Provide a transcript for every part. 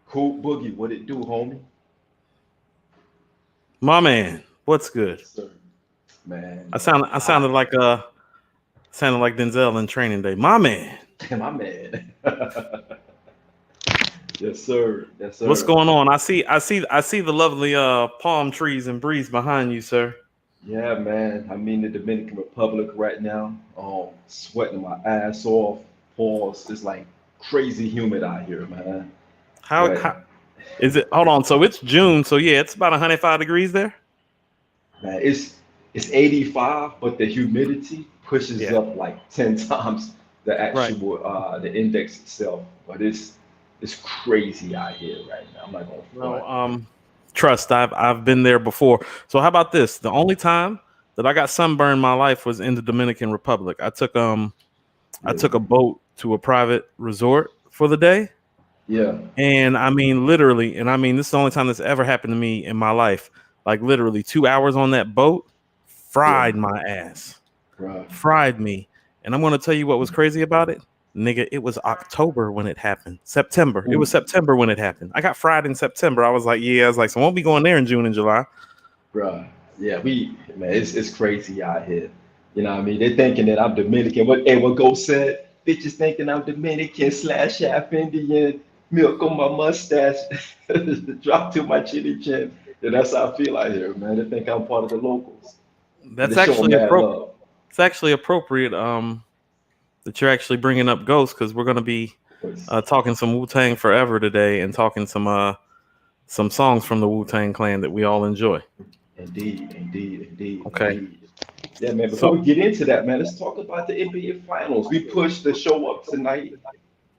Cool Boogie, what it do, homie? My man, what's good? Yes, sir. Man, I sounded like Denzel in Training Day. My man, my man. Yes, sir. Yes, what's sir. going on? I see the lovely palm trees and breeze behind you, sir. Yeah, man. I'm in the Dominican Republic right now. Sweating my ass off. Pause. It's like crazy humid out here, man. How But is it? Hold on. So it's June. So yeah, it's about 105 degrees there. man, it's 85, but the humidity pushes Yeah. up like 10 times the Right. actual the index itself. But it's crazy out here right now. I'm not gonna Well, front. trust. I've been there before. So how about this? The only time that I got sunburned in my life was in the Dominican Republic. I Yeah, took a boat to a private resort for the day. yeah, And I mean, literally, and I mean, this is the only time this ever happened to me in my life. Like, literally, 2 hours on that boat yeah, fried my ass, right. fried me. And I'm going to tell you what was crazy about it. Nigga, it was October when it happened. September. It was Ooh, September when it happened. I got fried in September. I was like, so I won't be going there in June and July. bruh. Yeah, man, it's crazy out here. You know what I mean? They're thinking that I'm Dominican. What Ghost said? Bitches thinking I'm Dominican slash half Indian. Milk on my mustache, drop to my chinny chin. Yeah, that's how I feel out here, man. They think I'm part of the locals, but they That's show 'em actually mad appropriate. love. It's actually appropriate that you're actually bringing up Ghost because we're going to be But talking some Wu-Tang Forever today and talking some songs from the Wu-Tang Clan that we all enjoy. indeed, indeed, indeed, Okay. indeed. Yeah, man. Before So we get into that, man, let's talk about the NBA Finals. We pushed the show up tonight,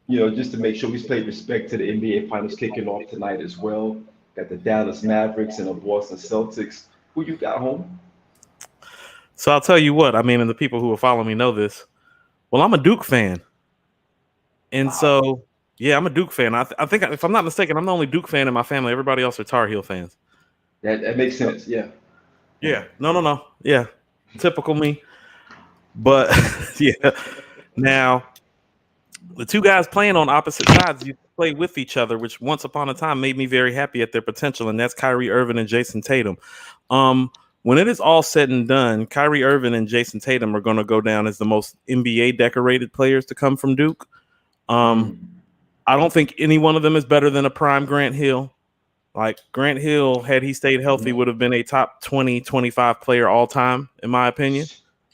just to make sure we pay respect to the NBA Finals kicking off tonight as well. Got the Dallas Mavericks and the Boston Celtics. Who you got home? so I'll tell you what, I mean, and the people who will follow me know this. Well, I'm a Duke fan. And Wow, so yeah, I'm a Duke fan. I think if I'm not mistaken, I'm the only Duke fan in my family. Everybody else are Tar Heel fans. that makes sense. Yeah. Yeah. No, no, no. Yeah. Typical me. But yeah. Now, the two guys playing on opposite sides, you play with each other, which once upon a time made me very happy at their potential, and that's Kyrie Irving and Jason Tatum. Um, when it is all said and done, Kyrie Irving and Jason Tatum are going to go down as the most NBA decorated players to come from Duke. Um, Mm. I don't think any one of them is better than a prime Grant Hill. Like Grant Hill, had he stayed healthy, No. would have been a top 20, 25 player all time, in my opinion.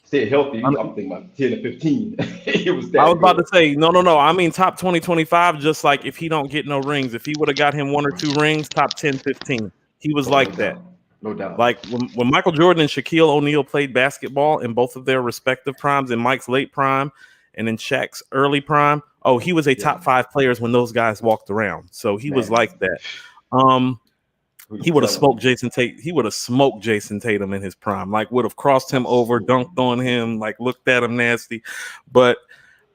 Stay healthy. I'm thinking about 10 to 15. It was I was that about to good. say, no, no, no. I mean, top 20, 25, just like if he don't get no rings, if he would have got him one or two rings, top 10, 15. He was Oh, no like that. doubt. No doubt. Like when Michael Jordan and Shaquille O'Neal played basketball in both of their respective primes, in Mike's late prime and in Shaq's early prime, oh, he was a Yeah. top five players when those guys walked around. So he was Man, like that. Um, who you he would have telling? smoked Jason Tate. He would have smoked Jason Tatum in his prime. Like would have crossed him over, Absolutely. dunked on him, like looked at him nasty. But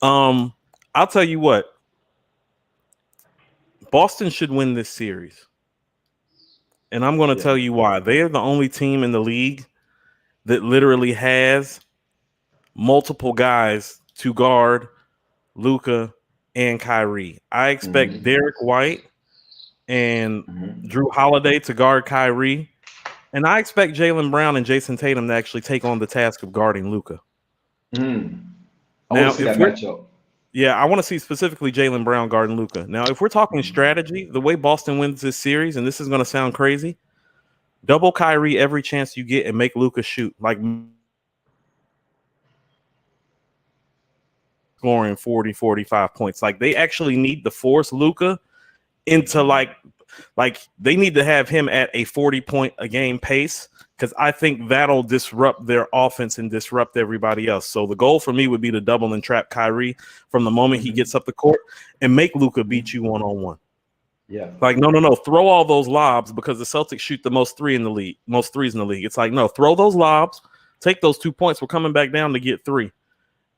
um, I'll tell you what, Boston should win this series. And I'm going to Yeah. tell you why. They are the only team in the league that literally has multiple guys to guard Luka and Kyrie. I expect Hmm. Derek White and Hmm. Drew Holiday to guard Kyrie. And I expect Jaylen Brown and Jason Tatum to actually take on the task of guarding Luka. Mm. I want Now, to see if that we're matchup. yeah, I want to see specifically Jaylen Brown guarding Luka. Now, if we're talking Mm. strategy, the way Boston wins this series, and this is going to sound crazy, double Kyrie every chance you get and make Luka shoot. Like scoring 40, 45 points. Like they actually need to force Luka into like they need to have him at a 40-point a game pace because I think that'll disrupt their offense and disrupt everybody else. So the goal for me would be to double and trap Kyrie from the moment he Hmm. gets up the court and make Luka beat Hmm. you one-on-one. Yeah. Like, no, no, no. Throw all those lobs because the Celtics shoot the most most threes in the league. It's like, no, throw those lobs, take those 2 points. We're coming back down to get three.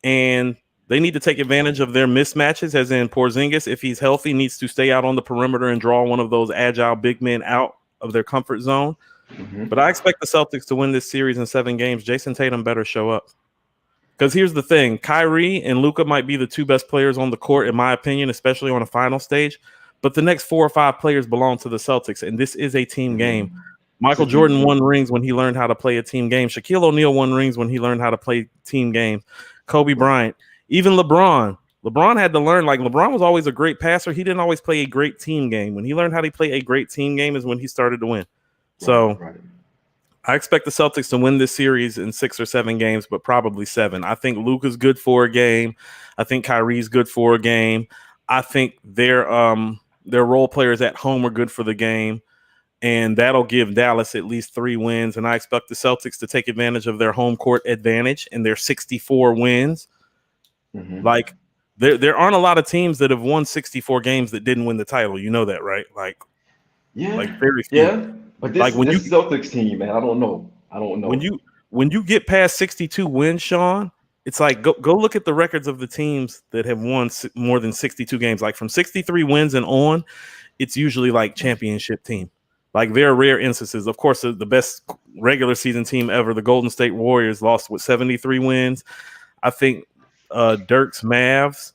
And they need to take advantage of their mismatches, as in Porzingis, if he's healthy, needs to stay out on the perimeter and draw one of those agile big men out of their comfort zone. But Hmm. I expect the Celtics to win this series in 7 games. Jason Tatum better show up. Because here's the thing, Kyrie and Luka might be the two best players on the court, in my opinion, especially on a final stage. but the next 4 or 5 players belong to the Celtics, and this is a team game. Michael It's a Jordan team won rings when he learned how to play a team game. Shaquille O'Neal won rings when he learned how to play team games. Kobe Bryant, even LeBron. LeBron had to learn, like LeBron was always a great passer. He didn't always play a great team game. When he learned how to play a great team game is when he started to win. So I expect the Celtics to win this series in 6 or 7 games, but probably 7. I think Luka's good for a game. I think Kyrie's good for a game. I think their role players at home are good for the game. And that'll give Dallas at least 3 wins. And I expect the Celtics to take advantage of their home court advantage and their 64 wins. Like, there aren't a lot of teams that have won 64 games that didn't win the title. You know that, right? Like very few. Yeah. But this Celtics team, man, I don't know. When you get past 62 wins, Sean, it's like go look at the records of the teams that have won more than 62 games. Like from 63 wins and on, it's usually like championship team. Like there are rare instances. Of course, the best regular season team ever, the Golden State Warriors, lost with 73 wins. I think Dirk's Mavs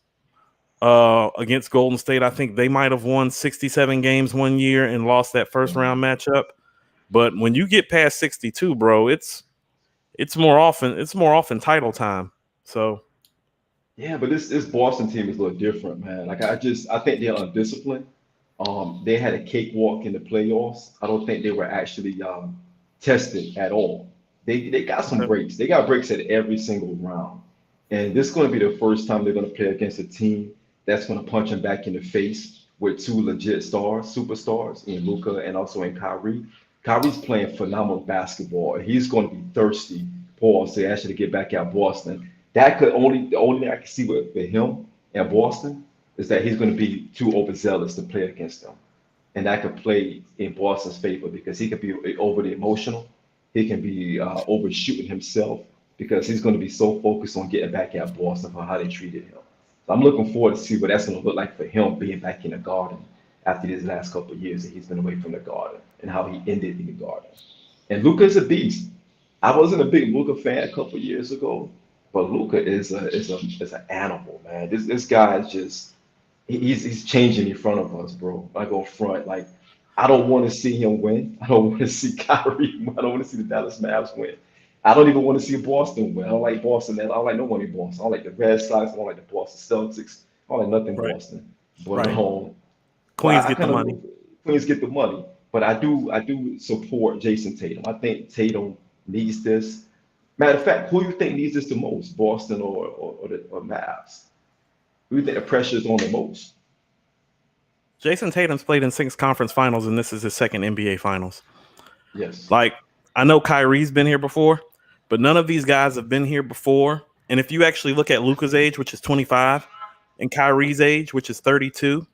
against Golden State, I think they might have won 67 games one year and lost that first round matchup. But when you get past 62, bro, it's more often title time. So yeah, but this Boston team is a little different, man. Like I think they're undisciplined. They had a cakewalk in the playoffs. I don't think they were actually tested at all. They got some breaks. They got breaks at every single round. And this is going to be the first time they're going to play against a team that's going to punch them back in the face with 2 legit superstars in Luka and also in Kyrie. Kyrie's playing phenomenal basketball. He's going to be thirsty, to actually get back at Boston. The only thing I can see with him and Boston is that he's going to be too overzealous to play against them. And that could play in Boston's favor because he could be overly emotional. He can be overshooting himself because he's going to be so focused on getting back at Boston for how they treated him. So I'm looking forward to see what that's going to look like for him being back in the Garden after these last couple of years that he's been away from the Garden and how he ended in the Garden. And Luka's a beast. I wasn't a big Luka fan a couple of years ago, but Luka is an animal, man. This guy is just he's changing in front of us, bro. I go front. Like, I don't want to see him win. I don't want to see Kyrie win. I don't want to see the Dallas Mavs win. I don't even want to see Boston win. I don't like Boston. I don't like no one in Boston. I don't like the Red Sox. I don't like the Boston Celtics. I don't like nothing Boston. But at home, Queens get the money. Queens get the money. But I do support Jason Tatum. I think Tatum needs this. Matter of fact, who do you think needs this the most, Boston or Mavs? Who do you think the pressure is on the most? Jason Tatum's played in 6 conference finals, and this is his 2nd NBA finals. Yes. Like, I know Kyrie's been here before, but none of these guys have been here before. And if you actually look at Luka's age, which is 25, and Kyrie's age, which is 32,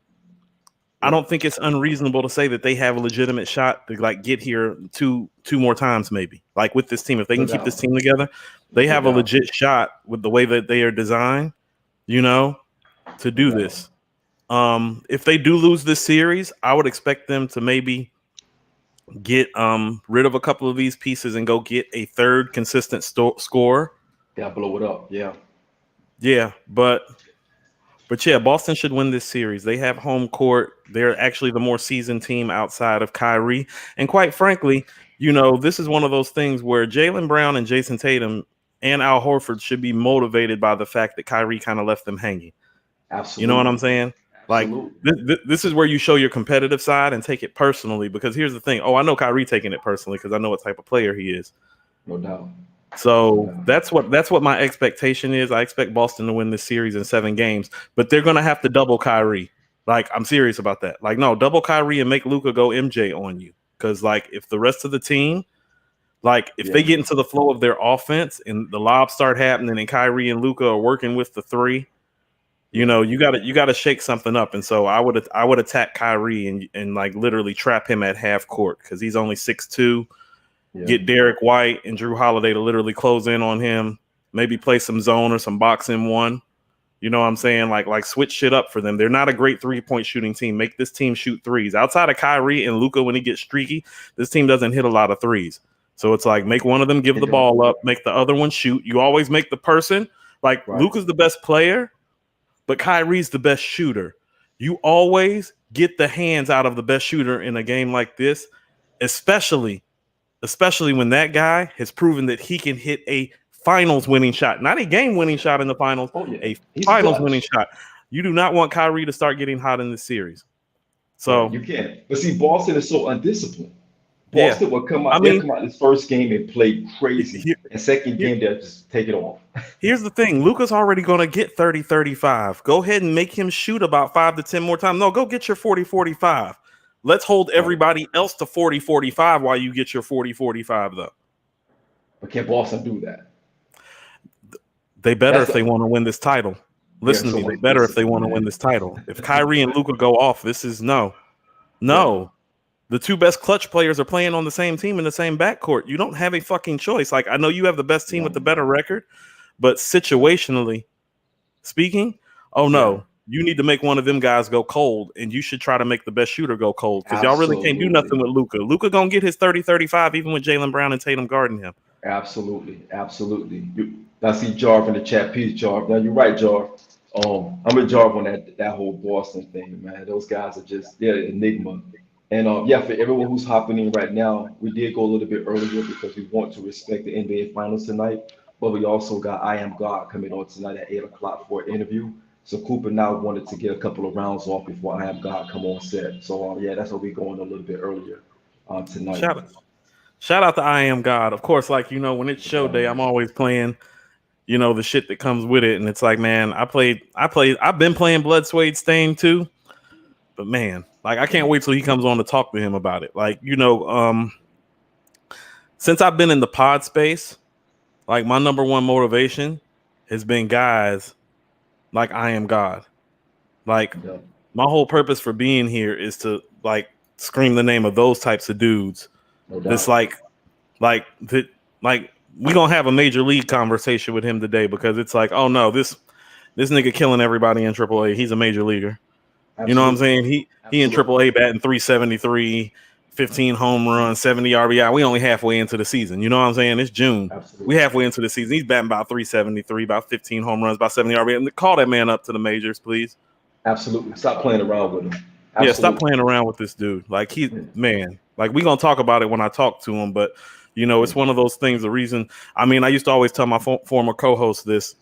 I don't think it's unreasonable to say that they have a legitimate shot to like get here two more times, maybe. Like with this team, if they can keep this team together, they have a legit shot with the way that they are designed, to do this. If they do lose this series, I would expect them to maybe get rid of a couple of these pieces and go get a 3rd consistent scorer. Yeah, blow it up. Yeah, but yeah, Boston should win this series. They have home court. They're actually the more seasoned team outside of Kyrie. And quite frankly, this is one of those things where Jaylen Brown and Jason Tatum and Al Horford should be motivated by the fact that Kyrie kind of left them hanging. Absolutely. You know what I'm saying? Like, this is where you show your competitive side and take it personally, because here's the thing. Oh, I know Kyrie taking it personally because I know what type of player he is. No doubt. So that's what my expectation is. I expect Boston to win this series in 7 games, but they're going to have to double Kyrie. Like, I'm serious about that. Like, no, double Kyrie and make Luka go MJ on you. Because, like, if the rest of the team, like, if they get into the flow of their offense and the lobs start happening and Kyrie and Luka are working with the 3, you got to shake something up. And so I would attack Kyrie and like literally trap him at half court because he's only 6'2". Get Derek White and Drew Holiday to literally close in on him. Maybe play some zone or some box in one. You know what I'm saying? Like switch shit up for them. They're not a great 3-point shooting team. Make this team shoot threes. Outside of Kyrie and Luka, when he gets streaky, this team doesn't hit a lot of threes. So it's like make one of them give the ball up, make the other one shoot. You always make the person like Luka's the best player, but Kyrie's the best shooter. You always get the hands out of the best shooter in a game like this, especially when that guy has proven that he can hit a finals winning shot, not a game winning shot in the finals, Oh yeah, a he's finals clutch. winning shot. You do not want Kyrie to start getting hot in this series. Right, So you can't. But see, Boston is so undisciplined. yeah, Boston will come I out. They'll mean, come out this first game and play crazy, here, and second here, game they'll just take it off. here's the thing. Luka's already going to get 30, 35. Go ahead and make him shoot about 5 to 10 more times. No, go get your 40, 45. Let's hold Right. everybody else to 40, 45 while you get your 40, 45, though. But can Boston do that? They better That's if they want to win this title. Listen to me. They better if they want to win this title. If Kyrie and Luka go off, this is no. Yeah. The two best clutch players are playing on the same team in the same backcourt. You don't have a fucking choice. Like, I know you have the best team with the better record, but situationally speaking, oh no, you need to make one of them guys go cold, and you should try to make the best shooter go cold because y'all really can't do nothing with Luka. Luka gonna get his 30, 35 even with Jaylen Brown and Tatum guarding him. Absolutely. I see Jarv in the chat. Peace, Jarv. Now you're right, Jarv. I'm with Jarv on that whole Boston thing, man. Those guys are just they're an enigma. And yeah, for everyone who's hopping in right now, we did go a little bit earlier because we want to respect the NBA Finals tonight. But we also got I Am God coming on tonight at 8 o'clock for an interview. So Cooper now wanted to get a couple of rounds off before I Am God come on set. So yeah, that's why we're going a little bit earlier tonight. Shout out to I Am God. Of course, like, you know, when it's show day, I'm always playing, you know, the shit that comes with it. And it's like, man, I've been playing Blood, Suede, Stain too. But man, like, I can't wait till he comes on to talk to him about it. Like, you know, since I've been in the pod space, like, my number one motivation has been guys like I Am God. Like, my whole purpose for being here is to, like, scream the name of those types of dudes. It's like we gonna have a major league conversation with him today because it's like, oh no, this nigga killing everybody in AAA. He's a major leaguer. Absolutely. You know what I'm saying? He in AAA batting 373, 15 home runs, 70 RBI. We only halfway into the season. You know what I'm saying? It's June. Absolutely. We halfway into the season. He's batting about 373, about 15 home runs, about 70 RBI. And call that man up to the majors, please. Absolutely. Stop playing around with him. Absolutely. Yeah, stop playing around with this dude. Like, man, like, we gonna talk about it when I talk to him, but you know, it's one of those things. The reason, I mean, I used to always tell my former co-host this.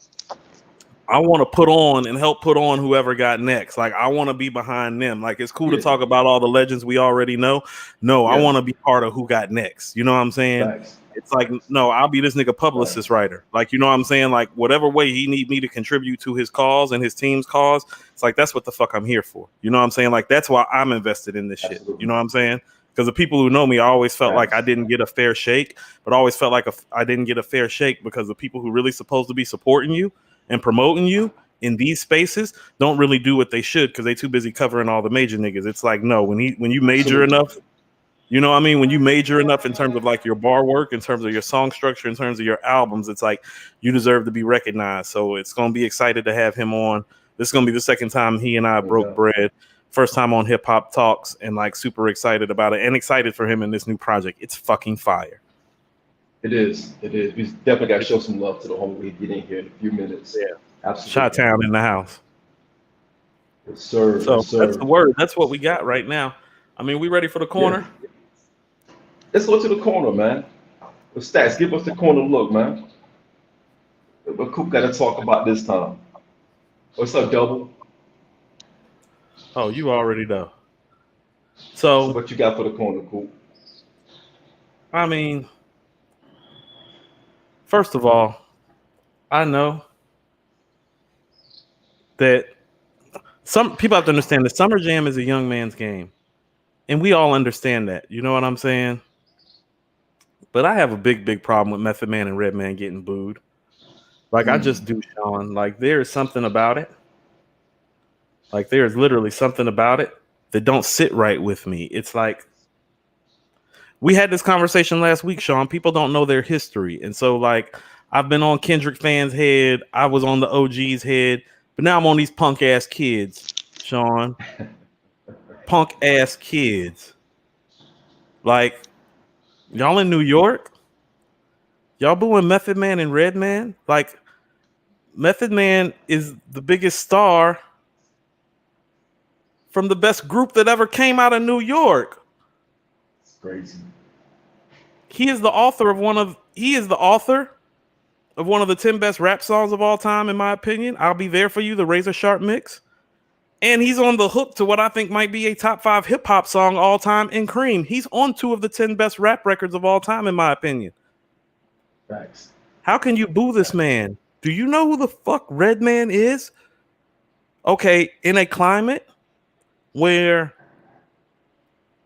I want to put on and help put on whoever got next. Like, I want to be behind them. Like, it's cool to talk about all the legends we already know. No, I want to be part of who got next. You know what I'm saying? Thanks. It's like, no, I'll be this nigga publicist writer. Like, you know what I'm saying? Like, whatever way he need me to contribute to his cause and his team's cause, it's like, that's what the fuck I'm here for. You know what I'm saying? Like, that's why I'm invested in this shit. You know what I'm saying? Because the people who know me, I always felt like I didn't get a fair shake, but I always felt like I didn't get a fair shake because the people who really supposed to be supporting you and promoting you in these spaces don't really do what they should because they too busy covering all the major niggas. It's like, no, when you major enough, you know what I mean? When you major enough in terms of like your bar work, in terms of your song structure, in terms of your albums, it's like you deserve to be recognized. So it's going to be excited to have him on. This is going to be the second time he and I broke bread. First time on Hip Hop Talks, and like super excited about it and excited for him in this new project. It's fucking fire. It is. We definitely got to show some love to the homie. We get in here in a few minutes. Yeah, absolutely. Chi-Town in the house. Yes, sir. So yes, sir. That's the word. That's what we got right now. I mean, we ready for the corner? Yeah. Let's go to the corner, man. Stats, give us the corner look, man. What Coop got to talk about this time? What's up, Double? Oh, you already know. So what you got for the corner, Coop? I mean, first of all, I know that some people have to understand that Summer Jam is a young man's game. And we all understand that. You know what I'm saying? But I have a big problem with Method Man and Redman getting booed. Like, I just do, Sean. Like, there is something about it. Like, there is literally something about it that don't sit right with me. It's like, we had this conversation last week, Sean. People don't know their history. And so, like, I've been on Kendrick fans' head. I was on the OG's head. But now I'm on these punk-ass kids, Sean. Punk-ass kids. Like, y'all in New York? Y'all booing Method Man and Redman? Like, Method Man is the biggest star from the best group that ever came out of New York. It's crazy. He is the author of one of the 10 best rap songs of all time, in my opinion. I'll Be There For You, the Razor Sharp mix. And he's on the hook to what I think might be a top 5 hip hop song all time in Cream. He's on 2 of the 10 best rap records of all time, in my opinion. Facts. How can you boo this man? Do you know who the fuck Redman is? Okay, in a climate where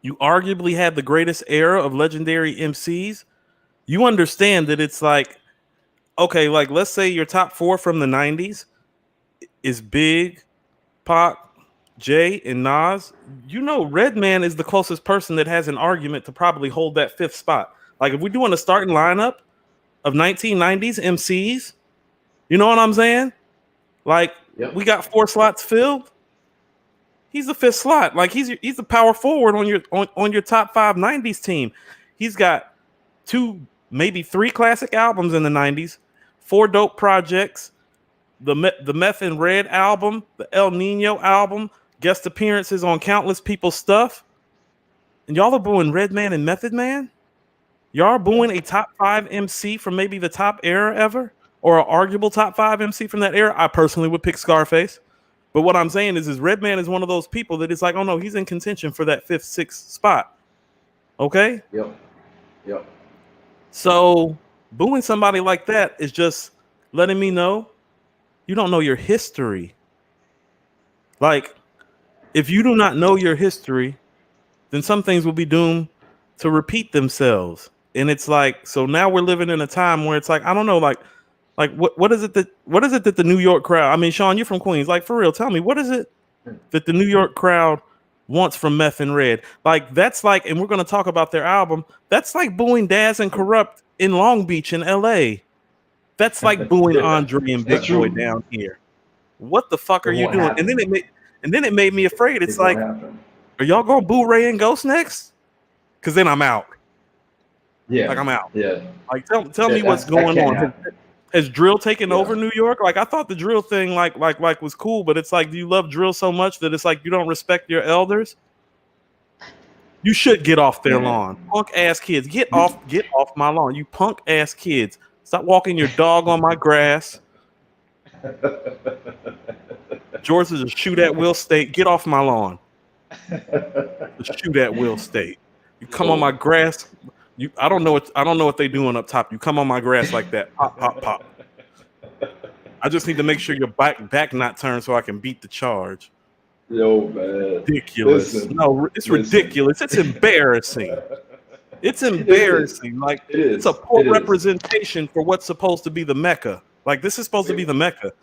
you arguably had the greatest era of legendary MCs, you understand that it's like, okay, like let's say your top 4 from the 90s is Big, Pac, Jay, and Nas. You know Redman is the closest person that has an argument to probably hold that 5th spot. Like if we're doing a starting lineup of 1990s MCs, you know what I'm saying? Like we got 4 slots filled. He's the 5th slot. Like he's the power forward on your top 5 90s team. He's got 2, maybe 3 classic albums in the 90s, 4 dope projects, the Meth and Red album, the El Nino album, guest appearances on countless people's stuff. And y'all are booing Redman and Method Man? Y'all are booing a top 5 MC from maybe the top era ever? Or an arguable top 5 MC from that era? I personally would pick Scarface. But what I'm saying is Redman is one of those people that it's like, oh no, he's in contention for that 5th, 6th spot. Okay? Yep. So booing somebody like that is just letting me know you don't know your history. Like, if you do not know your history, then some things will be doomed to repeat themselves. And it's like, so now we're living in a time where it's like, I don't know, like what is it that the New York crowd, I mean, Sean, you're from Queens, like for real, tell me, what is it that the New York crowd wants from Meth and Red? Like that's like, and we're going to talk about their album, that's like booing Daz and Corrupt in Long Beach in LA. That's like booing Andre and Big Boy down here. What the fuck are you doing? Happen. And then it made me afraid. It's like, are y'all gonna boo Ray and Ghost next? Because then I'm out. Yeah, like I'm out. Yeah, like tell me what's going on. Has drill taken over New York? Like I thought the drill thing like was cool, but it's like, do you love drill so much that it's like you don't respect your elders? You should get off their lawn, punk ass kids. Get off my lawn, you punk ass kids. Stop walking your dog on my grass. George is a shoot at Will State. Get off my lawn. Shoot at Will State. You come on my grass. I don't know what they doing up top. You come on my grass like that. Pop, pop, pop. I just need to make sure your back not turned so I can beat the charge. Yo, man. Ridiculous. No, it's ridiculous. It's embarrassing. It's embarrassing. Like it's a poor representation for what's supposed to be the Mecca. Like this is supposed to be the Mecca.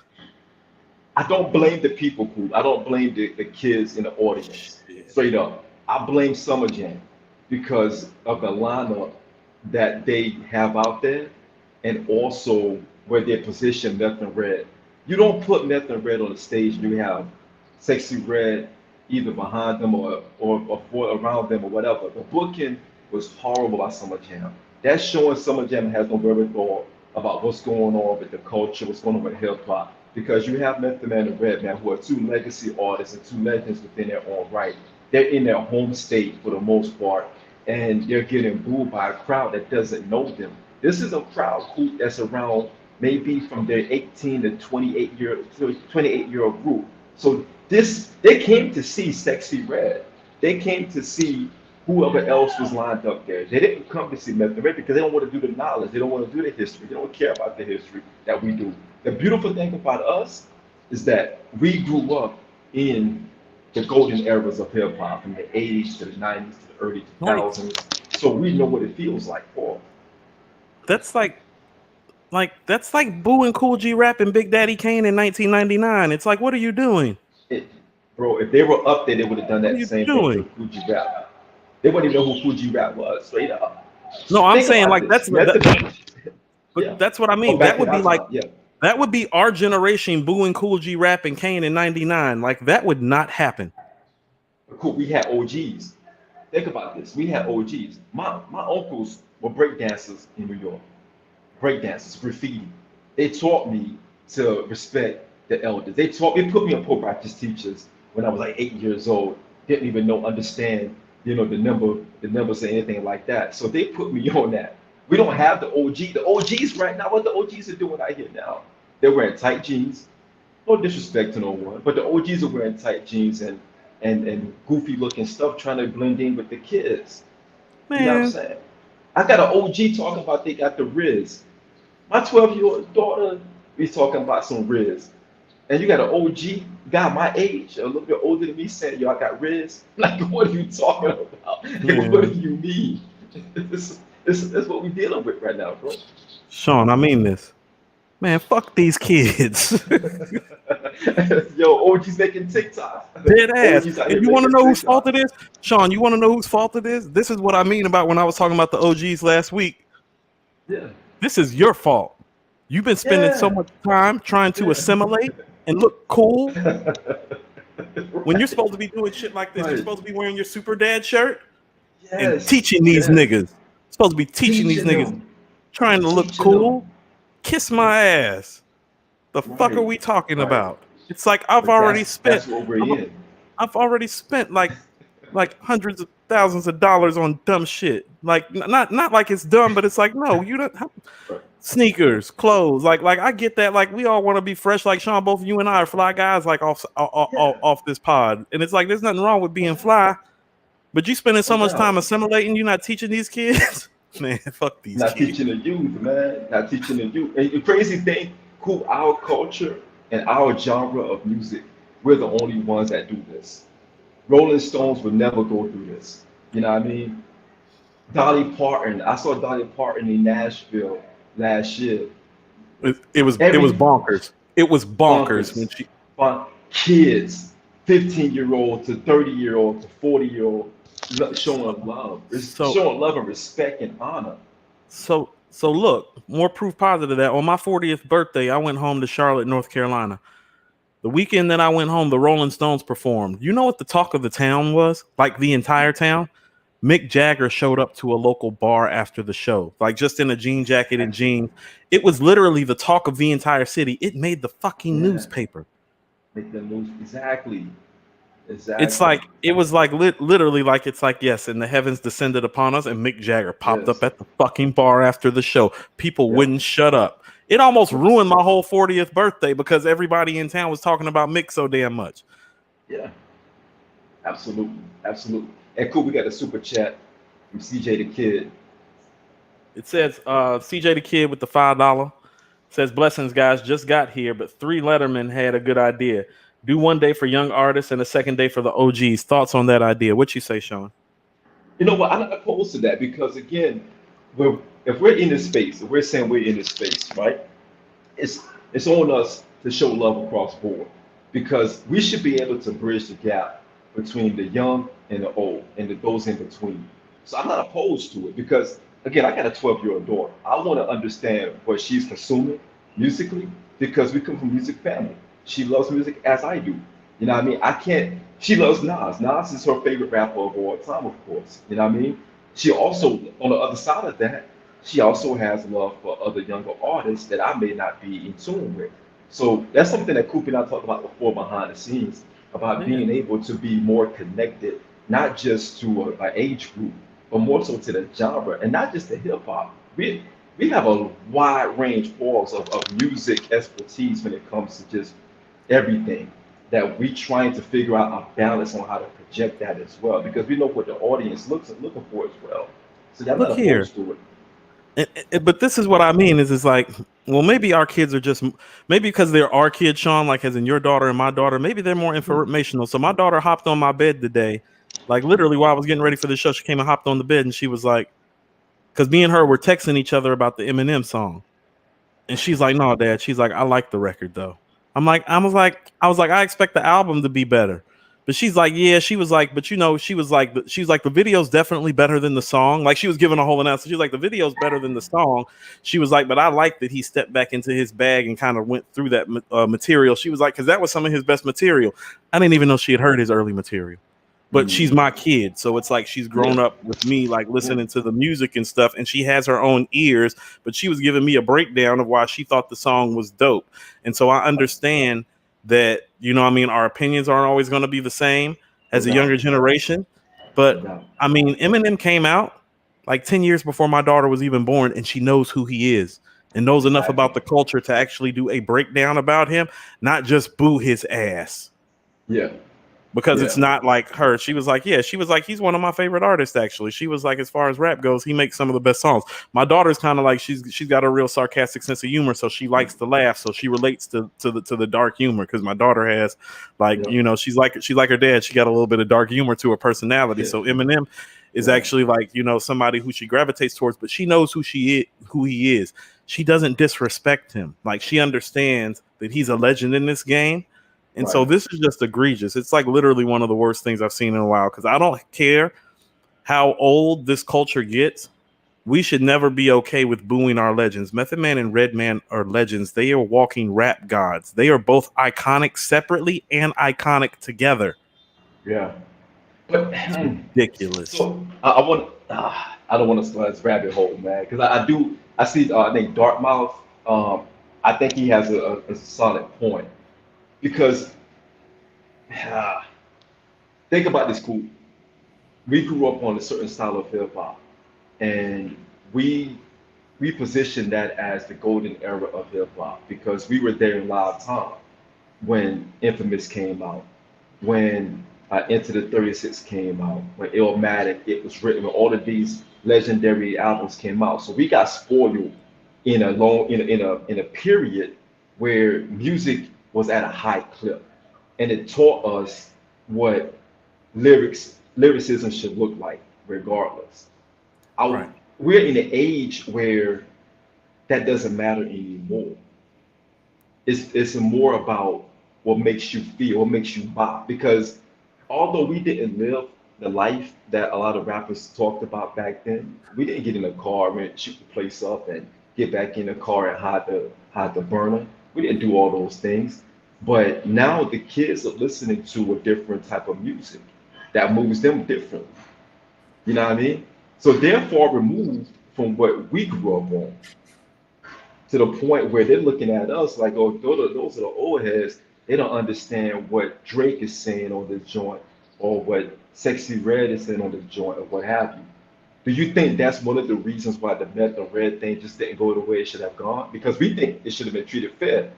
I don't blame the people, Cool. I don't blame the kids in the audience. Straight up. I blame Summer Jam because of the lineup that they have out there and also where they position Meth and Red. You don't put Meth and Red on the stage, you have Sexy Red either behind them or around them or whatever. The booking was horrible by Summer Jam. That's showing Summer Jam has no wherewithal about what's going on with the culture, what's going on with hip hop. Because you have Method Man and Redman, who are 2 legacy artists and 2 legends within their own right. They're in their home state for the most part, and they're getting booed by a crowd that doesn't know them. This is a crowd that's around maybe from their 18 to 28-year-old group. So they came to see Sexy Red. They came to see whoever else was lined up there. They didn't come to see Method Man because they don't want to do the knowledge. They don't want to do the history. They don't care about the history that we do. The beautiful thing about us is that we grew up in the golden eras of hip hop from the 80s to the 90s to the early 2000s. So we know what it feels like, Paul. That's like booing Cool G Rap and Big Daddy Kane in 1999. It's like, what are you doing? Bro, if they were up there, they would have done that same thing to Cool G Rap. They wouldn't even know who Cool G Rap was, straight up. No, I'm saying like that's what I mean. That would be like that would be our generation booing Cool G Rap and Kane in 99. Like that would not happen. Cool, we had OGs. Think about this. We had OGs. My uncles were breakdancers in New York. Breakdancers, graffiti. They taught me to respect the elders. They put me on Pope Baptist teachers when I was like 8 years old. Didn't even understand, the numbers or anything like that. So they put me on that. We don't have the OG. The OGs right now, what the OGs are doing out here now, they're wearing tight jeans. No disrespect to no one, but the OGs are wearing tight jeans and goofy looking stuff, trying to blend in with the kids. You know what I'm Man, saying? I got an OG talking about they got the Riz. My 12-year-old daughter be talking about some Riz. And you got an OG guy my age, a little bit older than me, saying, "Yo, I got Riz." Like, what are you talking about? And what do man. you mean? This what we're dealing with right now, bro. Sean, I mean this. Man, fuck these kids. Yo, OG's making TikTok. Dead ass. OG's out And here you want to making know whose fault TikTok. it is? Sean, you want to know whose fault it is? This is what I mean about when I was talking about the OGs last week. Yeah, This is your fault. You've been spending so yeah, much time trying to yeah. assimilate and look cool when you're supposed to be doing shit like this. You're Right. supposed to be wearing your super dad shirt and Yes, teaching these yes. niggas. Supposed to be teaching these Teaching niggas, them, trying to look teaching them. cool. Kiss my ass. The fuck are Right, we talking right. about? It's like I've But already that's spent. what we're I've, in. I've already spent like hundreds of thousands of dollars on dumb shit. Like not like it's dumb, but it's like no, you don't have Right. sneakers, clothes. Like I get that. Like we all want to be fresh. Like Sean, both you and I are fly guys. Like Yeah, off this pod, and it's like there's nothing wrong with no being doubt, fly. But you spending so no much time doubt. assimilating, you're not teaching these kids. Man, fuck these Not kids. teaching the youth, man. Not teaching the youth. And the crazy thing, cool, our culture and our genre of music, we're the only ones that do this. Rolling Stones would never go through this. You know what I mean? Dolly Parton. I saw Dolly Parton in Nashville last year. It was Every bonkers. It was bonkers when bonkers, she. but kids, 15-year-old to 30-year-old to 40-year-old, showing love, So showing love and respect and honor. so look, more proof positive of that on my 40th birthday, I went home to Charlotte, North Carolina. The weekend that I went home, the Rolling Stones performed. You know what the talk of the town was? Like the entire town? Mick Jagger showed up to a local bar after the show, like just in a jean jacket and Exactly. jeans. It was literally the talk of the entire city. It made the fucking Yeah. newspaper. Make them move. Exactly. It's Exactly. like it was like literally like it's like yes, and the heavens descended upon us, and Mick Jagger popped up Yes. at the fucking bar after the show. People Yep. wouldn't shut up. It almost ruined my whole 40th birthday because everybody in town was talking about Mick so damn much. Yeah. Absolutely. Absolutely. And cool, we got a super chat from CJ the Kid. It says CJ the Kid with the $5 says blessings guys, just got here, but 3 Letterman had a good idea. Do one day for young artists and a second day for the OGs. Thoughts on that idea? What you say, Sean? You know what? I'm not opposed to that because again, if we're in this space, if we're saying we're in this space, right? It's it's on us to show love across board because we should be able to bridge the gap between the young and the old and those in between. So I'm not opposed to it because again, I got a 12-year-old daughter. I want to understand what she's consuming musically because we come from music family. She loves music as I do. You know what I mean? I can't. She loves Nas. Nas is her favorite rapper of all time, of course. You know what I mean? She also, on the other side of that, she also has love for other younger artists that I may not be in tune with. So that's something that Coop and I talked about before behind the scenes about Yeah. being able to be more connected, not just to an age group, but more so to the genre and not just the hip hop. We have a wide range pools of music expertise when it comes to just everything that we trying to figure out a balance on how to project that as well because we know what the audience looking for as well. So I'm Look not here. opposed to it. But this is what I mean is like, well, maybe our kids are just maybe because they're our kids, Sean, like as in your daughter and my daughter, maybe they're more informational. So my daughter hopped on my bed today, like literally while I was getting ready for the show, she came and hopped on the bed and she was like, because me and her were texting each other about the Eminem song. And she's like, no, Dad. She's like, I like the record though. I was like, I expect the album to be better. But she's like, yeah, she was like, but she was like, the video's definitely better than the song. Like she was giving a whole announcement. She was like, the video's better than the song. She was like, but I like that he stepped back into his bag and kind of went through that material. She was like, because that was some of his best material. I didn't even know she had heard his early material, but she's Mm, my kid, so it's like she's yeah, grown up with me like yeah, listening to the music and stuff, and she has her own ears, but she was giving me a breakdown of why she thought the song was dope. And so I understand that, you know what I mean, our opinions aren't always going to be the same as a No younger doubt. generation. No But doubt. I mean, Eminem came out like 10 years before my daughter was even born, and she knows who he is and knows enough Exactly. about the culture to actually do a breakdown about him, not just boo his ass. Yeah. Because Yeah. it's not like her. She was like, yeah, she was like, he's one of my favorite artists, actually. She was like, as far as rap goes, he makes some of the best songs. My daughter's kind of like, she's got a real sarcastic sense of humor, so she likes to laugh, so she relates to the dark humor, because my daughter has, like, Yeah. you know, she's like her dad. She got a little bit of dark humor to her personality. Yeah. So Eminem is Right. actually like, you know, somebody who she gravitates towards, but she knows who he is. She doesn't disrespect him. Like, she understands that he's a legend in this game. And so Right. this is just egregious. It's like literally one of the worst things I've seen in a while, because I don't care how old this culture gets. We should never be okay with booing our legends. Method Man and Redman are legends. They are walking rap gods. They are both iconic separately and iconic together. Yeah. But It's ridiculous. so I want. I don't want to start this rabbit hole, man, because I do. I see. I think Dartmouth. I think he has a solid point because think about this, cool. We grew up on a certain style of hip hop, and we we position that as the golden era of hip hop because we were there in live time when Infamous came out, when Into the 36 came out, when Illmatic, it was written, when all of these legendary albums came out. So we got spoiled in a period where music was at a high clip, and it taught us what lyricism should look like, regardless. I, Right. we're in an age where that doesn't matter anymore. It's more about what makes you feel, what makes you bop. Because although we didn't live the life that a lot of rappers talked about back then, we didn't get in a car and shoot the place up and get back in the car and hide the burner. We didn't do all those things. But now the kids are listening to a different type of music that moves them differently. You know what I mean? So they're far removed from what we grew up on to the point where they're looking at us like, oh, those are the old heads. They don't understand what Drake is saying on this joint or what Sexy Red is saying on this joint or what have you. Do you think that's one of the reasons why the Meth and Red thing just didn't go the way it should have gone? Because we think it should have been treated fair.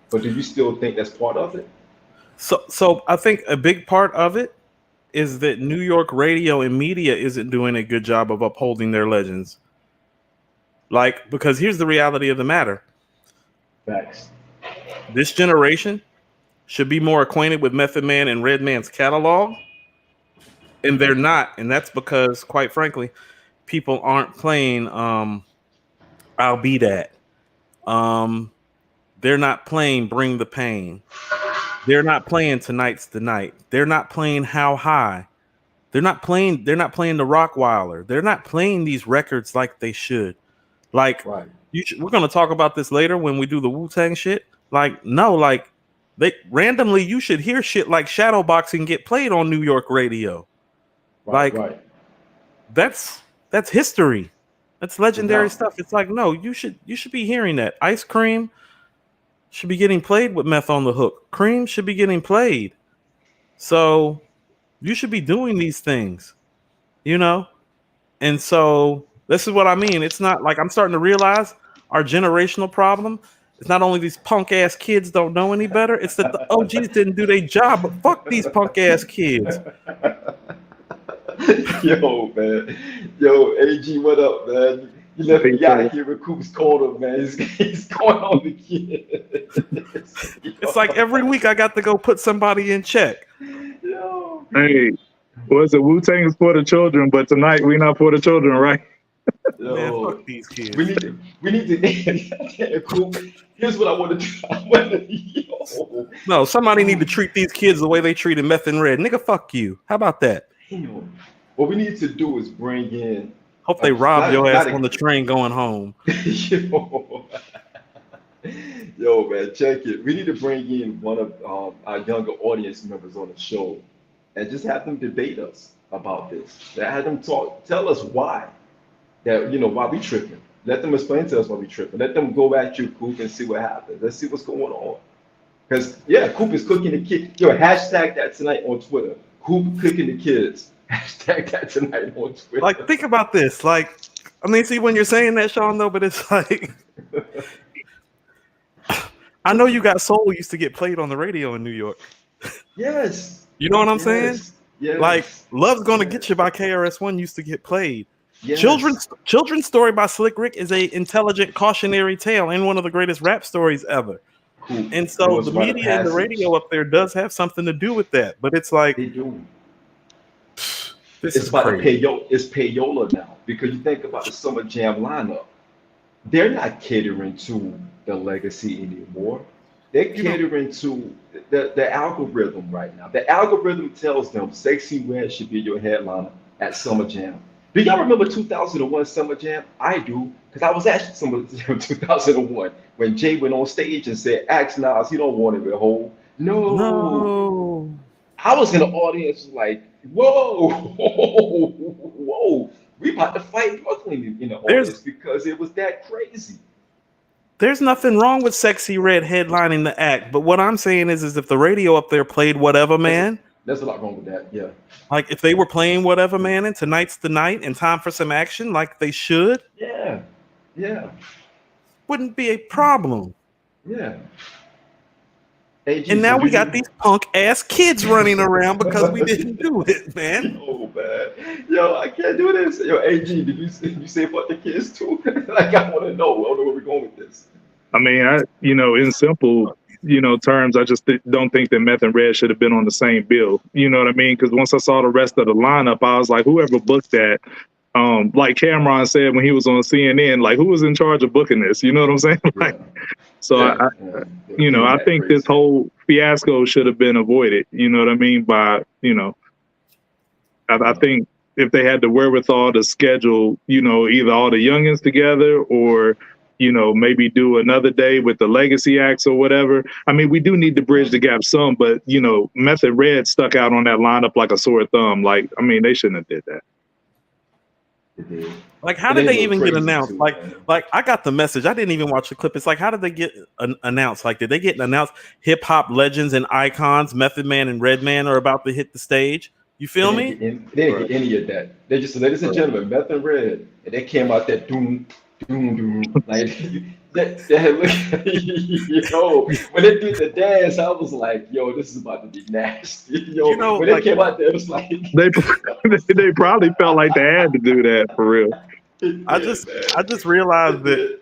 But do you still think that's part of it? So I think a big part of it is that New York radio and media isn't doing a good job of upholding their legends. Like, because here's the reality of the matter. Facts. This generation should be more acquainted with Method Man and Redman's catalog, and they're not. And that's because, quite frankly, people aren't playing I'll Be That. Um, they're not playing Bring the Pain. They're not playing Tonight's the Night. They're not playing How High. They're not playing the Rockweiler. They're not playing these records like they should. Like, Right. we're gonna talk about this later when we do the Wu-Tang shit. Like, no, like, they randomly, you should hear shit like shadowboxing get played on New York radio. Right. Like, Right. that's history. That's No legendary doubt. stuff. It's like, no, you should be hearing that. Ice Cream should be getting played with Meth on the hook. Cream should be getting played. So you should be doing these things, you know? And so this is what I mean. It's not like, I'm starting to realize our generational problem. It's not only these punk ass kids don't know any better, it's that the OGs didn't do their job. But fuck these punk ass kids. Yo, man. Yo, AG, what up, man? You left me out here with Coop's corner, man. He's going on the kids. It's like every week I got to go put somebody in check. Yo, Hey, was it Wu-Tang is for the children, but tonight we not for the children, right? Man, yo. fuck these kids. We need to Coop. Here's what I want to do. I want to, yo. No, somebody need to treat these kids the way they treated Meth and Red. Nigga, fuck you. How about that? Damn. What we need to do is bring in Hope they rob not, your ass not a, on the train going home. yo, yo, man, check it. We need to bring in one of our younger audience members on the show and just have them debate us about this. Have them tell us why why we tripping. Let them explain to us why we tripping. Let them go at you, Coop, and see what happens. Let's see what's going on. Because yeah, Coop is cooking the kid. Yo, hashtag that tonight on Twitter. Coop cooking the kids. Hashtag that tonight on Twitter. Like, think about this. Like, I mean, see, when you're saying that, Sean, though, but it's like, I know You Got Soul used to get played on the radio in New York. Yes. You know what I'm saying? Yes. Like, Love's Gonna Get You by KRS-One used to get played. Yes. Children's Story by Slick Rick is a intelligent cautionary tale and one of the greatest rap stories ever. Cool. And so the media and the radio up there does have something to do with that. But it's like, they do. It's about crazy. it's payola now, because you think about the Summer Jam lineup. They're not catering to the legacy anymore. They're catering to the algorithm right now. The algorithm tells them Sexy Red should be your headliner at Summer Jam. Do y'all remember 2001 Summer Jam? I do, because I was at Summer Jam 2001 when Jay went on stage and said, "Ask Nas, he don't want it at home." No. I was in the audience like, whoa, whoa, we about to fight Brooklyn in the audience because it was that crazy. There's nothing wrong with Sexy Red headlining the act, but what I'm saying is if the radio up there played Whatever Man, there's a lot wrong with that, yeah. Like if they were playing Whatever Man and Tonight's the Night and Time for Some Action, like they should, yeah, wouldn't be a problem. Yeah. And now we got these punk ass kids running around because we didn't do it, man. Oh man, yo, I can't do this. Yo, AG, did you say fuck the kids too? Like I want to know. I don't know where we're going with this. I mean, in simple, terms, I just don't think that Meth and Red should have been on the same bill. You know what I mean? Because once I saw the rest of the lineup, I was like, whoever booked that, like Cameron said when he was on CNN, like who was in charge of booking this? You know what I'm saying? Like, so I think this whole fiasco should have been avoided. You know what I mean? By I think if they had the wherewithal to schedule, either all the youngins together or maybe do another day with the legacy acts or whatever. I mean, we do need to bridge the gap some, but Meth and Red stuck out on that lineup like a sore thumb. Like, I mean, they shouldn't have did that. Like, how did they even get announced? Like I got the message. I didn't even watch the clip. It's like, how did they get announced? Like, did they get announced? Hip hop legends and icons, Method Man and Redman, are about to hit the stage. You feel me? They didn't get any of that. They just said, ladies and gentlemen, Meth and Red, and they came out that doom, like when they did the dance, I was like, yo, this is about to be nasty. When they came out there, it was like they probably felt like they had to do that for real. I just realized that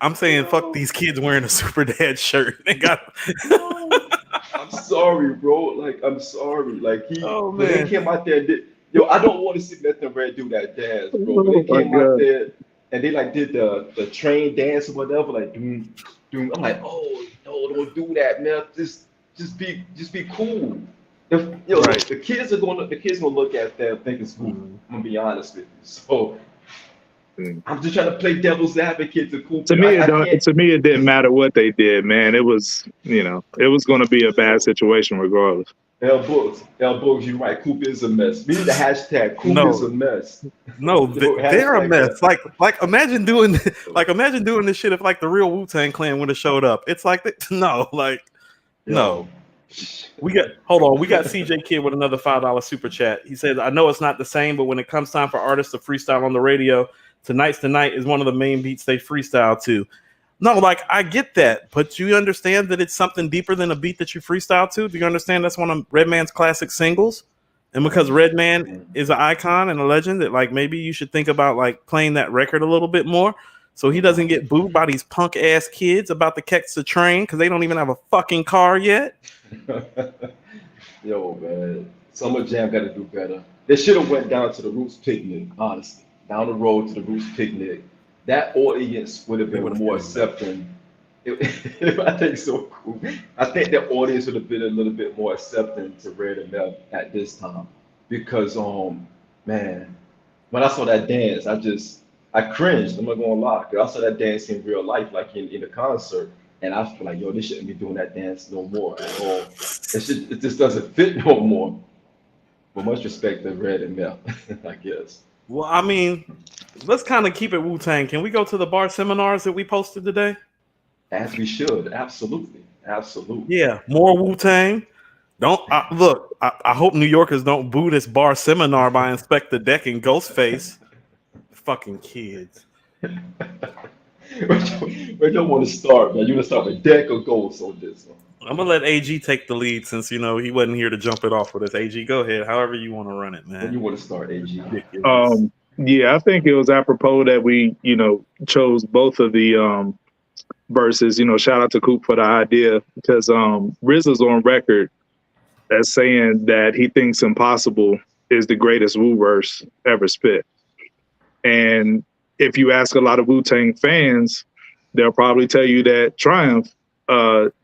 I'm saying fuck these kids wearing a Super Dad shirt. They got I'm sorry, bro. Like, I'm sorry. Like when they came out there and did, I don't want to see Meth and Red do that dance, bro. When they came out there and they like did the train dance or whatever, like doom. I'm like, oh no, don't do that, man. Just be cool. The kids are gonna look at that and think it's cool. I'm gonna be honest with you. So I'm just trying to play devil's advocate to cool. To me, it didn't matter what they did, man. It was, it was going to be a bad situation regardless. L Books, you're right. Coop is a mess. We need the hashtag Coop is a mess. No, they're a mess. Like imagine doing this shit if like the real Wu-Tang Clan would have showed up. It's like no. We got CJ Kid with another $5 super chat. He says, I know it's not the same, but when it comes time for artists to freestyle on the radio, Tonight's the Night is one of the main beats they freestyle to. No, like I get that, but do you understand that it's something deeper than a beat that you freestyle to? Do you understand that's one of Redman's classic singles? And because Redman is an icon and a legend, that like maybe you should think about like playing that record a little bit more so he doesn't get booed by these punk ass kids about to catch the train because they don't even have a fucking car yet. Yo, man, Summer Jam got to do better. They should have went down to the Roots picnic, honestly. Down the road to the Roots picnic. That audience would have been more accepting. I think so cool. I think that audience would have been a little bit more accepting to Red and Meth at this time. Because man, when I saw that dance, I cringed. I'm not gonna lie. Cause I saw that dance in real life, like in a concert. And I feel like, yo, they shouldn't be doing that dance no more at all. It just doesn't fit no more. But much respect to Red and Meth, I guess. Well, I mean, let's kind of keep it Wu-Tang. Can we go to the bar seminars that we posted today? As we should. Absolutely. Absolutely. Yeah, more Wu-Tang. Don't look. I hope New Yorkers don't boo this bar seminar by Inspector Deck and Ghostface. Fucking kids. Where you want to start, man? You want to start with Deck or Ghost on this one? I'm gonna let AG take the lead since he wasn't here to jump it off with us. AG, go ahead. However you want to run it, man. When you want to start, AG? Yeah, I think it was apropos that we, chose both of the verses. Shout out to Coop for the idea, because Rizza's on record as saying that he thinks Impossible is the greatest Wu verse ever spit. And if you ask a lot of Wu-Tang fans, they'll probably tell you that Triumph,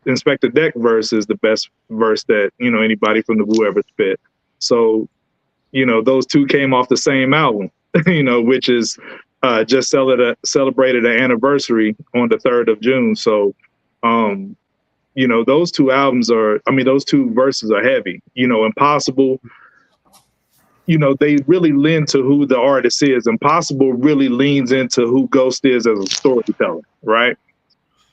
Inspector Deck verse is the best verse that, anybody from the Wu ever spit. So, those two came off the same album, which is just celebrated an anniversary on the 3rd of June. So, those two albums those two verses are heavy. Impossible, they really lend to who the artist is. Impossible really leans into who Ghost is as a storyteller, right?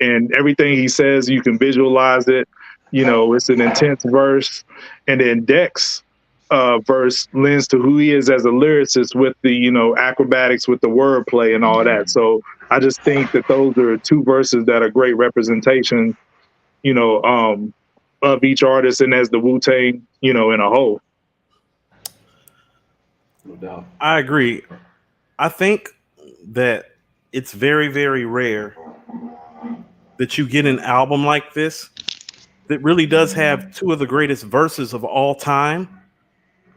And everything he says, you can visualize it. It's an intense verse. And then Dex verse lends to who he is as a lyricist with the, acrobatics, with the wordplay and all that. So I just think that those are two verses that are great representation, of each artist and as the Wu-Tang, in a whole. No doubt. I agree. I think that it's very, very rare that you get an album like this that really does have two of the greatest verses of all time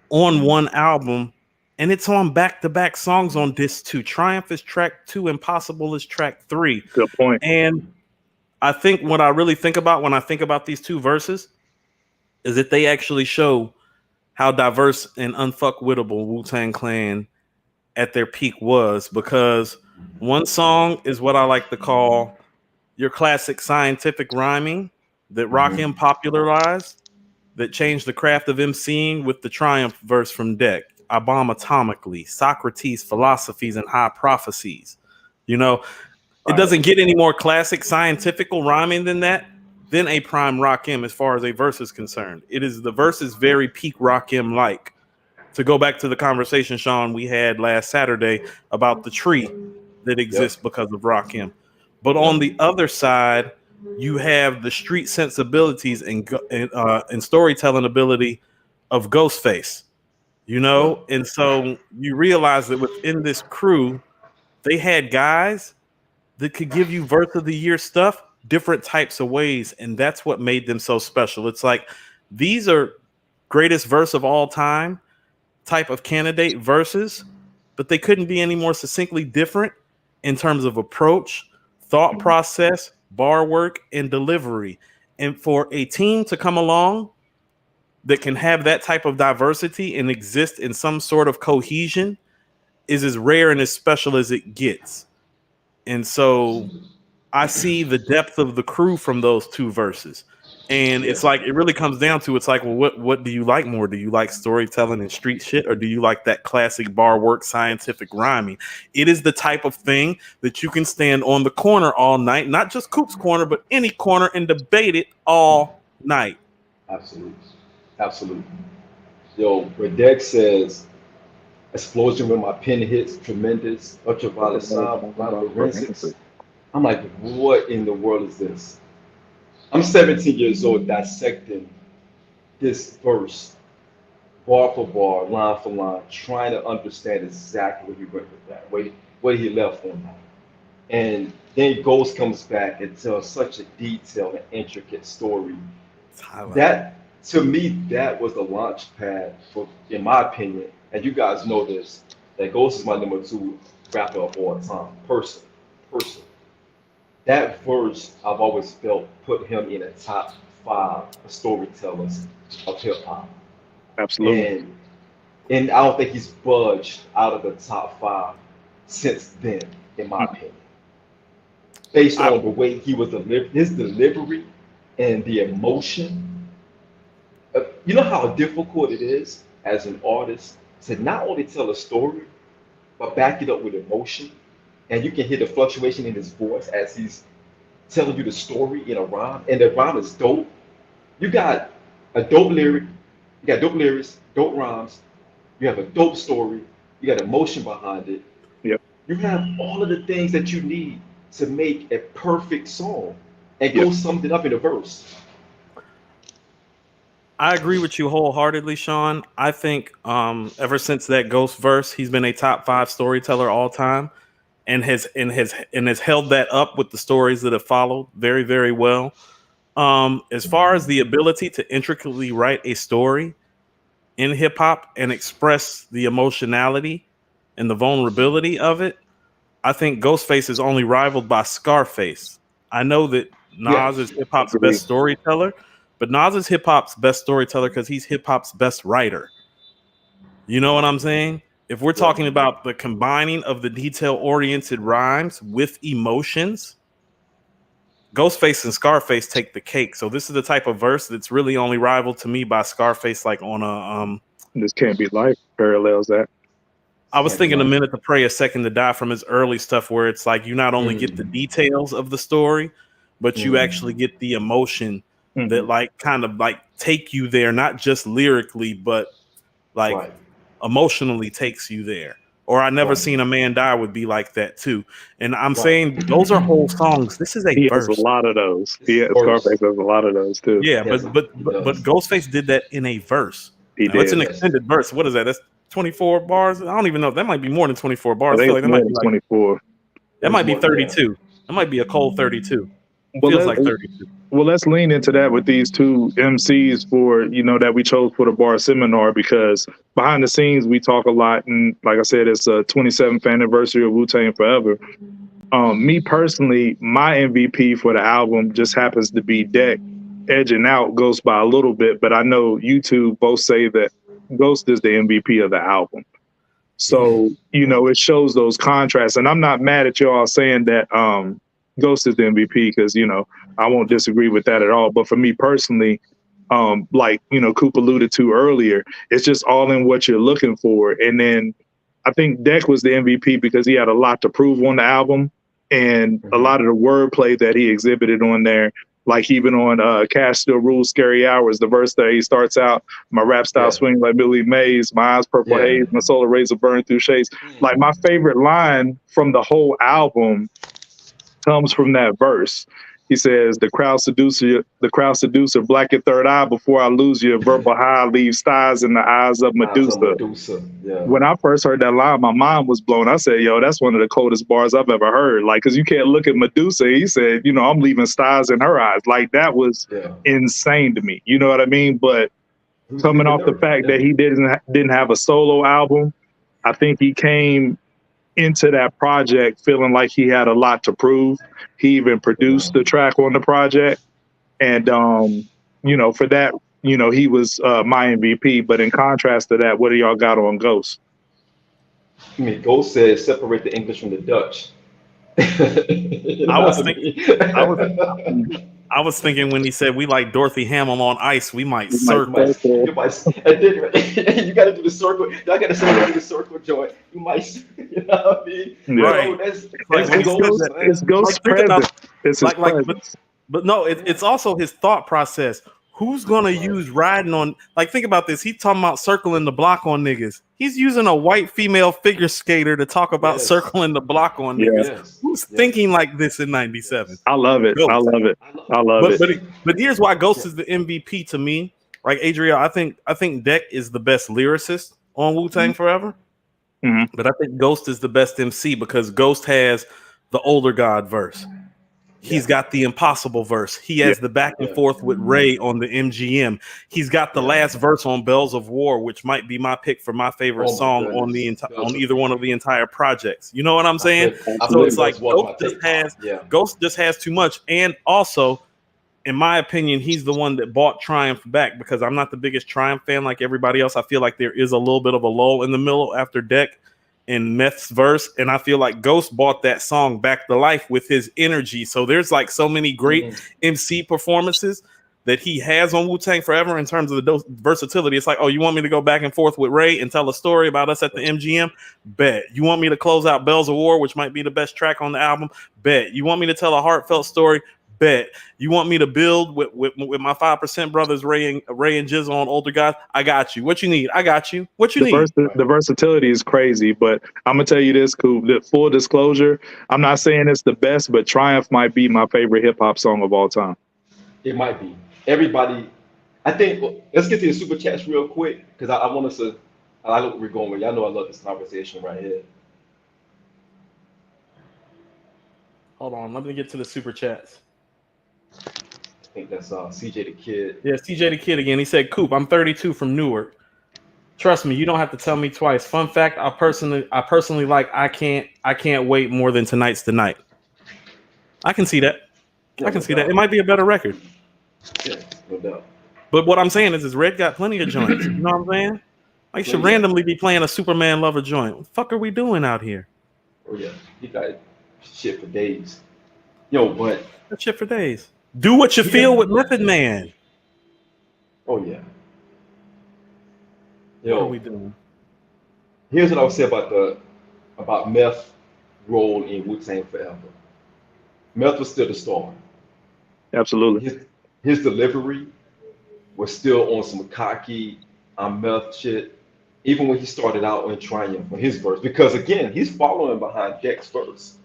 on one album, and it's on back-to-back songs on disc 2. Triumph is track 2, Impossible is track 3. Good point. And I think what I really think about when I think about these two verses is that they actually show how diverse and unfuckwittable Wu-Tang Clan at their peak was, because one song is what I like to call your classic scientific rhyming that Rakim popularized, that changed the craft of MCing with the Triumph verse from Deck. I bomb atomically, Socrates, philosophies, and high prophecies. It doesn't get any more classic scientifical rhyming than that, than a prime Rakim as far as a verse is concerned. The verse is very peak Rakim-like. To go back to the conversation, Sean, we had last Saturday about the tree that exists because of Rakim. But on the other side, you have the street sensibilities and storytelling ability of Ghostface, and so you realize that within this crew, they had guys that could give you verse of the year stuff different types of ways, and that's what made them so special. It's like these are greatest verse of all time type of candidate verses, but they couldn't be any more succinctly different in terms of approach, thought process, bar work, and delivery. And for a team to come along that can have that type of diversity and exist in some sort of cohesion is as rare and as special as it gets. And so I see the depth of the crew from those two verses. And it's like, it really comes down to, it's like, well, what do you like more? Do you like storytelling and street shit, or do you like that classic bar work, scientific rhyming? It is the type of thing that you can stand on the corner all night, not just Coop's corner, but any corner, and debate it all night. Absolutely. Absolutely. Yo, where Dex says, explosion when my pen hits, tremendous, ultraviolet sound, forensics. I'm like, what in the world is this? I'm 17 years old dissecting this verse, bar for bar, line for line, trying to understand exactly what he went with that, what he left on that. And then Ghost comes back and tells such a detailed and intricate story. That, to me, that was the launch pad for, in my opinion, and you guys know this, that Ghost is my number 2 rapper of all time, person. That verse, I've always felt, put him in the top 5 storytellers of hip hop. Absolutely. And I don't think he's budged out of the top 5 since then, in my opinion. Based on the way he was his delivery and the emotion. You know how difficult it is as an artist to not only tell a story, but back it up with emotion. And you can hear the fluctuation in his voice as he's telling you the story in a rhyme, and the rhyme is dope. You got a dope lyric, you got dope lyrics, dope rhymes, you have a dope story, you got emotion behind it. Yep. You have all of the things that you need to make a perfect song and Yep. go summed it up in a verse. I agree with you wholeheartedly, Sean. I think ever since that Ghost verse, he's been a top 5 storyteller all time, and has held that up with the stories that have followed very, very well. As far as the ability to intricately write a story in hip hop and express the emotionality and the vulnerability of it, I think Ghostface is only rivaled by Scarface. I know that Yeah, Nas is hip hop's Agreed. best storyteller, but Nas is hip hop's best storyteller because he's hip hop's best writer. You know what I'm saying? If we're yeah, talking about the combining of the detail oriented rhymes with emotions, Ghostface and Scarface take the cake. So this is the type of verse that's really only rivaled to me by Scarface, like on a This Can't Be Life parallels that. I was Can't be thinking a like, minute to pray, a second to die from his early stuff, where it's like you not only get the mm, details of the story, but you mm, actually get the emotion that Mhm. like kind of like take you there, not just lyrically, but like right, emotionally takes you there. Or I never right, seen a man die would be like that too. And I'm right. saying those are whole songs. This is a He has a verse. lot of those. This is verse. Scarface has a lot of those too. Yeah, Yes, he but does. Ghostface did that in a verse. He Now it's did. an Yes. extended verse. What is that? That's 24 bars. I don't even know. That might be more than 24 I bars. I think feel it's like that more might than be like 24. that It was might be more, yeah. 32. That might be a cold 32. Well, Feels like 32. let's lean into that with these two MCs for that we chose for the bar seminar, because behind the scenes we talk a lot, and like I said, it's a 27th anniversary of Wu-Tang Forever. Me personally, my MVP for the album just happens to be Deck. Edging out Ghost by a little bit, but I know you two both say that Ghost is the MVP of the album. So, it shows those contrasts. And I'm not mad at y'all saying that Ghost is the MVP, because, I won't disagree with that at all. But for me personally, like, Coop alluded to earlier, it's just all in what you're looking for. And then I think Deck was the MVP because he had a lot to prove on the album, and a lot of the wordplay that he exhibited on there. Like even on Cash Still Rules Scary Hours, the verse that he starts out, my rap style Yeah. swing like Billy Mays, my eyes purple Yeah. haze, my solar razor burn through shades. Like my favorite line from the whole album comes from that verse. He says, the crowd seducer, black your third eye before I lose you. Verbal high leaves stars in the eyes of Eyes of Medusa. Medusa. Yeah. When I first heard that line, my mind was blown. I said, yo, that's one of the coldest bars I've ever heard. Like, because you can't look at Medusa. He said, I'm leaving stars in her eyes. Like, that was Yeah. insane to me. You know what I mean? But Who's coming leaving off the her? fact Yeah. that he didn't have a solo album, I think he came into that project feeling like he had a lot to prove. He even produced the track on the project. And, for that, he was my MVP. But in contrast to that, what do y'all got on Ghost? I mean, Ghost said separate the English from the Dutch. You know I was what thinking mean? I was thinking when he said we like Dorothy Hamill on ice, we might You might circle. You might, and then you got to do the circle. Y'all got to say do the circle joint. You might, you know what I mean? Yeah. Right. So that's Like when he said Ghost, that, man. It's Ghost's like think about presence. It's his like presence. but no, it's also his thought process. Who's gonna use riding on? Like, think about this. He's talking about circling the block on niggas. He's using a white female figure skater to talk about Yes. circling the block on Yeah. niggas. Yes. Who's Yes. thinking like this in '97? I love it. Ghost. I love it. I love But it. but here's why Ghost is the MVP to me. Like Adriel, I think Deck is the best lyricist on Wu-Tang Forever. Mhm. But I think Ghost is the best MC because Ghost has the older God verse. He's got the impossible verse. He has the back and forth with Ray on the MGM. He's got the last verse on Bells of War, which might be my pick for my favorite Oh my song goodness. on either one of the entire projects. You know what I'm saying? I So believe it's like that's one of my Ghost just has too much. And also, in my opinion, he's the one that bought Triumph back because I'm not the biggest Triumph fan like everybody else. I feel like there is a little bit of a lull in the middle after Deck and Meth's verse, and I feel like Ghost bought that song back to life with his energy. So there's like so many great MC performances that he has on Wu-Tang Forever in terms of the versatility. It's like, oh, you want me to go back and forth with Ray and tell a story about us at the MGM? Bet. You want me to close out Bells of War, which might be the best track on the album? Bet. You want me to tell a heartfelt story? Bet. You want me to build with my 5% brothers, Ray and Jizz on older guys? I got you. What you need? I got you. What you need? The versatility is crazy, but I'm gonna tell you this, Coop. The full disclosure, I'm not saying it's the best, but Triumph might be my favorite hip hop song of all time. It might be. Everybody, I think. Let's get to the super chats real quick because I want us to. I like what we're going with. Y'all know I love this conversation right here. Hold on, let me get to the super chats. I think that's CJ the Kid. Yeah, CJ the Kid again. He said, "Coop, I'm 32 from Newark. Trust me, you don't have to tell me twice. Fun fact: I personally like. I can't wait more than tonight's the night. I can see that. Yeah, I can see that. It might be a better record. Yeah, no doubt. But what I'm saying is Red got plenty of joints. You know what I'm saying? Like, should randomly be playing a Superman Lover joint. What the fuck are we doing out here? Oh yeah, he got shit for days. Yo, but that shit for days. Do what you feel with Method Man. Oh yeah. Yo, what are we doing? Here's what I would say about Meth role in Wu-Tang Forever. Meth was still the star. Absolutely. His delivery was still on some cocky, I'm Meth shit. Even when he started out on Triumph on his verse, because again, he's following behind Dex verse,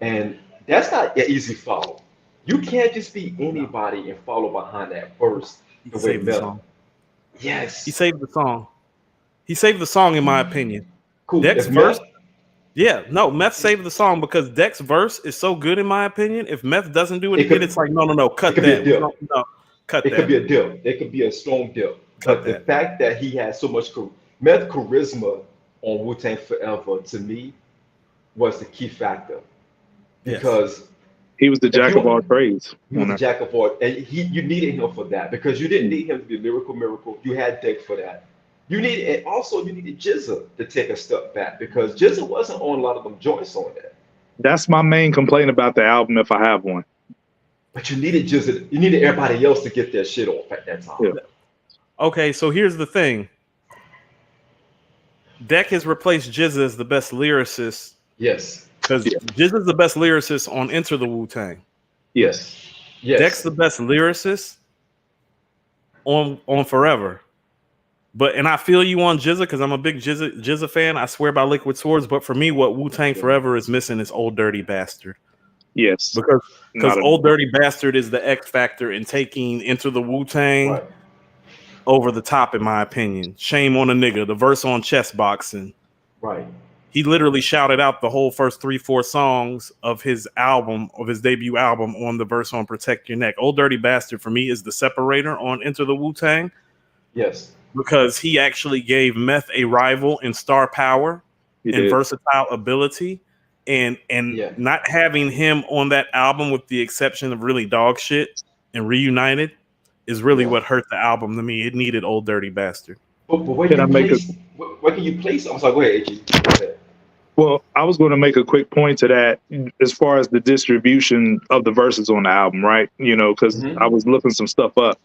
and that's not an easy follow. You can't just be anybody and follow behind that verse the way Meth. Yes, he saved the song. He saved the song, in my opinion. Cool. Dex verse. Yeah, no, Meth saved the song because Dex verse is so good, in my opinion. If Meth doesn't do it again, it's like no, cut that. No, cut that. It could be a dip. It could be a strong dip. But the fact that he has so much Meth charisma on Wu-Tang Forever, to me, was the key factor. Because he was the jack of all trades. He was the jack of all, and you needed him for that because you didn't need him to be Lyrical Miracle. You had Dex for that. You needed Jizza to take a step back because Jizza wasn't on a lot of them joints on that. That's my main complaint about the album, if I have one. But you needed Jizza. You needed everybody else to get their shit off at that time. Yeah. Okay, so here's the thing. Deck has replaced Jizza as the best lyricist. Yes. Because Jizza's the best lyricist on Enter the Wu-Tang. Yes. Yes. Deck's the best lyricist on Forever. And I feel you on Jizza because I'm a big Jizza fan. I swear by Liquid Swords. But for me, what Wu-Tang Forever is missing is Old Dirty Bastard. Yes. Because Old Dirty Bastard is the X factor in taking Enter the Wu-Tang over the top, in my opinion. Shame on a nigga. The verse on chess boxing. Right. He literally shouted out the whole first 3-4 songs of his album, of his debut album, on the verse on Protect Your Neck. Old Dirty Bastard, for me, is the separator on Enter the Wu-Tang. Yes. Because he actually gave Meth a rival in star power and versatile ability. And not having him on that album, with the exception of really Dog Shit and Reunited, is really what hurt the album to me. It needed Old Dirty Bastard. But where can you place? I'm sorry, go ahead, AG. Go ahead. Well, I was going to make a quick point to that as far as the distribution of the verses on the album, right? You know, because I was looking some stuff up.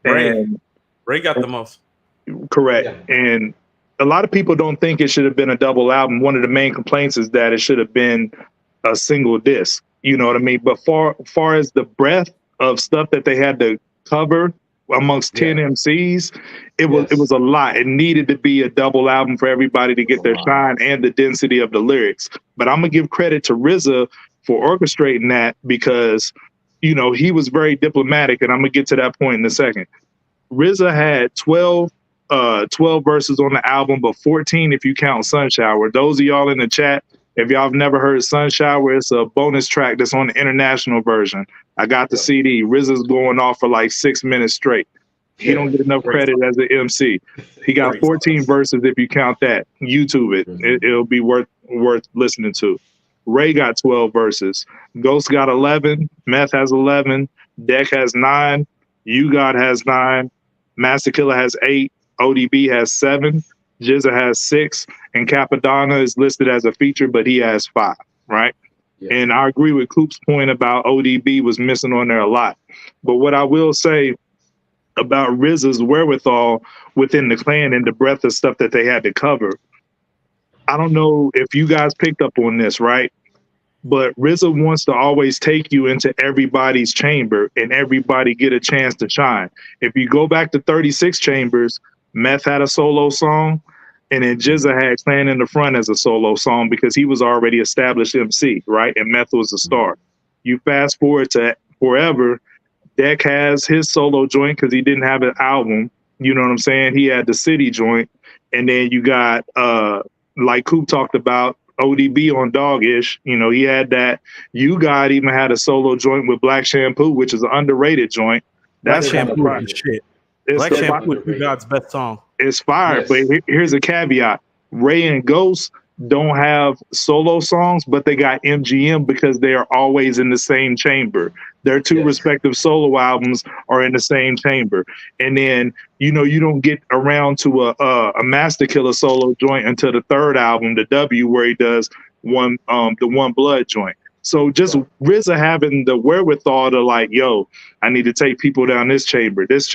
Ray got the most. Correct. Yeah. And a lot of people don't think it should have been a double album. One of the main complaints is that it should have been a single disc. You know what I mean? But far as the breadth of stuff that they had to cover amongst 10 MCs, it was a lot. It needed to be a double album for everybody to get their shine and the density of the lyrics. But I'm gonna give credit to Rizza for orchestrating that because, you know, he was very diplomatic, and I'm gonna get to that point in a second. Rizza had 12 verses on the album, but 14 if you count Sun Shower. Those of y'all in the chat, if y'all have never heard Sun Shower, it's a bonus track that's on the international version. I got the CD. Rizza's going off for like 6 minutes straight. He don't get enough credit as an MC. He got 14 verses if you count that. YouTube it. It'll be worth listening to. Ray got 12 verses. Ghost got 11. Meth has 11. Deck has 9. UGOD has 9. Master Killer has 8. ODB has 7. Jizza has 6. And Capadonna is listed as a feature, but he has 5, right? Yeah. And I agree with Coop's point about ODB was missing on there a lot. But what I will say about Rizza's wherewithal within the clan and the breadth of stuff that they had to cover, I don't know if you guys picked up on this, right? but Rizza wants to always take you into everybody's chamber and everybody get a chance to shine. If you go back to 36 Chambers, Meth had a solo song, and then Jizza had Clan in the Front as a solo song because he was already established MC, right? And Meth was a star. You fast forward to Forever, Deck has his solo joint because he didn't have an album. You know what I'm saying? He had the City joint. And then you got, like Coop talked about, ODB on Dog-ish. You know, he had that. IAMGAWD even had a solo joint with Black Shampoo, which is an underrated joint. That's Shampoo is shit. Black Shampoo is IAMGAWD's best song. It's fire, yes. But here's a caveat. Ray and Ghost don't have solo songs, but they got MGM because they are always in the same chamber. Their two respective solo albums are in the same chamber. And then, you know, you don't get around to a Master Killer solo joint until the third album, the W, where he does the One Blood joint. So just Rizza having the wherewithal to like, yo, I need to take people down this chamber. This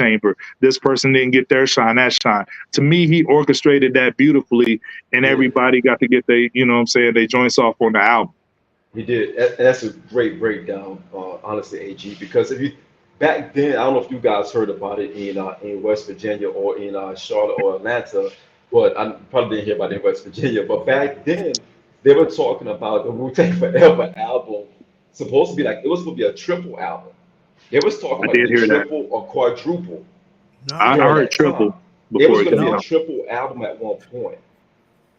person didn't get their shine, that shine. To me, he orchestrated that beautifully, and everybody got to get they joints off on the album. He did. That's a great breakdown, honestly, AG, because if you back then, I don't know if you guys heard about it in West Virginia or in Charlotte or Atlanta, but I probably didn't hear about it in West Virginia. But back then, they were talking about the Wu-Tang Forever album, supposed to be like, it was supposed to be a triple album. They was talking about a triple or quadruple. No, I heard triple before. It was going to be a triple album at one point.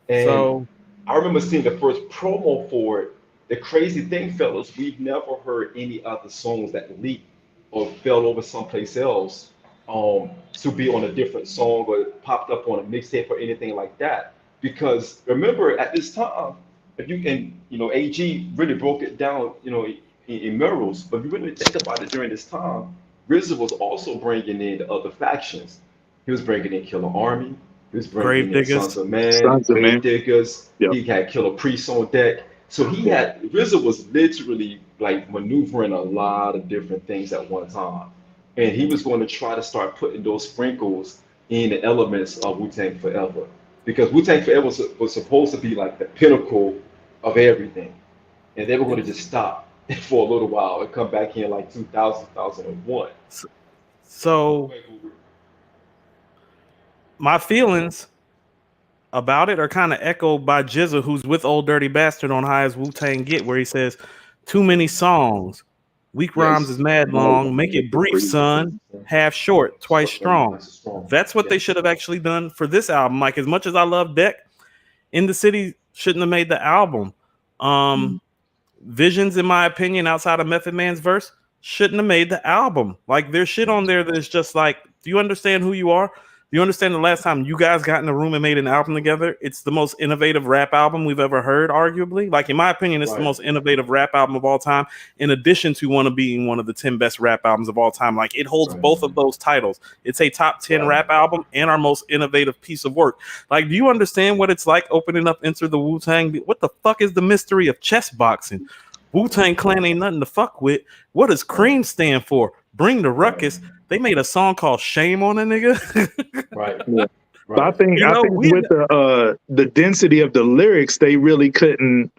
And so I remember seeing the first promo for it. The crazy thing, fellas, we've never heard any other songs that leaked or fell over someplace else to be on a different song or popped up on a mixtape or anything like that. Because remember, at this time, if you can, you know, AG really broke it down, you know, in murals. But if you really think about it, during this time, Rizza was also bringing in the other factions. He was bringing in Killer Army. He was bringing in Sons of Man, Grave Diggers. Yep. He had Killer Priest on deck. So Rizza was literally like maneuvering a lot of different things at one time. And he was going to try to start putting those sprinkles in the elements of Wu-Tang Forever. Because Wu-Tang Forever was supposed to be like the pinnacle of everything. And they were going to just stop for a little while and come back in like 2000, 2001. So my feelings about it are kind of echoed by Jizza, who's with Old Dirty Bastard on High as Wu-Tang Get, where he says, too many songs. Weak rhymes is mad long. Make it brief, son. Half short, twice strong. That's what they should have actually done for this album. Like, as much as I love Deck, In the City shouldn't have made the album. Visions, in my opinion, outside of Method Man's verse, shouldn't have made the album. Like, there's shit on there that's just like, do you understand who you are? Do you understand the last time you guys got in a room and made an album together? It's the most innovative rap album we've ever heard, arguably. Like, in my opinion, it's the most innovative rap album of all time, in addition to being one of the 10 best rap albums of all time. Like, it holds both of those titles. It's a top 10 rap album and our most innovative piece of work. Like, do you understand what it's like opening up Enter the Wu-Tang? What the fuck is the mystery of chess boxing? Wu-Tang Clan ain't nothing to fuck with. What does CREAM stand for? Bring the ruckus. They made a song called Shame on a Nigga. Right. I think with the density of the lyrics, they really couldn't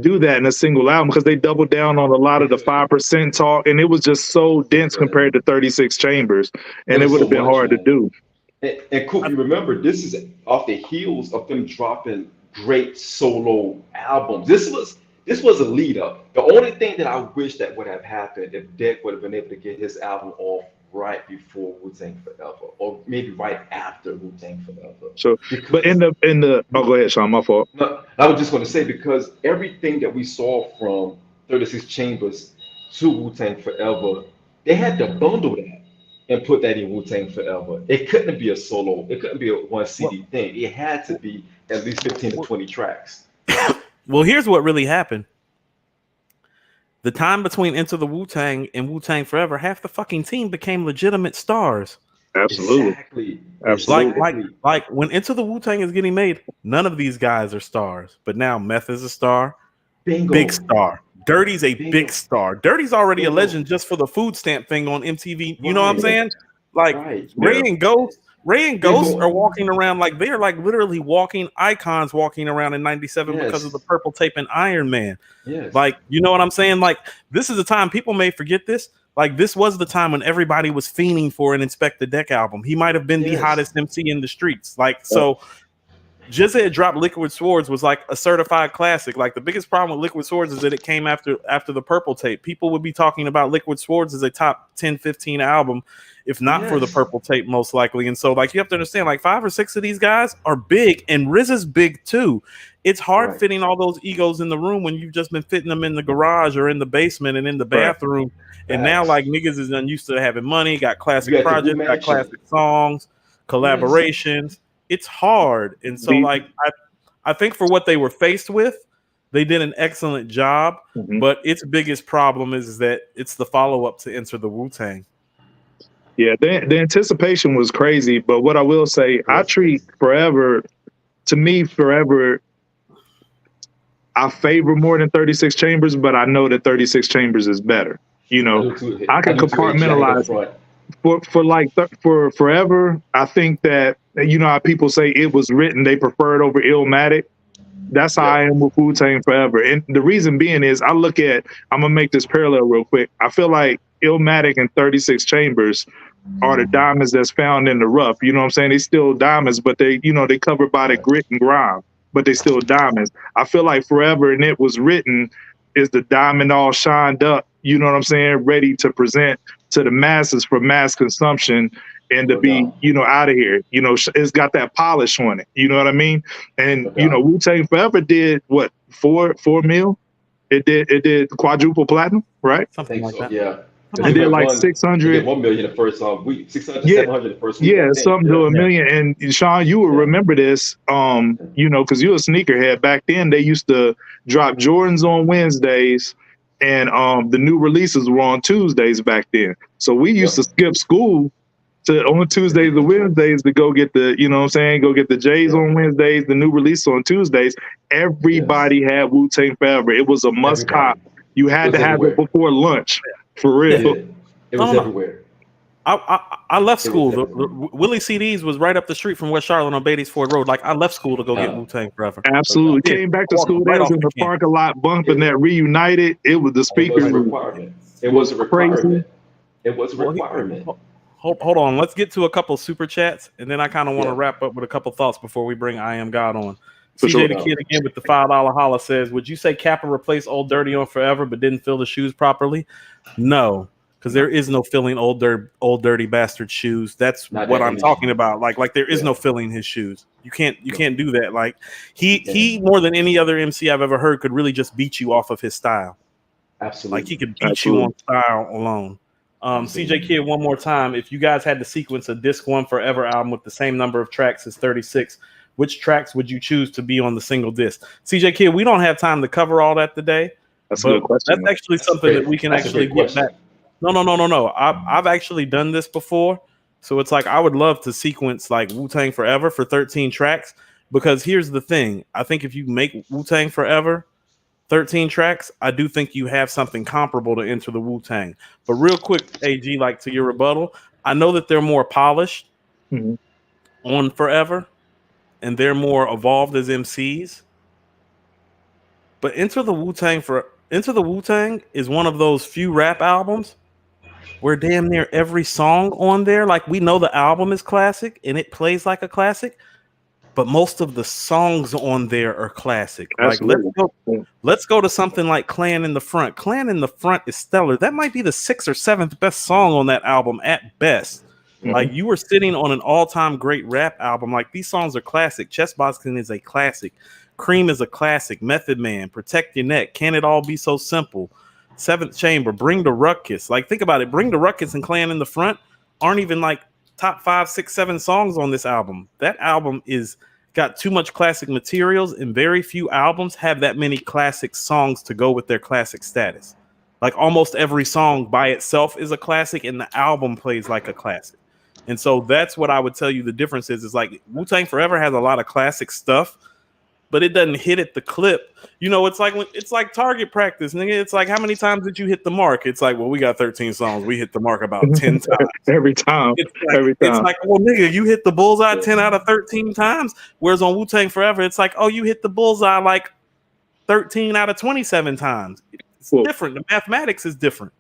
do that in a single album because they doubled down on a lot of the 5% talk, and it was just so dense compared to 36 Chambers, and it would have been hard to do. And Coop, you remember, this is off the heels of them dropping great solo albums. This was a lead up. The only thing that I wish that would have happened if Deck would have been able to get his album off right before Wu-Tang Forever, or maybe right after Wu-Tang Forever. So, but in the go ahead, Sean, my fault. No, I was just going to say, because everything that we saw from 36 Chambers to Wu-Tang Forever, they had to bundle that and put that in Wu-Tang Forever. It couldn't be a solo. It couldn't be a one CD thing. It had to be at least 15 to 20 tracks. Well, here's what really happened. The time between Enter the Wu-Tang and Wu-Tang Forever, half the fucking team became legitimate stars. Absolutely. Like when Enter the Wu-Tang is getting made, none of these guys are stars. But now Meth is a star. Bingo. Big star. Dirty's a big star. Dirty's already a legend just for the food stamp thing on MTV. You know what I'm saying? Like Ray and Ghost, Ray and Ghost are walking around like they're like literally walking icons walking around in 97 because of the purple tape and Iron Man. Yes. Like, you know what I'm saying? Like, this is the time people may forget this. Like, this was the time when everybody was fiending for an Inspect the Deck album. He might have been the hottest MC in the streets. Like, so Jizza had dropped Liquid Swords was like a certified classic. Like, the biggest problem with Liquid Swords is that it came after the purple tape. People would be talking about Liquid Swords as a top 10, 15 album, if not for the purple tape, most likely. And so, like, you have to understand, like, 5 or 6 of these guys are big, and Rizza's big too. It's hard fitting all those egos in the room when you've just been fitting them in the garage or in the basement and in the bathroom. And now, like, niggas is unused to having money, got classic projects, got classic songs, collaborations. It's hard. And so, like, I think for what they were faced with, they did an excellent job. But its biggest problem is that it's the follow-up to Enter the Wu-Tang. Yeah, the anticipation was crazy. But what I will say, I treat Forever, to me, Forever, I favor more than 36 Chambers, but I know that 36 Chambers is better. You know, I can compartmentalize for Forever. I think that, you know how people say it was written, they prefer it over Illmatic. That's how I am with Wu-Tang Forever. And the reason being is I'm gonna make this parallel real quick. I feel like Illmatic and 36 Chambers are the diamonds that's found in the rough. You know what I'm saying? They still diamonds, but they covered by the grit and grime, but they still diamonds. I feel like Forever and It Was Written is the diamond all shined up, you know what I'm saying, ready to present to the masses for mass consumption and to be, you know, out of here. You know, it's got that polish on it. You know what I mean? And, you know, Wu-Tang Forever did what, 4 mil? It did quadruple platinum, right? Something like that. Yeah. It did like 600. 1 million the first week, 600, yeah, 700 the first week. Yeah, something to a million. And Sean, you will remember this, you know, because you're a sneakerhead. Back then, they used to drop Jordans on Wednesdays, and the new releases were on Tuesdays back then. So we used to skip school on Tuesdays and Wednesdays to go get the, you know what I'm saying, go get the J's on Wednesdays, the new release on Tuesdays. Everybody had Wu-Tang Forever. It was a must cop. You had to have it before lunch. For real. It was everywhere. I left school. The Willie CDs was right up the street from West Charlotte on Beatty's Ford Road. Like, I left school to go get Wu-Tang Forever. Absolutely. Came back to school. They was in the parking lot bumping that Reunited. It was the speakers. It was a requirement. It was a requirement. Hold on. Let's get to a couple super chats, and then I kind of want to wrap up with a couple thoughts before we bring I Am God on. CJ the Kid again with the $5 holla says, would you say Kappa replaced Old Dirty on Forever but didn't fill the shoes properly? No, because there is no filling Old Dirty Bastard shoes. That's what I'm talking about. Like there is no filling his shoes. You can't do that. Like he more than any other MC I've ever heard could really just beat you off of his style. Absolutely. Like he could beat you on style alone. CJ Kid, one more time. If you guys had to sequence a Disc 1 Forever album with the same number of tracks as 36, which tracks would you choose to be on the single disc? CJ Kid, we don't have time to cover all that today. That's a good question. That's actually something that we can actually get back. No. I've actually done this before. So it's like I would love to sequence like Wu-Tang Forever for 13 tracks. Because here's the thing. I think if you make Wu-Tang Forever 13 tracks, I do think you have something comparable to Enter the Wu-Tang. But real quick, AG, like to your rebuttal, I know that they're more polished on Forever. And they're more evolved as MCs. But Enter the Wu-Tang is one of those few rap albums where damn near every song on there, like we know the album is classic and it plays like a classic, but most of the songs on there are classic. Absolutely. Like let's go to something like Clan in the Front. Clan in the Front is stellar. That might be the 6th or 7th best song on that album at best. Like you were sitting on an all-time great rap album. Like these songs are classic. Chess Boxing is a classic. Cream is a classic. Method Man, Protect Your Neck, Can It All Be So Simple, Seventh Chamber, Bring the Ruckus. Like think about it. Bring the Ruckus and Clan in the Front aren't even like top 5, 6, 7 songs on this album. That album is got too much classic materials, and very few albums have that many classic songs to go with their classic status. Like almost every song by itself is a classic, and the album plays like a classic. And so that's what I would tell you the difference is like Wu-Tang Forever has a lot of classic stuff, but it doesn't hit at the clip. You know, it's like target practice, nigga. It's like, how many times did you hit the mark? It's like, well, we got 13 songs. We hit the mark about 10 times. Every time. It's like, well, nigga, you hit the bullseye 10 out of 13 times. Whereas on Wu-Tang Forever, it's like, oh, you hit the bullseye like 13 out of 27 times. It's different. The mathematics is different.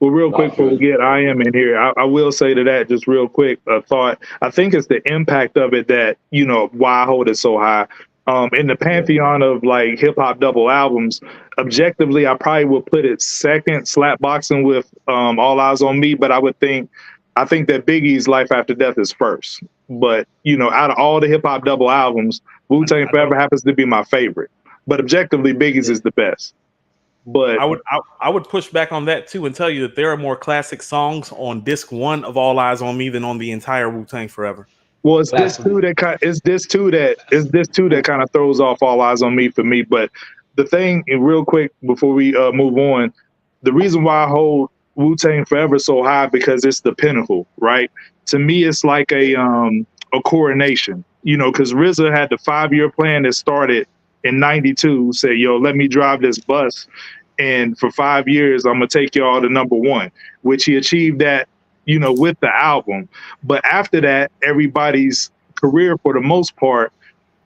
Well, real quick before we get IAM in here, I will say to that just real quick a thought. I think it's the impact of it that, you know, why I hold it so high. In the pantheon of like hip hop double albums, objectively, I probably would put it second, slap boxing with All Eyes on Me. But I think that Biggie's Life After Death is first. But, you know, out of all the hip hop double albums, Wu-Tang Forever happens to be my favorite. But objectively, Biggie's is the best. But I would push back on that too and tell you that there are more classic songs on disc 1 of All Eyes on Me than on the entire Wu-Tang Forever. Well, it's this too that kind of throws off All Eyes on Me for me. But the thing, and real quick before we move on, the reason why I hold Wu-Tang Forever so high because it's the pinnacle, right? To me, it's like a coronation, you know, because Rizza had the 5-year plan that started in '92. Said, yo, let me drive this bus, and for 5 years, I'm gonna take y'all to #1, which he achieved that, you know, with the album. But after that, everybody's career, for the most part,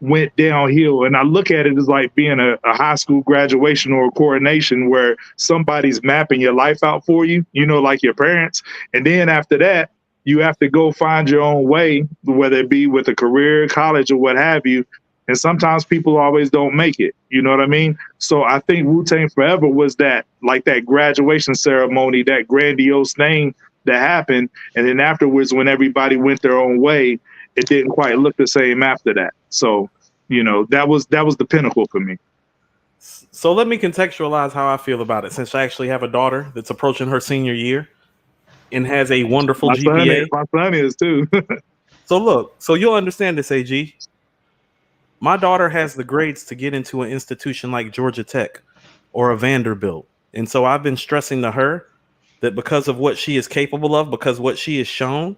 went downhill. And I look at it as like being a high school graduation or a coronation where somebody's mapping your life out for you, you know, like your parents. And then after that, you have to go find your own way, whether it be with a career, college, or what have you. And sometimes people always don't make it. You know what I mean? So I think Wu-Tang Forever was that, like that graduation ceremony, that grandiose thing that happened. And then afterwards, when everybody went their own way, it didn't quite look the same after that. So, you know, that was the pinnacle for me. So let me contextualize how I feel about it, since I actually have a daughter that's approaching her senior year and has a wonderful GPA. My son is too. So look, so you'll understand this, AG. My daughter has the grades to get into an institution like Georgia Tech or a Vanderbilt. And so I've been stressing to her that because of what she is capable of, because what she is shown,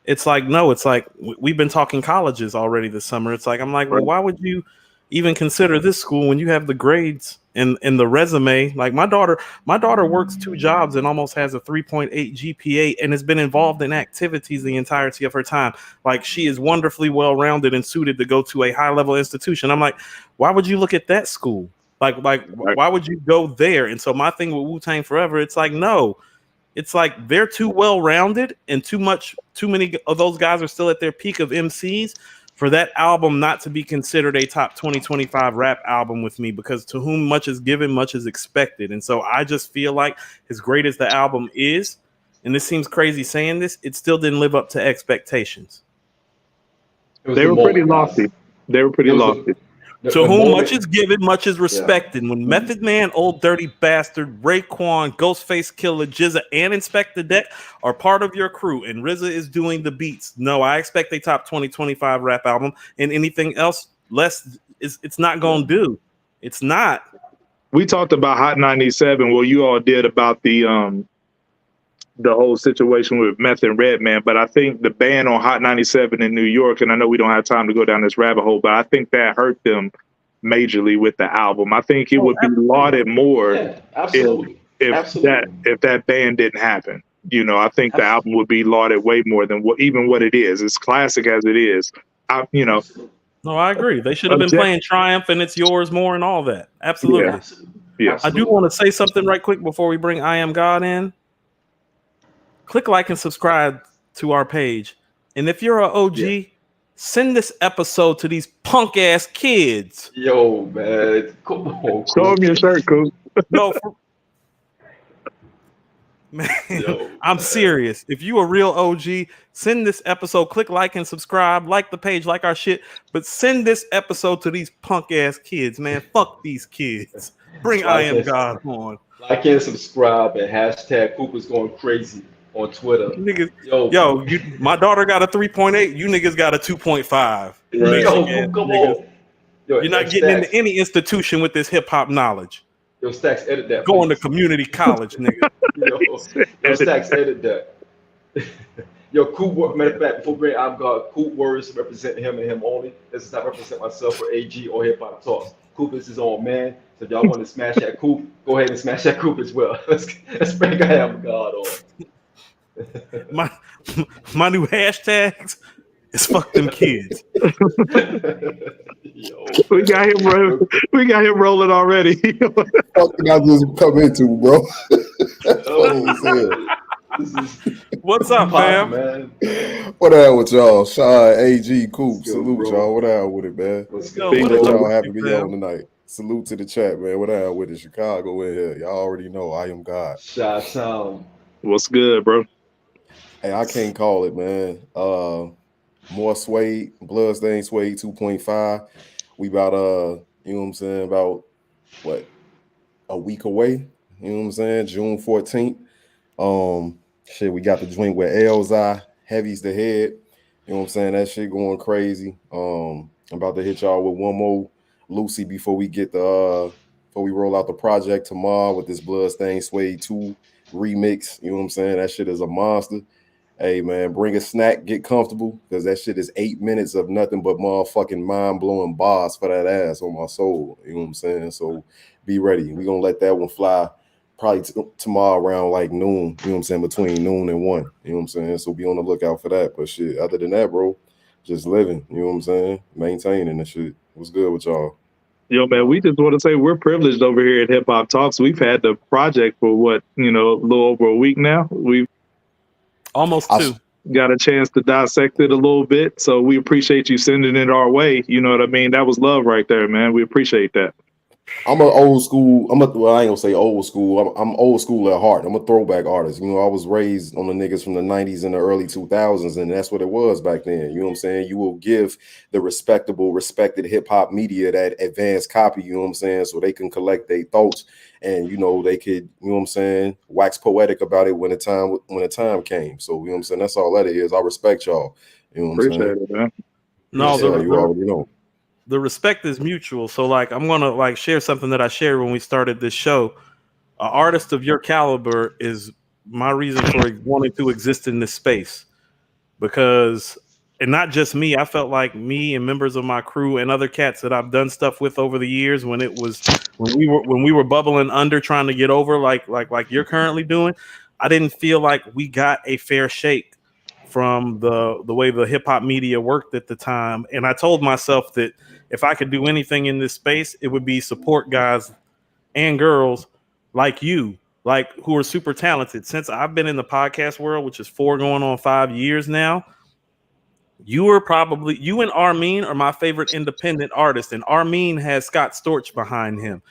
it's like, no, it's like we've been talking colleges already this summer. It's like, I'm like, well, why would you even consider this school when you have the grades and the resume? Like my daughter works 2 jobs and almost has a 3.8 GPA and has been involved in activities the entirety of her time. Like she is wonderfully well-rounded and suited to go to a high-level institution. I'm like, why would you look at that school? Like why would you go there? And so my thing with Wu-Tang Forever, it's like, no, it's like they're too well-rounded and too many of those guys are still at their peak of MCs for that album not to be considered a top 2025 rap album with me, because to whom much is given, much is expected. And so I just feel like as great as the album is, and this seems crazy saying this, it still didn't live up to expectations. They were pretty lofty. To whom much is given, much is respected. Yeah. When Method Man, Old Dirty Bastard, Raekwon, Ghostface Killer, Jizza, and Inspector Deck are part of your crew, and Rizza is doing the beats, no, I expect a top 2025 rap album, and anything else less, it's not going to do. It's not. We talked about Hot 97. Well, you all did about the whole situation with Meth and Redman, but I think the ban on Hot 97 in New York, and I know we don't have time to go down this rabbit hole, but I think that hurt them majorly with the album. I think it would be lauded more if that ban didn't happen. You know, I think the album would be lauded way more than what it is. As classic as it is, No, I agree. They should have been playing Triumph and It's Yours more and all that. Absolutely. Yeah. I do want to say something right quick before we bring IAMGAWD in. Click like and subscribe to our page. And if you're an OG, send this episode to these punk ass kids. Yo, man. Come on. Show them your shirt, cool. No, man, I'm serious. If you a real OG, send this episode. Click like and subscribe. Like the page, like our shit. But send this episode to these punk ass kids, man. Fuck these kids. Bring IAMGAWD on. Like and subscribe and hashtag Cooper's going crazy on Twitter. Niggas, yo, my daughter got a 3.8. You niggas got a 2.5. Right. Yo, come on. Yo, you're not getting into any institution with this hip hop knowledge. Yo, Stacks, edit that. Going to community college, nigga. Yo, Stacks, edit that. Yo, cool. Matter of fact, before Great, I've got cool words representing him and him only. This is not represent myself or AG or Hip Hop Talks. Coop is his own man. So if y'all want to smash that Coop, go ahead and smash that Coop as well. Let's bring I am God on. My my new hashtags is fuck them kids. Yo. We got him rolling already. What did I just come into, bro? Oh, this is What's up, pop, fam? man. What the hell with y'all? Sean, AG, Coop, Let's go, salute bro. y'all. What the hell with it, man? Let's Yo, go. what Appreciate is up y'all with having you, me fam? on tonight. Salute to the chat, man. What the hell with it? Chicago in here. Y'all already know I am God. Chi-Town. What's good, bro? Hey, I can't call it, man. More Suede, Bloodstained Suede 2.5. We about you know what I'm saying, about what, a week away. You know what I'm saying? June 14th. Shit, we got the joint with Elzai, Heavy's the head. You know what I'm saying? That shit going crazy. I'm about to hit y'all with one more Lucy before we get the before we roll out the project tomorrow with this Bloodstained Suede 2 remix. You know what I'm saying? That shit is a monster. Hey man, bring a snack, get comfortable, because that shit is 8 minutes of nothing but motherfucking mind-blowing bars for that ass on my soul. You know what I'm saying? So be ready. We're gonna let that one fly probably tomorrow around like noon, you know what I'm saying, between noon and 1. You know what I'm saying? So be on the lookout for that. But shit, other than that, bro, just living, you know what I'm saying? Maintaining the shit. What's good with y'all? Yo, man, we just want to say we're privileged over here at Hip Hop Talks. We've had the project for what, a little over a week now. We've Almost I, 2. got a chance to dissect it a little bit. So we appreciate you sending it our way. You know what I mean? That was love right there, man. We appreciate that. I'm an old school. Well, I ain't gonna say old school. I'm old school at heart. I'm a throwback artist. You know, I was raised on the niggas from the 90s and the early 2000s, and that's what it was back then. You know what I'm saying? You will give the respected hip hop media that advanced copy. You know what I'm saying? So they can collect their thoughts, and they could, you know what I'm saying, wax poetic about it when the time came. So you know what I'm saying? That's all that is. I respect y'all. You know what I'm saying? Appreciate it, man. No, Yes, sir, you already know. the respect is mutual. So like I'm gonna share something that I shared when we started this show. An artist of your caliber is my reason for wanting to exist in this space, because, and not just me, I felt like me and members of my crew and other cats that I've done stuff with over the years, when we were bubbling under trying to get over like you're currently doing, I didn't feel like we got a fair shake from the way the hip hop media worked at the time. And I told myself that if I could do anything in this space, it would be support guys and girls like you, like who are super talented. Since I've been in the podcast world, which is 4 going on 5 years now, you and Armin are my favorite independent artists, and Armin has Scott Storch behind him.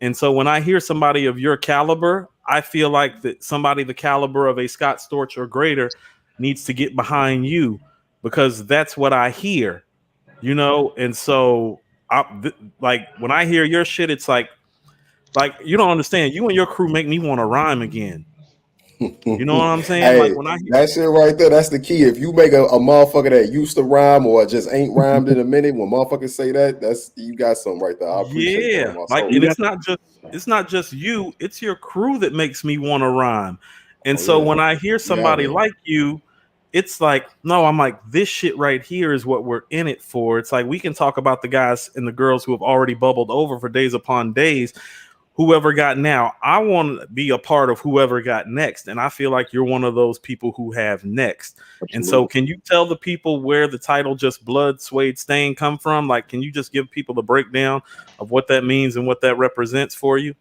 And so when I hear somebody of your caliber, I feel like that somebody the caliber of a Scott Storch or greater needs to get behind you, because that's what I hear, And so like when I hear your shit, it's like you don't understand. You and your crew make me want to rhyme again. You know what I'm saying? Hey, Like when I that shit right there, that's the key. If you make a motherfucker that used to rhyme or just ain't rhymed in a minute, when motherfuckers say that, that's, you got something right there. I appreciate that on my soul. and it's not just you, it's your crew that makes me want to rhyme. And so when I hear somebody like you, it's like, no, I'm like, this shit right here is what we're in it for. It's like we can talk about the guys and the girls who have already bubbled over for days upon days. Whoever got now, I want to be a part of whoever got next. And I feel like you're one of those people who have next. Absolutely. And so can you tell the people where the title Just Blood Suede Stain come from? Like, can you just give people the breakdown of what that means and what that represents for you?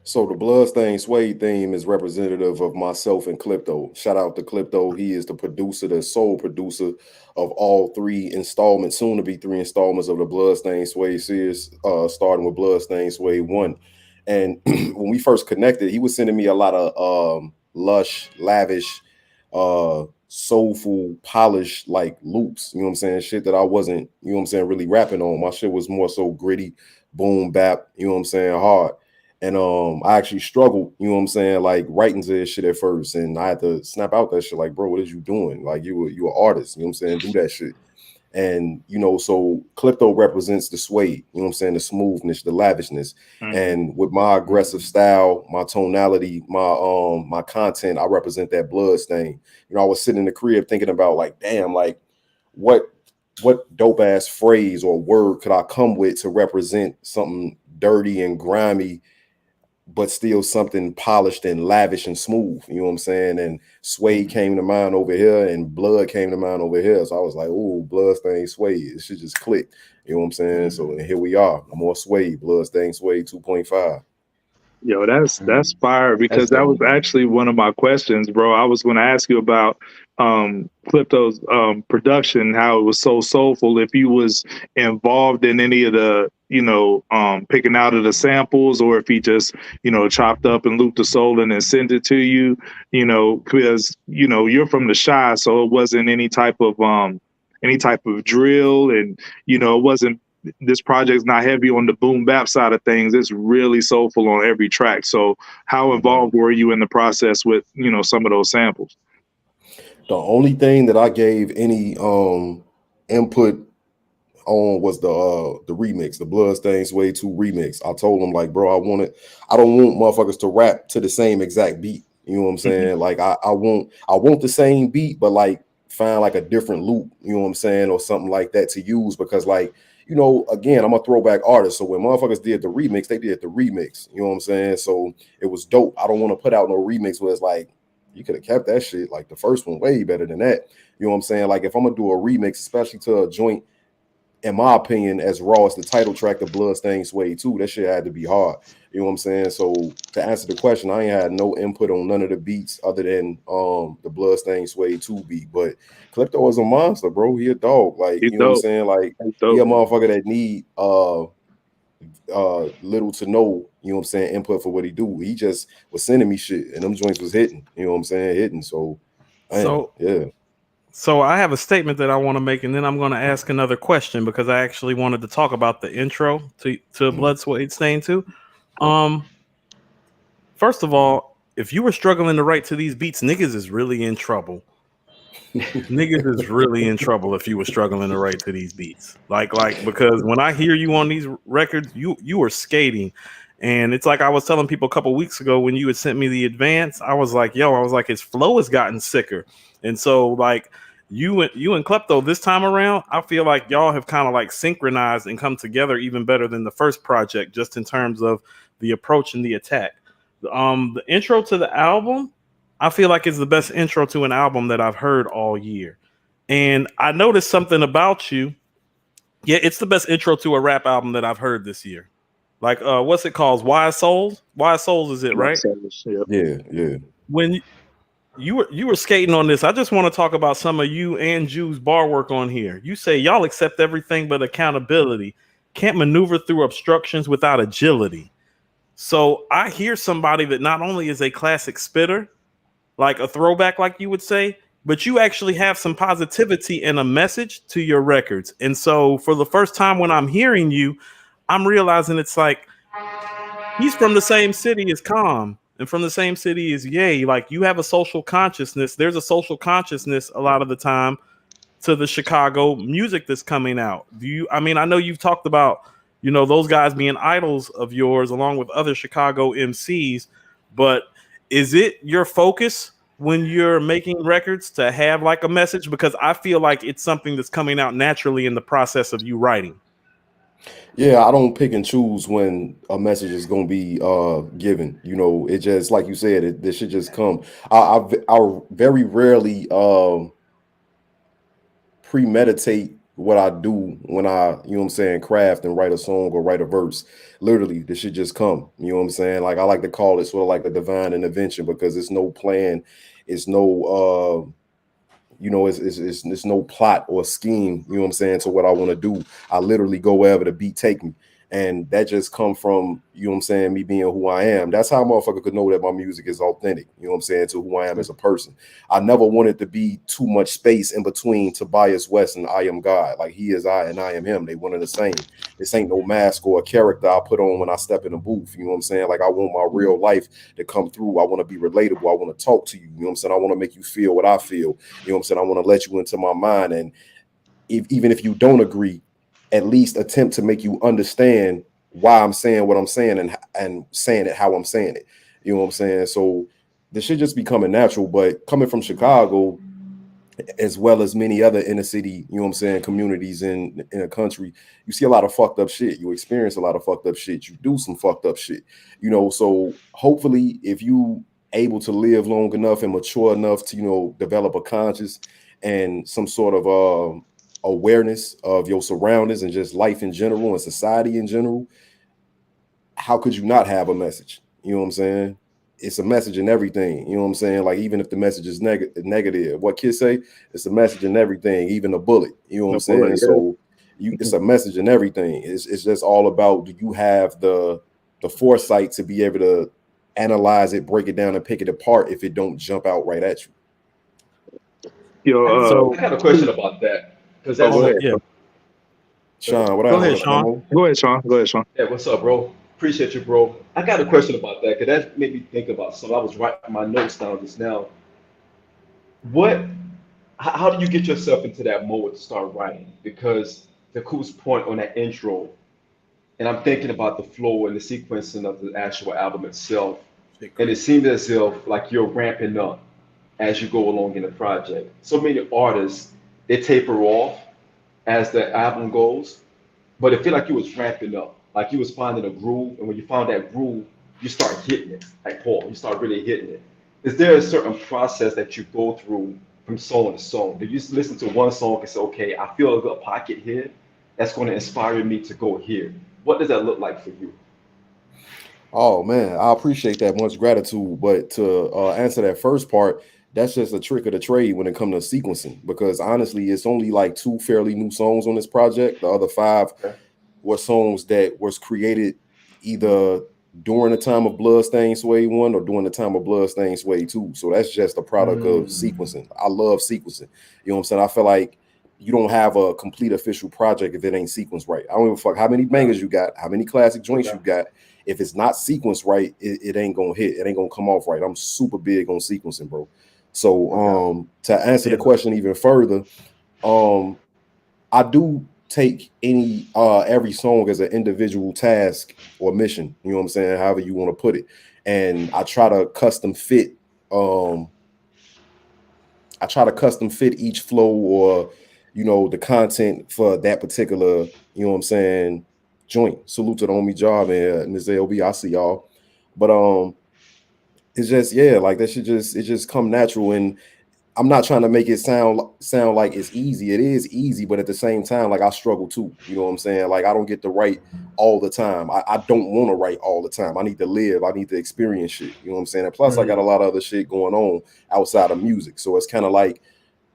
So the Bloodstained Suede theme is representative of myself and Clipto. Shout out to Clipto. He is the producer, the sole producer of all 3 installments, soon to be 3 installments of the Bloodstained Suede series, starting with Bloodstained Suede 1. And when we first connected, he was sending me a lot of lush, lavish, soulful, polished like loops. You know what I'm saying? Shit that I wasn't, you know what I'm saying, really rapping on. My shit was more so gritty, boom bap, you know what I'm saying, hard. And I actually struggled, you know what I'm saying, like writing to this shit at first. And I had to snap out that shit like, bro, what is you doing? Like you an artist, you know what I'm saying? Do that shit. And, you know, so Klypto represents the suede, you know what I'm saying? The smoothness, the lavishness. And with my aggressive style, my tonality, my content, I represent that blood stain. You know, I was sitting in the crib thinking about like, damn, like what dope ass phrase or word could I come with to represent something dirty and grimy, but still something polished and lavish and smooth, you know what I'm saying? And suede came to mind over here and blood came to mind over here. So I was like, oh, bloodstained suede. It should just click. You know what I'm saying? So here we are. More suede, bloodstained suede 2.5. Yo, that's fire, because that was actually one of my questions, bro. I was going to ask you about Klypto's production, how it was so soulful, if you was involved in any of the, you know, picking out of the samples, or if he just, you know, chopped up and looped the soul and then sent it to you, you know, because, you know, you're from the Shy, so it wasn't any type of drill, and, you know, it wasn't, this project's not heavy on the boom bap side of things. It's really soulful on every track. So how involved were you in the process with, you know, some of those samples? The only thing that I gave any input on was the remix, the Bloodstained Suede 2 remix. I told him, like, bro, I don't want motherfuckers to rap to the same exact beat. You know what I'm saying? Like I want the same beat, but like find like a different loop, you know what I'm saying, or something like that to use, because like, you know, again, I'm a throwback artist. So when motherfuckers did the remix, they did the remix. You know what I'm saying? So it was dope. I don't want to put out no remix where it's like, you could have kept that shit. Like the first one way better than that. You know what I'm saying? Like if I'm gonna do a remix, especially to a joint, in my opinion, as raw as the title track of Bloodstained Suede 2, that shit had to be hard. You know what I'm saying? So to answer the question, I ain't had no input on none of the beats other than the Bloodstained Suede 2 beat. But Klypto is a monster, bro. He a dog. Like, you know what I'm saying? Like he a motherfucker that need little to no, you know what I'm saying, input for what he do. He just was sending me shit and them joints was hitting, you know what I'm saying, hitting. So yeah. So I have a statement that I want to make, and then I'm going to ask another question, because I actually wanted to talk about the intro to Blood, Suede, Stain 2. First of all, if you were struggling to write to these beats, niggas is really in trouble. Niggas is really in trouble if you were struggling to write to these beats. Like because when I hear you on these records, you are skating. And it's like I was telling people a couple weeks ago when you had sent me the advance, I was like, his flow has gotten sicker. And so like you and Klypto this time around, I feel like y'all have kind of like synchronized and come together even better than the first project, just in terms of the approach and the attack. The intro to the album, I feel like it's the best intro to an album that I've heard all year. And I noticed something about you. Yeah, it's the best intro to a rap album that I've heard this year. Like, what's it called? Wise Souls? Wise Souls is it, right? Yeah. When you were skating on this, I just want to talk about some of you and Ju's bar work on here. You say y'all accept everything but accountability. Can't maneuver through obstructions without agility. So I hear somebody that not only is a classic spitter, like a throwback, like you would say, but you actually have some positivity and a message to your records. And so for the first time when I'm hearing you, I'm realizing it's like he's from the same city as Calm and from the same city as Ye. Like you have a social consciousness. There's a social consciousness a lot of the time to the Chicago music that's coming out. I know you've talked about, you know, those guys being idols of yours along with other Chicago MCs, but is it your focus when you're making records to have like a message? Because I feel like it's something that's coming out naturally in the process of you writing. Yeah, I don't pick and choose when a message is going to be given. You know, it just, like you said, this should just come. I very rarely premeditate what I do when I, you know what I'm saying, craft and write a song or write a verse. Literally, this should just come. You know what I'm saying? Like I like to call it sort of like a divine intervention, because it's no plan, it's no you know, it's no plot or scheme, you know what I'm saying, to what I want to do. I literally go wherever the beat take me. And that just come from, you know what I'm saying, me being who I am. That's how a motherfucker could know that my music is authentic, you know what I'm saying, to who I am as a person. I never wanted to be too much space in between Tobias West and IAMGAWD. Like he is I and I am him. They one and the same. This ain't no mask or a character I put on when I step in the booth, you know what I'm saying? Like I want my real life to come through. I want to be relatable. I want to talk to you, you know what I'm saying? I want to make you feel what I feel, you know what I'm saying? I want to let you into my mind. And even if you don't agree, at least attempt to make you understand why I'm saying what I'm saying and saying it how I'm saying it. You know what I'm saying? So this should just be coming natural. But coming from Chicago, as well as many other inner city, you know what I'm saying, communities in a country, you see a lot of fucked up shit. You experience a lot of fucked up shit. You do some fucked up shit, you know. So hopefully, if you able to live long enough and mature enough to, you know, develop a conscience and some sort of awareness of your surroundings and just life in general and society in general, how could you not have a message? You know what I'm saying? It's a message in everything. You know what I'm saying? Like, even if the message is negative, what kids say, it's a message in everything, even a bullet. You know what I'm saying? Bullet, yeah. So it's a message in everything. It's just all about, do you have the foresight to be able to analyze it, break it down, and pick it apart if it don't jump out right at you? Yo, I got a question about that. Because go ahead. Yeah. Sean, what Go happened? ahead, Sean. Go ahead, Sean. Go ahead, Sean. Yeah, what's up, bro? Appreciate you, bro. I got a question about that because that made me think about something. I was writing my notes down just now. How do you get yourself into that mode to start writing? Because the Coop's point on that intro, and I'm thinking about the flow and the sequencing of the actual album itself, and it seems as if like you're ramping up as you go along in the project. So many artists, they taper off as the album goes, but it feel like you was ramping up, like you was finding a groove, and when you found that groove, you start hitting it, like Paul, you start really hitting it. Is there a certain process that you go through from song to song? Do you just listen to one song and say, okay, I feel a good pocket here, that's going to inspire me to go here? What does that look like for you? Oh man, I appreciate that. Much gratitude. But to answer that first part, that's just a trick of the trade when it comes to sequencing, because honestly, it's only like 2 fairly new songs on this project. The other 5 were songs that was created either during the time of Bloodstained Suede 1 or during the time of Bloodstained Suede 2. So that's just a product of sequencing. I love sequencing. You know what I'm saying? I feel like you don't have a complete official project if it ain't sequenced right. I don't give a fuck how many bangers you got, how many classic joints you got. If it's not sequenced right, it ain't gonna hit. It ain't gonna come off right. I'm super big on sequencing, bro. So to answer the question even further, I do take every song as an individual task or mission, you know what I'm saying, however you want to put it. And I try to custom fit each flow or, you know, the content for that particular, you know what I'm saying, joint. Salute to the homie Job and Ms. LB. I see y'all. But it's just, yeah, like that should just come natural. And I'm not trying to make it sound like it's easy. It is easy, but at the same time, like I struggle too. You know what I'm saying? Like I don't get to write all the time. I don't want to write all the time. I need to live. I need to experience shit. You know what I'm saying? And plus, I got a lot of other shit going on outside of music. So it's kind of like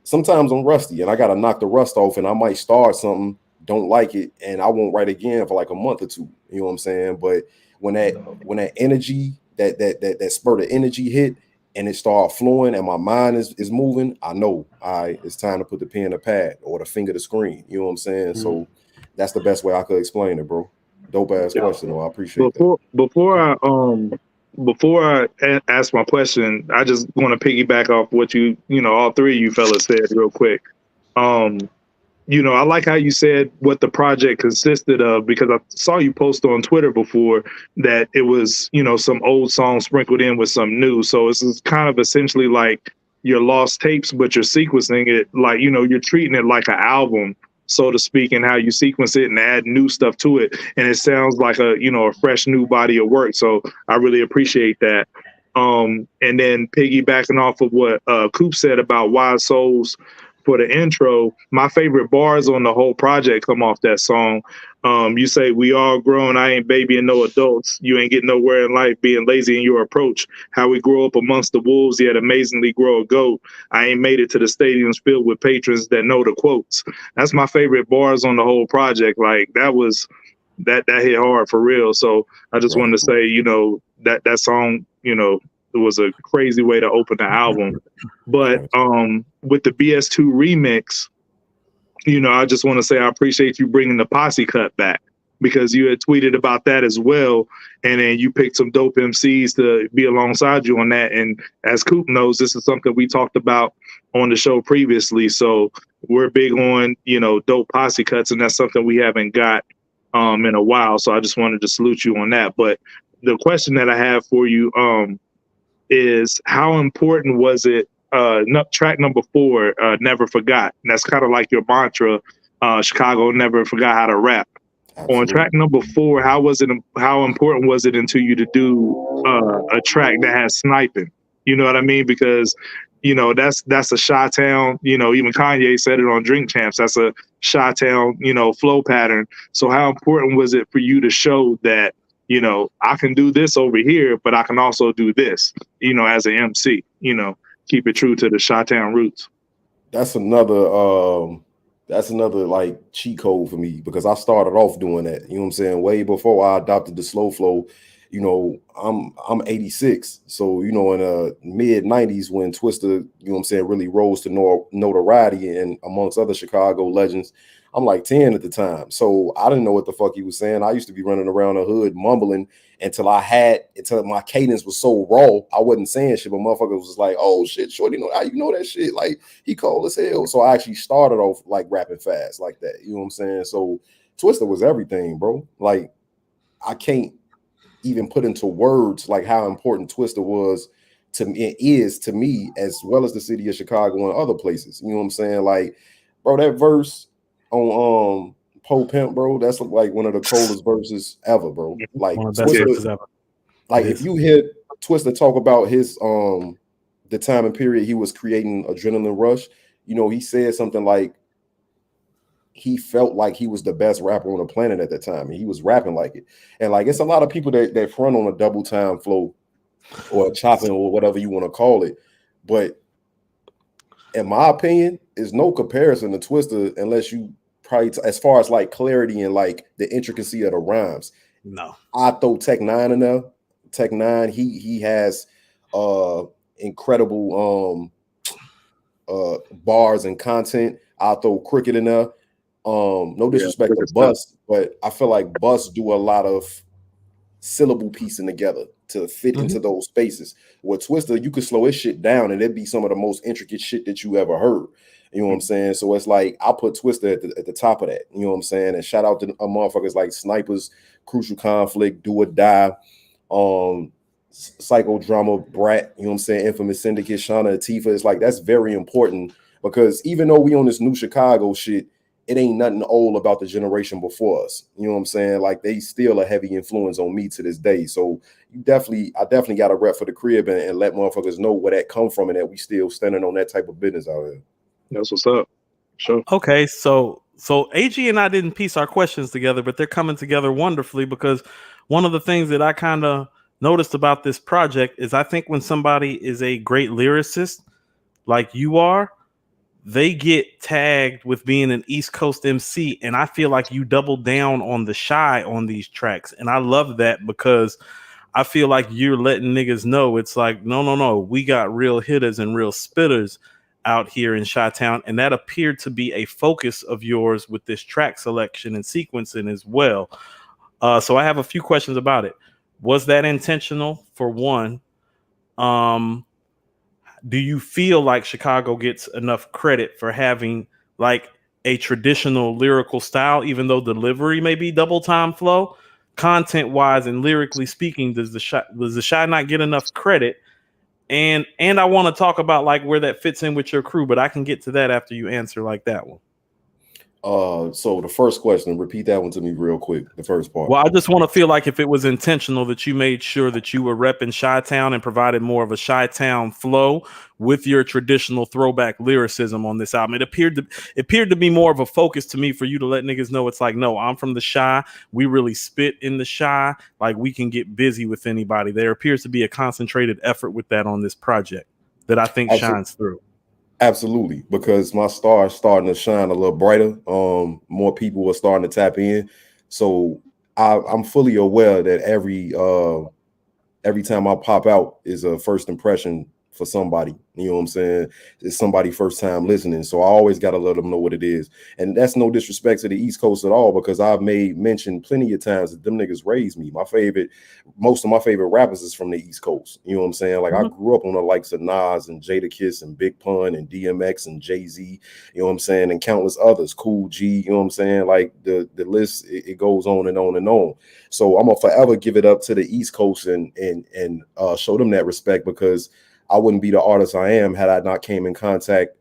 sometimes I'm rusty and I got to knock the rust off, and I might start something, don't like it, and I won't write again for like a month or 2. You know what I'm saying? But when that energy, that spurt of energy hit, and it started flowing and my mind is moving, I know, it's time to put the pen in the pad or the finger to screen. You know what I'm saying? So that's the best way I could explain it, bro. Dope ass question, though. I appreciate that. Before I ask my question, I just want to piggyback off what all 3 of you fellas said real quick. I like how you said what the project consisted of, because I saw you post on Twitter before that it was, some old songs sprinkled in with some new. So it's kind of essentially like your lost tapes, but you're sequencing it like, you're treating it like an album, so to speak, and how you sequence it and add new stuff to it. And it sounds like a fresh new body of work. So I really appreciate that. And then piggybacking off of what Coop said about Wise Souls for the intro, my favorite bars on the whole project come off that song. You say, we all grown, I ain't babying no adults. You ain't getting nowhere in life being lazy in your approach. How we grow up amongst the wolves, yet amazingly grow a goat. I ain't made it to the stadiums filled with patrons that know the quotes. That's my favorite bars on the whole project. Like that hit hard for real. So I just wanted to say, that song, it was a crazy way to open the album. But with the BS2 remix, I just want to say I appreciate you bringing the posse cut back. because you had tweeted about that as well. And then you picked some dope MCs to be alongside you on that. And as Coop knows, this is something we talked about on the show previously. So we're big on, dope posse cuts, and that's something we haven't got in a while. So I just wanted to salute you on that. But the question that I have for you is, how important was it? Track number 4, Never Forgot. And that's kind of like your mantra, Chicago never forgot how to rap. Absolutely. On track number 4, how important was it to you to do a track that has sniping? You know what I mean? Because that's a Chi-Town, even Kanye said it on Drink Champs, that's a Chi-Town, flow pattern. So how important was it for you to show that, I can do this over here, but I can also do this, as an MC, keep it true to the Chi-Town roots? That's another like cheat code for me, because I started off doing that, you know what I'm saying, way before I adopted the slow flow. I'm 86, so in the mid 90s when Twista, really rose to notoriety, and amongst other Chicago legends, I'm like 10 at the time, so I didn't know what the fuck he was saying. I used to be running around the hood mumbling until my cadence was so raw I wasn't saying shit, but motherfuckers was like, oh shit, shorty, how you know that shit? Like, he cold as hell. So I actually started off like rapping fast like that, you know what I'm saying? So Twista was everything, bro. Like, I can't even put into words like how important Twista was to me, is to me, as well as the city of Chicago and other places. You know what I'm saying? Like, bro, that verse on Po Pimp, bro, that's like one of the coldest verses ever, bro. Like, one of the best verses ever. Like, if you hear Twista talk about his the time and period he was creating Adrenaline Rush, he said something like he felt like he was the best rapper on the planet at that time, and he was rapping like it. And like, it's a lot of people that front on a double time flow or a chopping or whatever you want to call it, but in my opinion, is no comparison to Twista, unless you probably as far as like clarity and like the intricacy of the rhymes. No, I throw Tech 9 in there. Tech 9, he has incredible bars and content. I'll throw Cricket in there. No disrespect to Bus, but I feel like Bus do a lot of syllable piecing together to fit into those spaces. With Twista, you could slow his shit down and it'd be some of the most intricate shit that you ever heard. You know what I'm saying? So it's like, I put Twista at the top of that. You know what I'm saying? And shout out to motherfuckers like Snipers, Crucial Conflict, Do or Die, Psychodrama, Brat, you know what I'm saying, Infamous Syndicate, Shauna Atifa. It's like, that's very important, because even though we on this new Chicago shit, it ain't nothing old about the generation before us. You know what I'm saying? Like, they still a heavy influence on me to this day. So I definitely got a rep for the crib and let motherfuckers know where that come from, and that we still standing on that type of business out here. That's what's up. Sure. Okay, so AG and I didn't piece our questions together, but they're coming together wonderfully, because one of the things that I kind of noticed about this project is, I think when somebody is a great lyricist like you are, they get tagged with being an East Coast MC, and I feel like you double down on the Chi on these tracks, and I love that, because I feel like you're letting niggas know it's like, no, we got real hitters and real spitters out here in Chi-Town, and that appeared to be a focus of yours with this track selection and sequencing as well. So I have a few questions about it. Was that intentional, for one? Do you feel like Chicago gets enough credit for having like a traditional lyrical style, even though delivery may be double time flow? Content wise and lyrically speaking, does the Chi not get enough credit? And I want to talk about like where that fits in with your crew, but I can get to that after you answer like that one. So the first question, repeat that one to me real quick. The first part. Well, I just want to feel like if it was intentional that you made sure that you were repping Chi-Town and provided more of a Chi-Town flow with your traditional throwback lyricism on this album. It appeared to be more of a focus to me for you to let niggas know it's like, no, I'm from the Chi. We really spit in the Chi. Like, we can get busy with anybody. There appears to be a concentrated effort with that on this project that I think shines through. Absolutely, because my star is starting to shine a little brighter. More people are starting to tap in. So I'm fully aware that every time I pop out is a first impression for somebody. You know what I'm saying? It's somebody first time listening. So I always got to let them know what it is. And that's no disrespect to the East Coast at all, because I've made mention plenty of times that them niggas raised me. Most of my favorite rappers is from the East Coast. You know what I'm saying? Like I grew up on the likes of Nas and Jadakiss and Big Pun and DMX and Jay-Z, you know what I'm saying? And countless others, Cool G, you know what I'm saying? Like the list, it goes on and on and on. So I'm gonna forever give it up to the East Coast and show them that respect, because I wouldn't be the artist I am had I not came in contact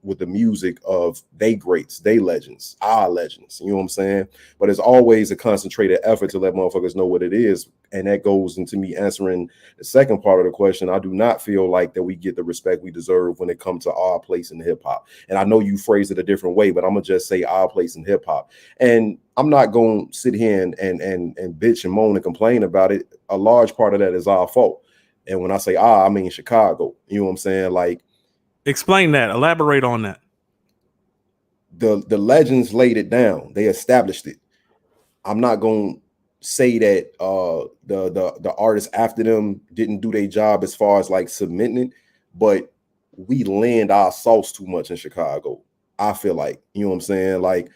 with the music of they greats, they legends, our legends. You know what I'm saying? But it's always a concentrated effort to let motherfuckers know what it is. And that goes into me answering the second part of the question. I do not feel like that we get the respect we deserve when it comes to our place in hip hop. And I know you phrased it a different way, but I'm gonna just say our place in hip hop. And I'm not gonna sit here and bitch and moan and complain about it. A large part of that is our fault. And when I say I mean Chicago. You know what I'm saying? Like, explain that. Elaborate on that. The legends laid it down. They established it. I'm not going to say that the artists after them didn't do their job as far as like submitting it, but we lend our sauce too much in Chicago. I feel like, you know what I'm saying? Like,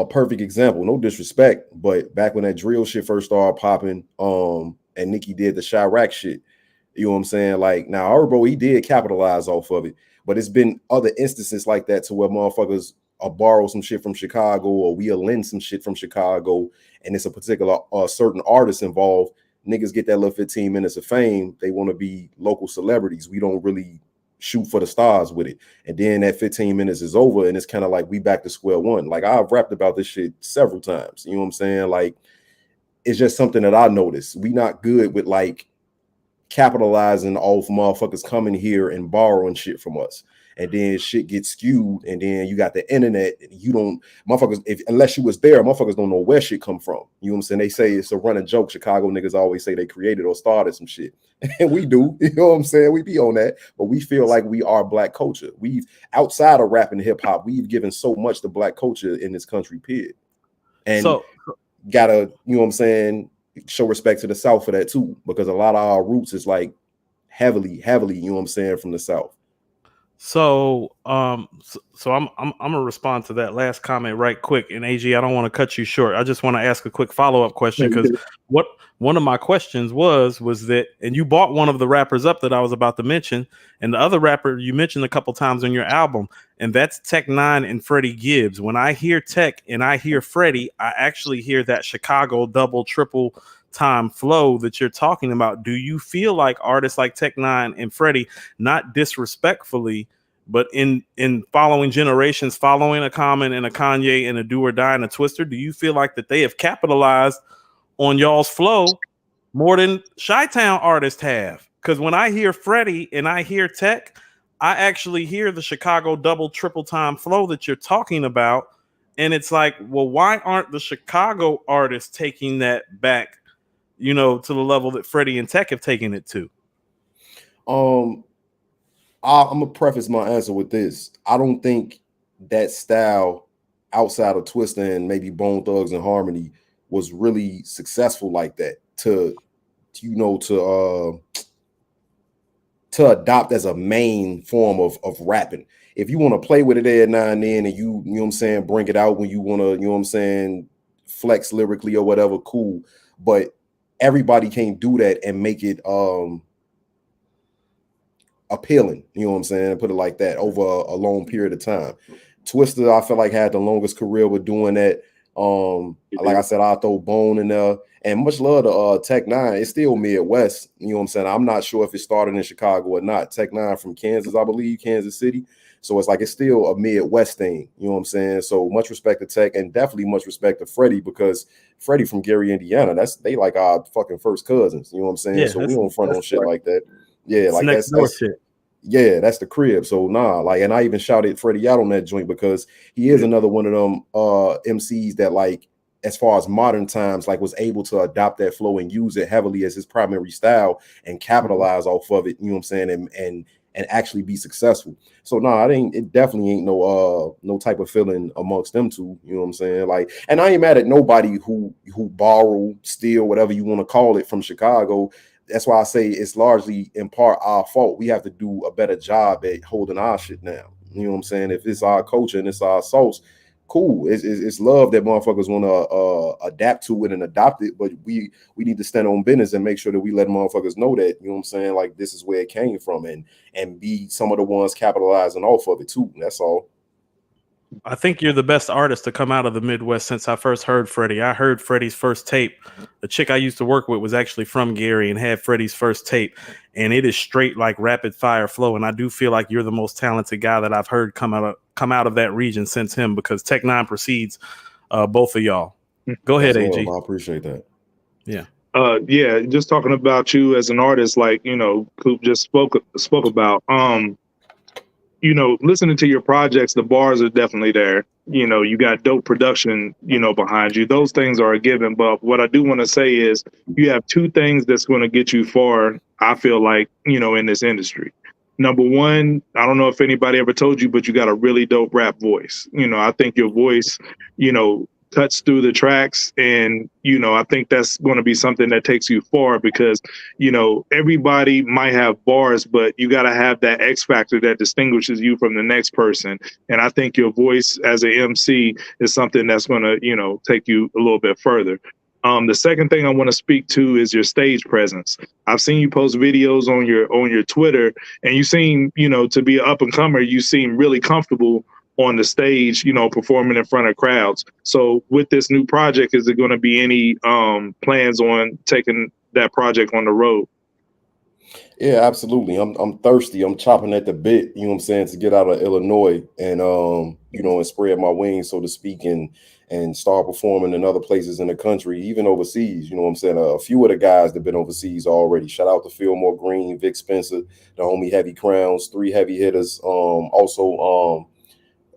perfect example, no disrespect, but back when that drill shit first started popping, and Nicki did the Chirac shit, you know what I'm saying? Like, now Herbo, he did capitalize off of it, but it's been other instances like that to where motherfuckers borrow some shit from Chicago, or we'll lend some shit from Chicago, and it's a particular certain artist involved. Niggas get that little 15 minutes of fame. They want to be local celebrities. We don't really shoot for the stars with it. And then that 15 minutes is over, and it's kind of like we back to square one. Like, I've rapped about this shit several times. You know what I'm saying? Like, it's just something that I noticed. We not good with like capitalizing off motherfuckers coming here and borrowing shit from us, and then shit gets skewed, and then you got the internet, and you don't motherfuckers, unless you was there, motherfuckers don't know where shit come from. You know what I'm saying? They say it's a running joke. Chicago niggas always say they created or started some shit, and we do. You know what I'm saying? We be on that, but we feel like we are Black culture. We've, outside of rap and hip hop, we've given so much to Black culture in this country, period. And so gotta, you know what I'm saying, show respect to the South for that too, because a lot of our roots is like heavily, you know what I'm saying, from the South. So I'm gonna respond to that last comment right quick. And AG, I don't want to cut you short. I just want to ask a quick follow-up question, because one of my questions was that, and you brought one of the rappers up that I was about to mention, and the other rapper you mentioned a couple times on your album, and that's Tech N9ne and Freddie Gibbs. When I hear Tech and I hear Freddie, I actually hear that Chicago double, triple time flow that you're talking about. Do you feel like artists like Tech N9ne and Freddie, not disrespectfully, but in following generations, following a Common and a Kanye and a Do or Die and a Twister, do you feel like that they have capitalized on y'all's flow more than Chi-Town artists have? Because when I hear Freddie and I hear Tech, I actually hear the Chicago double, triple time flow that you're talking about. And it's like, well, why aren't the Chicago artists taking that back, you know, to the level that Freddie and Tech have taken it to? I'm gonna preface my answer with this. I don't think that style outside of Twista and maybe Bone Thugs and Harmony was really successful like that to adopt as a main form of rapping. If you want to play with it every now and then, and you know what I'm saying, bring it out when you want to, you know what I'm saying, flex lyrically or whatever, cool. But everybody can't do that and make it appealing, you know what I'm saying, put it like that, over a long period of time. Twista, I feel like, had the longest career with doing that. Like I said, I throw Bone in there, and much love to Tech N9ne. It's still Midwest, you know what I'm saying. I'm not sure if it started in Chicago or not. Tech N9ne from Kansas, I believe, Kansas City. So it's like, it's still a Midwest thing, you know what I'm saying. So much respect to Tech, and definitely much respect to Freddie, because Freddie from Gary, Indiana, they like our fucking first cousins, you know what I'm saying. Yeah, so we don't front on shit like that. Yeah, like that's shit. Yeah, that's the crib. So nah, like, and I even shouted Freddie out on that joint, because he is another one of them MCs that, like, as far as modern times, like, was able to adopt that flow and use it heavily as his primary style and capitalize off of it, you know what I'm saying, and actually be successful. So nah, it definitely ain't no type of feeling amongst them two, you know what I'm saying. Like, and I ain't mad at nobody who borrow, steal, whatever you want to call it, from Chicago. that's why I say it's largely in part our fault. We have to do a better job at holding our shit down. You know what I'm saying? If it's our culture and it's our sauce, cool. It's love that motherfuckers want to adapt to it and adopt it, but we need to stand on business and make sure that we let motherfuckers know that, you know what I'm saying, like this is where it came from, and be some of the ones capitalizing off of it too. That's all. I think you're the best artist to come out of the Midwest since I first heard Freddie. I heard Freddie's first tape. The chick I used to work with was actually from Gary and had Freddie's first tape, and it is straight like rapid fire flow. And I do feel like you're the most talented guy that I've heard come out of that region since him, because Tech Nine precedes both of y'all. Go ahead, AG. I appreciate that. Yeah. Yeah, just talking about you as an artist, like, you know, Coop just spoke about, you know, listening to your projects, the bars are definitely there. You know, you got dope production, you know, behind you. Those things are a given. But what I do want to say is you have two things that's going to get you far, I feel like, you know, in this industry. Number one, I don't know if anybody ever told you, but you got a really dope rap voice. You know, I think your voice, you know, cuts through the tracks, and you know, I think that's going to be something that takes you far, because you know, everybody might have bars, but you got to have that X factor that distinguishes you from the next person. And I think your voice as an MC is something that's going to, you know, take you a little bit further. The second thing I want to speak to is your stage presence. I've seen you post videos on your Twitter, and you seem, you know, to be an up and comer, you seem really comfortable on the stage, you know, performing in front of crowds. So with this new project, is there going to be any plans on taking that project on the road? Yeah, absolutely. I'm thirsty. I'm chopping at the bit, you know what I'm saying, to get out of Illinois and you know, and spread my wings, so to speak, and start performing in other places in the country, even overseas. You know what I'm saying? A few of the guys that have been overseas already. Shout out to Fillmore Green, Vic Spencer, the homie Heavy Crowns, 3 heavy hitters. Also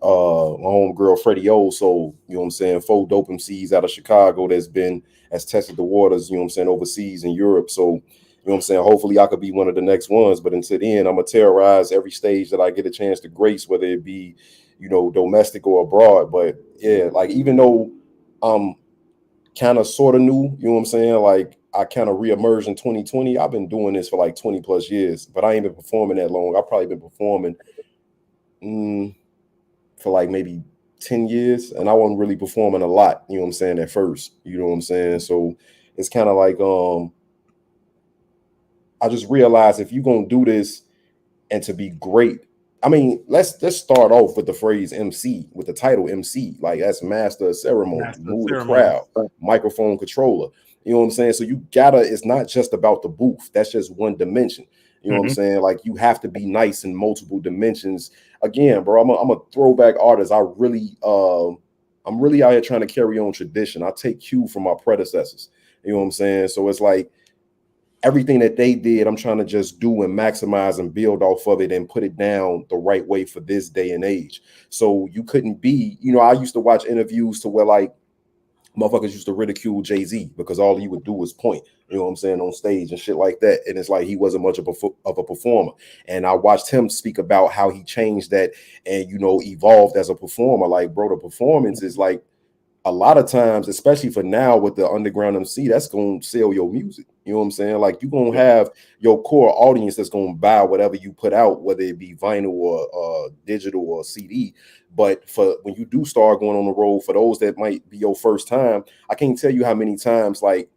my homegirl Freddie O. So, you know what I'm saying, 4 dope MCs out of Chicago has tested the waters, you know what I'm saying, overseas in Europe. So, you know what I'm saying, hopefully I could be one of the next ones. But until then, I'm gonna terrorize every stage that I get a chance to grace, whether it be, you know, domestic or abroad. But yeah, like, even though I'm kind of sort of new, you know what I'm saying, like I kind of reemerged in 2020. I've been doing this for like 20 plus years, but I ain't been performing that long. I've probably been performing for like maybe 10 years, and I wasn't really performing a lot, you know what I'm saying, at first, you know what I'm saying? So it's kind of like, I just realized if you're going to do this and to be great, I mean, let's start off with the phrase MC, with the title MC, like that's master of ceremony, move the crowd, microphone controller, you know what I'm saying? So you gotta, it's not just about the booth. That's just one dimension. You know what I'm saying? Like, you have to be nice in multiple dimensions. Again, bro, I'm a throwback artist. I'm really out here trying to carry on tradition. I take cue from my predecessors. You know what I'm saying? So it's like everything that they did, I'm trying to just do and maximize and build off of it and put it down the right way for this day and age. So you couldn't be, you know, I used to watch interviews to where like motherfuckers used to ridicule Jay-Z because all he would do was point, you know what I'm saying, on stage and shit like that. And it's like he wasn't much of a performer. And I watched him speak about how he changed that and, you know, evolved as a performer. Like, bro, the performance is like, a lot of times, especially for now with the underground MC, that's going to sell your music. You know what I'm saying? Like, you're going to have your core audience that's going to buy whatever you put out, whether it be vinyl or digital or CD. But for when you do start going on the road, for those that might be your first time, I can't tell you how many times, like,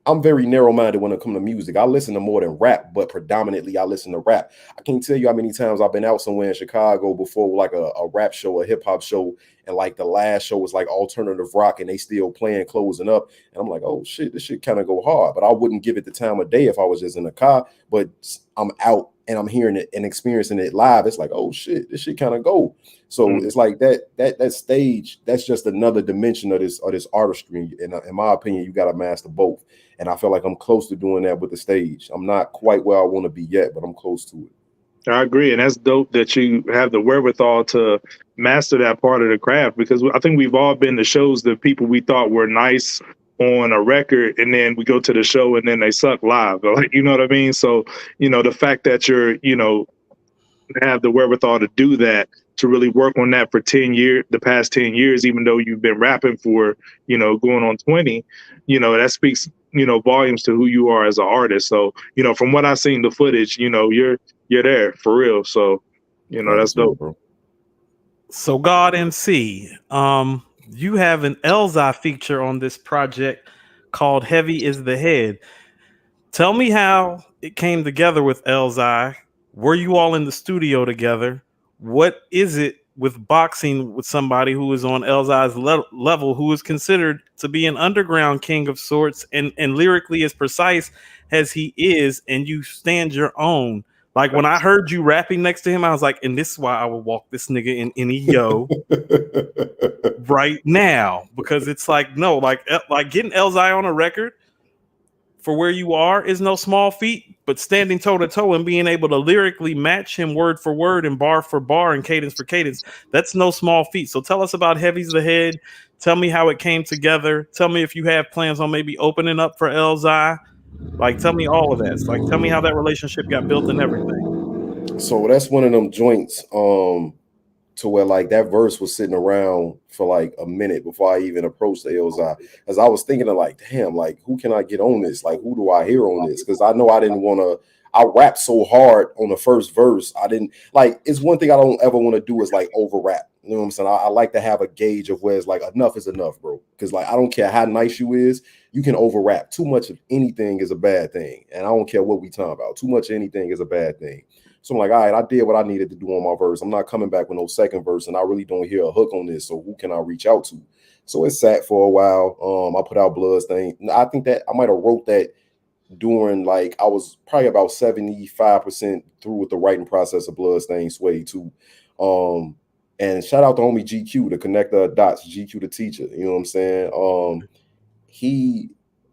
I'm very narrow-minded when it comes to music. I listen to more than rap, but predominantly I listen to rap. I can't tell you how many times I've been out somewhere in Chicago before, like a rap show, a hip-hop show, and like the last show was like alternative rock and they still playing, closing up. And I'm like, oh shit, this shit kind of go hard. But I wouldn't give it the time of day if I was just in the car. But I'm out and I'm hearing it and experiencing it live. It's like, oh shit, this shit kind of go. So it's like that stage, that's just another dimension of this artistry. And in my opinion, you got to master both. And I feel like I'm close to doing that with the stage. I'm not quite where I want to be yet, but I'm close to it. I agree. And that's dope that you have the wherewithal to master that part of the craft, because I think we've all been to shows that people we thought were nice on a record, and then we go to the show and then they suck live. Like, you know what I mean? So, you know, the fact that you're, you know, have the wherewithal to do that, to really work on that for 10 years, the past 10 years, even though you've been rapping for, you know, going on 20, you know, that speaks volumes to who you are as an artist. So, from what I've seen the footage, you're there for real. So, that's dope, bro. So God MC, you have an Elzai feature on this project called Heavy is the Head. Tell me how it came together with Elzai. Were you all in the studio together? What is it with boxing with somebody who is on Elzai's level, who is considered to be an underground king of sorts and lyrically as precise as he is, and you stand your own? Like when I heard you rapping next to him, I was like, and this is why I would walk this nigga in any yo right now, because it's like, no, like getting Elzai on a record for where you are is no small feat, but standing toe to toe and being able to lyrically match him word for word and bar for bar and cadence for cadence, that's no small feat. So tell us about Heavy's the Head. Tell me how it came together. Tell me if you have plans on maybe opening up for Elzai. Like, tell me all of that. Like, tell me how that relationship got built and everything. So that's one of them joints to where like that verse was sitting around for like a minute before I even approached the Elzai, as I was thinking of like, damn, like who can I get on this? Like who do I hear on this? Because I know I didn't want to. I rapped so hard on the first verse. I didn't like. It's one thing I don't ever want to do is like over rap. You know what I'm saying? I like to have a gauge of where it's like enough is enough, bro. Because like I don't care how nice you is, you can over rap. Too much of anything is a bad thing, and I don't care what we talking about. Too much of anything is a bad thing. So I'm like, all right, I did what I needed to do on my verse. I'm not coming back with no second verse, and I really don't hear a hook on this. So who can I reach out to? So it sat for a while. I put out Bloodstain. I think that I might have wrote that during like I was probably about 75% through with the writing process of Bloodstain Sway too. And shout out to homie GQ, the connector dots, GQ the teacher. You know what I'm saying?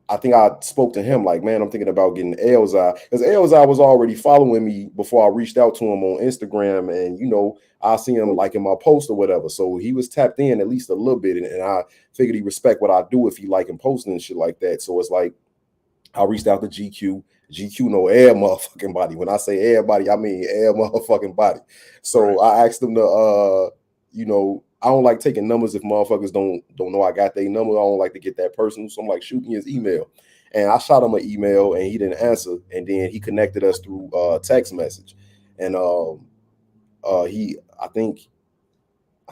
I think I spoke to him like, man, I'm thinking about getting Elzai, because Elzai was already following me before I reached out to him on Instagram, and I see him like in my post or whatever. So he was tapped in at least a little bit, and I figured he respect what I do if he like him posting and shit like that. So it's like I reached out to GQ. GQ know air motherfucking body. When I say everybody, I mean air motherfucking body. So I asked him to I don't like taking numbers if motherfuckers don't know I got their number. I don't like to get that personal. So I'm like, shoot me his email. And I shot him an email and he didn't answer. And then he connected us through text message. And I think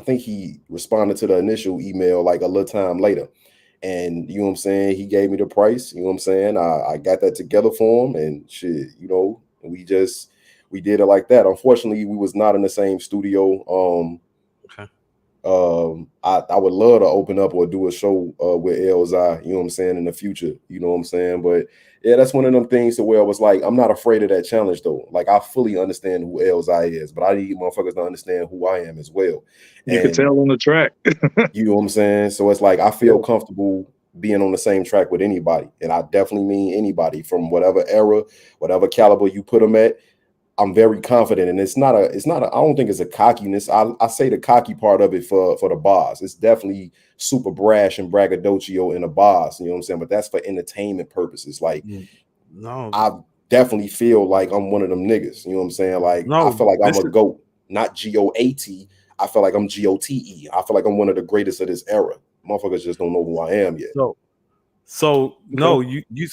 he responded to the initial email like a little time later. And you know what I'm saying? He gave me the price. You know what I'm saying? I got that together for him, and shit, we did it like that. Unfortunately, we was not in the same studio. I would love to open up or do a show with Elzai, you know what I'm saying, in the future, you know what I'm saying? But yeah, that's one of them things to where I was like, I'm not afraid of that challenge though. Like I fully understand who Elzai is, but I need motherfuckers to understand who I am as well. You can tell on the track. You know what I'm saying? So it's like I feel comfortable being on the same track with anybody. And I definitely mean anybody from whatever era, whatever caliber you put them at. I'm very confident, and it's not a I don't think it's a cockiness. I say the cocky part of it for the bars. It's definitely super brash and braggadocio in the bars, you know what I'm saying? But that's for entertainment purposes. Like, I definitely feel like I'm one of them niggas, you know what I'm saying? Like, I feel like I'm a GOAT, not GOAT. I feel like I'm GOTE. I feel like I'm one of the greatest of this era. Motherfuckers just don't know who I am yet. So no, you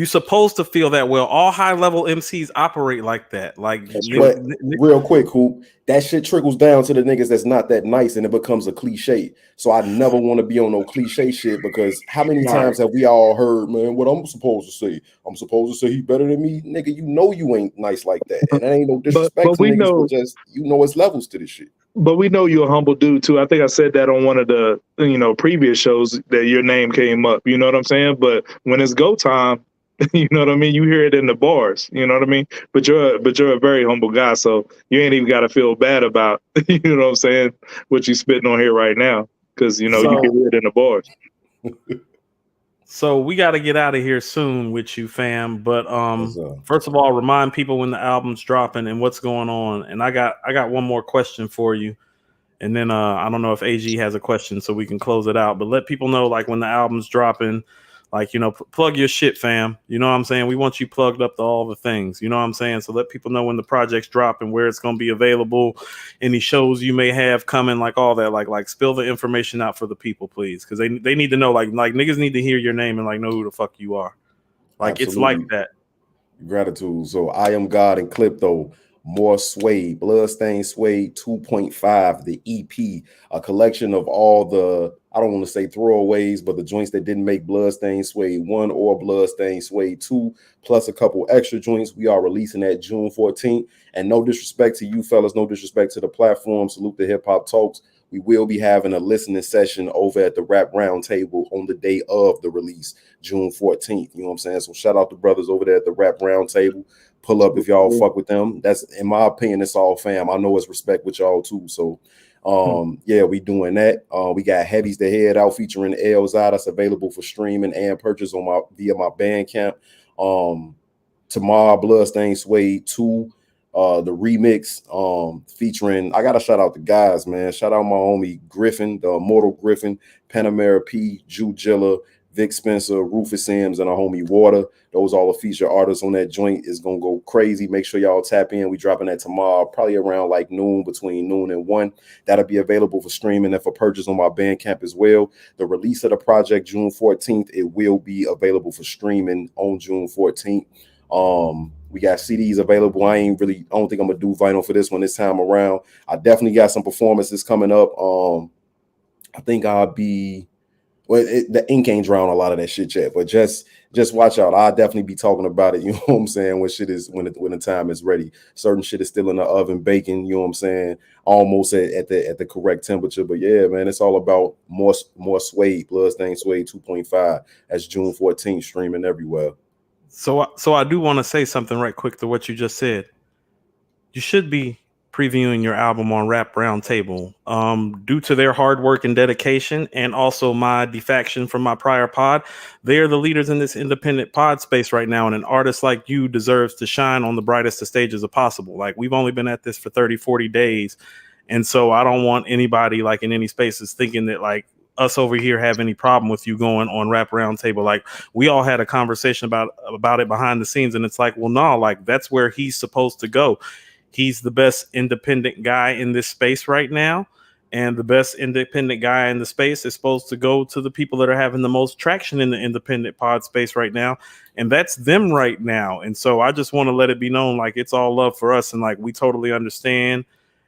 supposed to feel that well. All high level MCs operate like that. Like, but real quick, Hoop, that shit trickles down to the niggas that's not that nice, and it becomes a cliche. So I never want to be on no cliche shit, because how many times have we all heard, man, what I'm supposed to say? I'm supposed to say he better than me, nigga. You know you ain't nice like that, and that ain't no disrespect to niggas. But just it's levels to this shit. But we know you're a humble dude too. I think I said that on one of the previous shows that your name came up. You know what I'm saying? But when it's go time, you know what I mean? You hear it in the bars. You know what I mean? But you're a very humble guy, so you ain't even got to feel bad about you know what I'm saying, what you spitting on here right now, because you can hear it in the bars. So we got to get out of here soon with you, fam. But first of all, remind people when the album's dropping and what's going on. And I got one more question for you. And then I don't know if AG has a question, so we can close it out. But let people know, like, when the album's dropping, like, plug your shit, fam. You know what I'm saying? We want you plugged up to all the things. You know what I'm saying? So let people know when the project's dropping, where it's going to be available, any shows you may have coming, like all that. Like spill the information out for the people, please, because they need to know. Like niggas need to hear your name and like know who the fuck you are. Like it's like that. Gratitude. So I Am God and Clipto, More Suede, Bloodstained Suede 2.5, the EP, a collection of all the, I don't want to say throwaways, but the joints that didn't make Bloodstained Suede 1 or Bloodstained Suede 2, plus a couple extra joints. We are releasing that June 14th. And no disrespect to you fellas, no disrespect to the platform. Salute the Hip Hop Talks. We will be having a listening session over at the Rap Roundtable on the day of the release, June 14th. You know what I'm saying? So shout out to brothers over there at the Rap Roundtable. Pull up if y'all fuck with them. That's, in my opinion, it's all fam. I know it's respect with y'all too. So yeah, we doing that. We got Heavy's the Head out featuring Elzai. That's available for streaming and purchase on via my Bandcamp. Tomorrow, Bloodstained Suede 2. The remix featuring, I gotta shout out the guys, man. Shout out my homie Griffin, the Immortal Griffin, Panamera P, Jew Jilla, Vic Spencer, Rufus Sims, and our homie Water. Those all the feature artists on that joint. Is gonna go crazy. Make sure y'all tap in. We dropping that tomorrow, probably around like noon, between noon and 1. That'll be available for streaming and for purchase on my Bandcamp as well. The release of the project June 14th, it will be available for streaming on June 14th. We got CDs available. I don't think I'm gonna do vinyl for this one this time around. I definitely got some performances coming up. I think I'll be, well, the ink ain't dry on a lot of that shit yet, but just watch out. I'll definitely be talking about it. You know what I'm saying? When the time is ready. Certain shit is still in the oven baking. You know what I'm saying? Almost at the correct temperature. But yeah, man, it's all about more Suede, Bloodstained Suede 2.5. That's June 14th, streaming everywhere. So I do want to say something right quick to what you just said. You should be previewing your album on Rap Roundtable. Due to their hard work and dedication, and also my defection from my prior pod, they are the leaders in this independent pod space right now. And an artist like you deserves to shine on the brightest of stages as possible. Like, we've only been at this for 30, 40 days. And so I don't want anybody like in any spaces thinking that like us over here have any problem with you going on Rap Roundtable. Like, we all had a conversation about it behind the scenes, and it's like, well, no, like that's where he's supposed to go. He's the best independent guy in this space right now, and the best independent guy in the space is supposed to go to the people that are having the most traction in the independent pod space right now, and that's them right now. And so I just want to let it be known, like, it's all love for us, and like we totally understand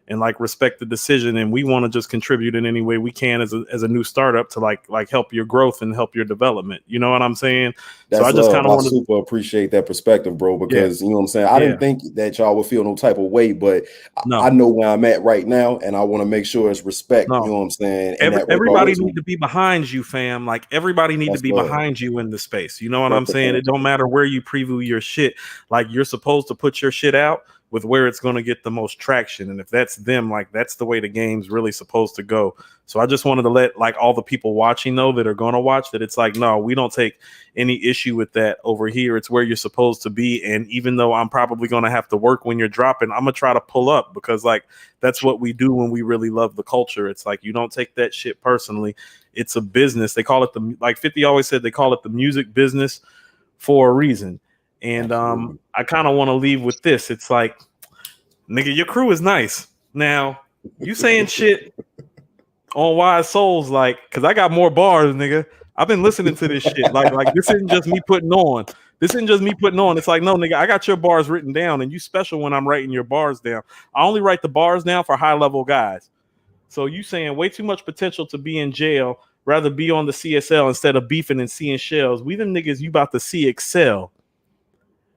and like respect the decision, and we want to just contribute in any way we can as a new startup to like help your growth and help your development. You know what I'm saying? That's so I just kind of super appreciate that perspective, bro, because you know what I'm saying? I didn't think that y'all would feel no type of way, but I know where I'm at right now, and I want to make sure it's respect. You know what I'm saying? Everybody need to be behind you, fam. Like, everybody need to be behind you in the space. You know what I'm saying? It don't matter where you preview your shit. Like, you're supposed to put your shit out with where it's going to get the most traction. And if that's them, like, that's the way the game's really supposed to go. So I just wanted to let like all the people watching know that are going to watch that it's like, no, we don't take any issue with that over here. It's where you're supposed to be. And even though I'm probably going to have to work when you're dropping, I'm going to try to pull up, because like that's what we do when we really love the culture. It's like, you don't take that shit personally. It's a business. They call it like 50 always said, they call it the music business for a reason. And I kind of want to leave with this. It's like, nigga, your crew is nice. Now, you saying shit on Wise Souls, like, because I got more bars, nigga. I've been listening to this shit. Like this isn't just me putting on. This isn't just me putting on. It's like, no, nigga, I got your bars written down, and you special when I'm writing your bars down. I only write the bars down for high-level guys. So you saying way too much potential to be in jail, rather be on the CSL instead of beefing and seeing shells. We them niggas you about to see excel.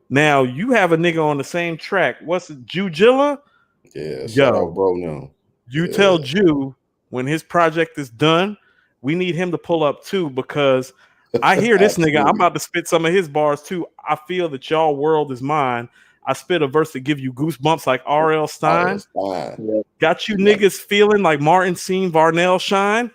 Now you have a nigga on the same track. What's it, Jew Jilla? Yeah, shout out, bro. No, you tell Jew when his project is done, we need him to pull up too, because I hear this nigga. I'm about to spit some of his bars too. I feel that y'all world is mine. I spit a verse to give you goosebumps like R.L. Stein. Got you niggas feeling like Martin Scene Varnell Shine.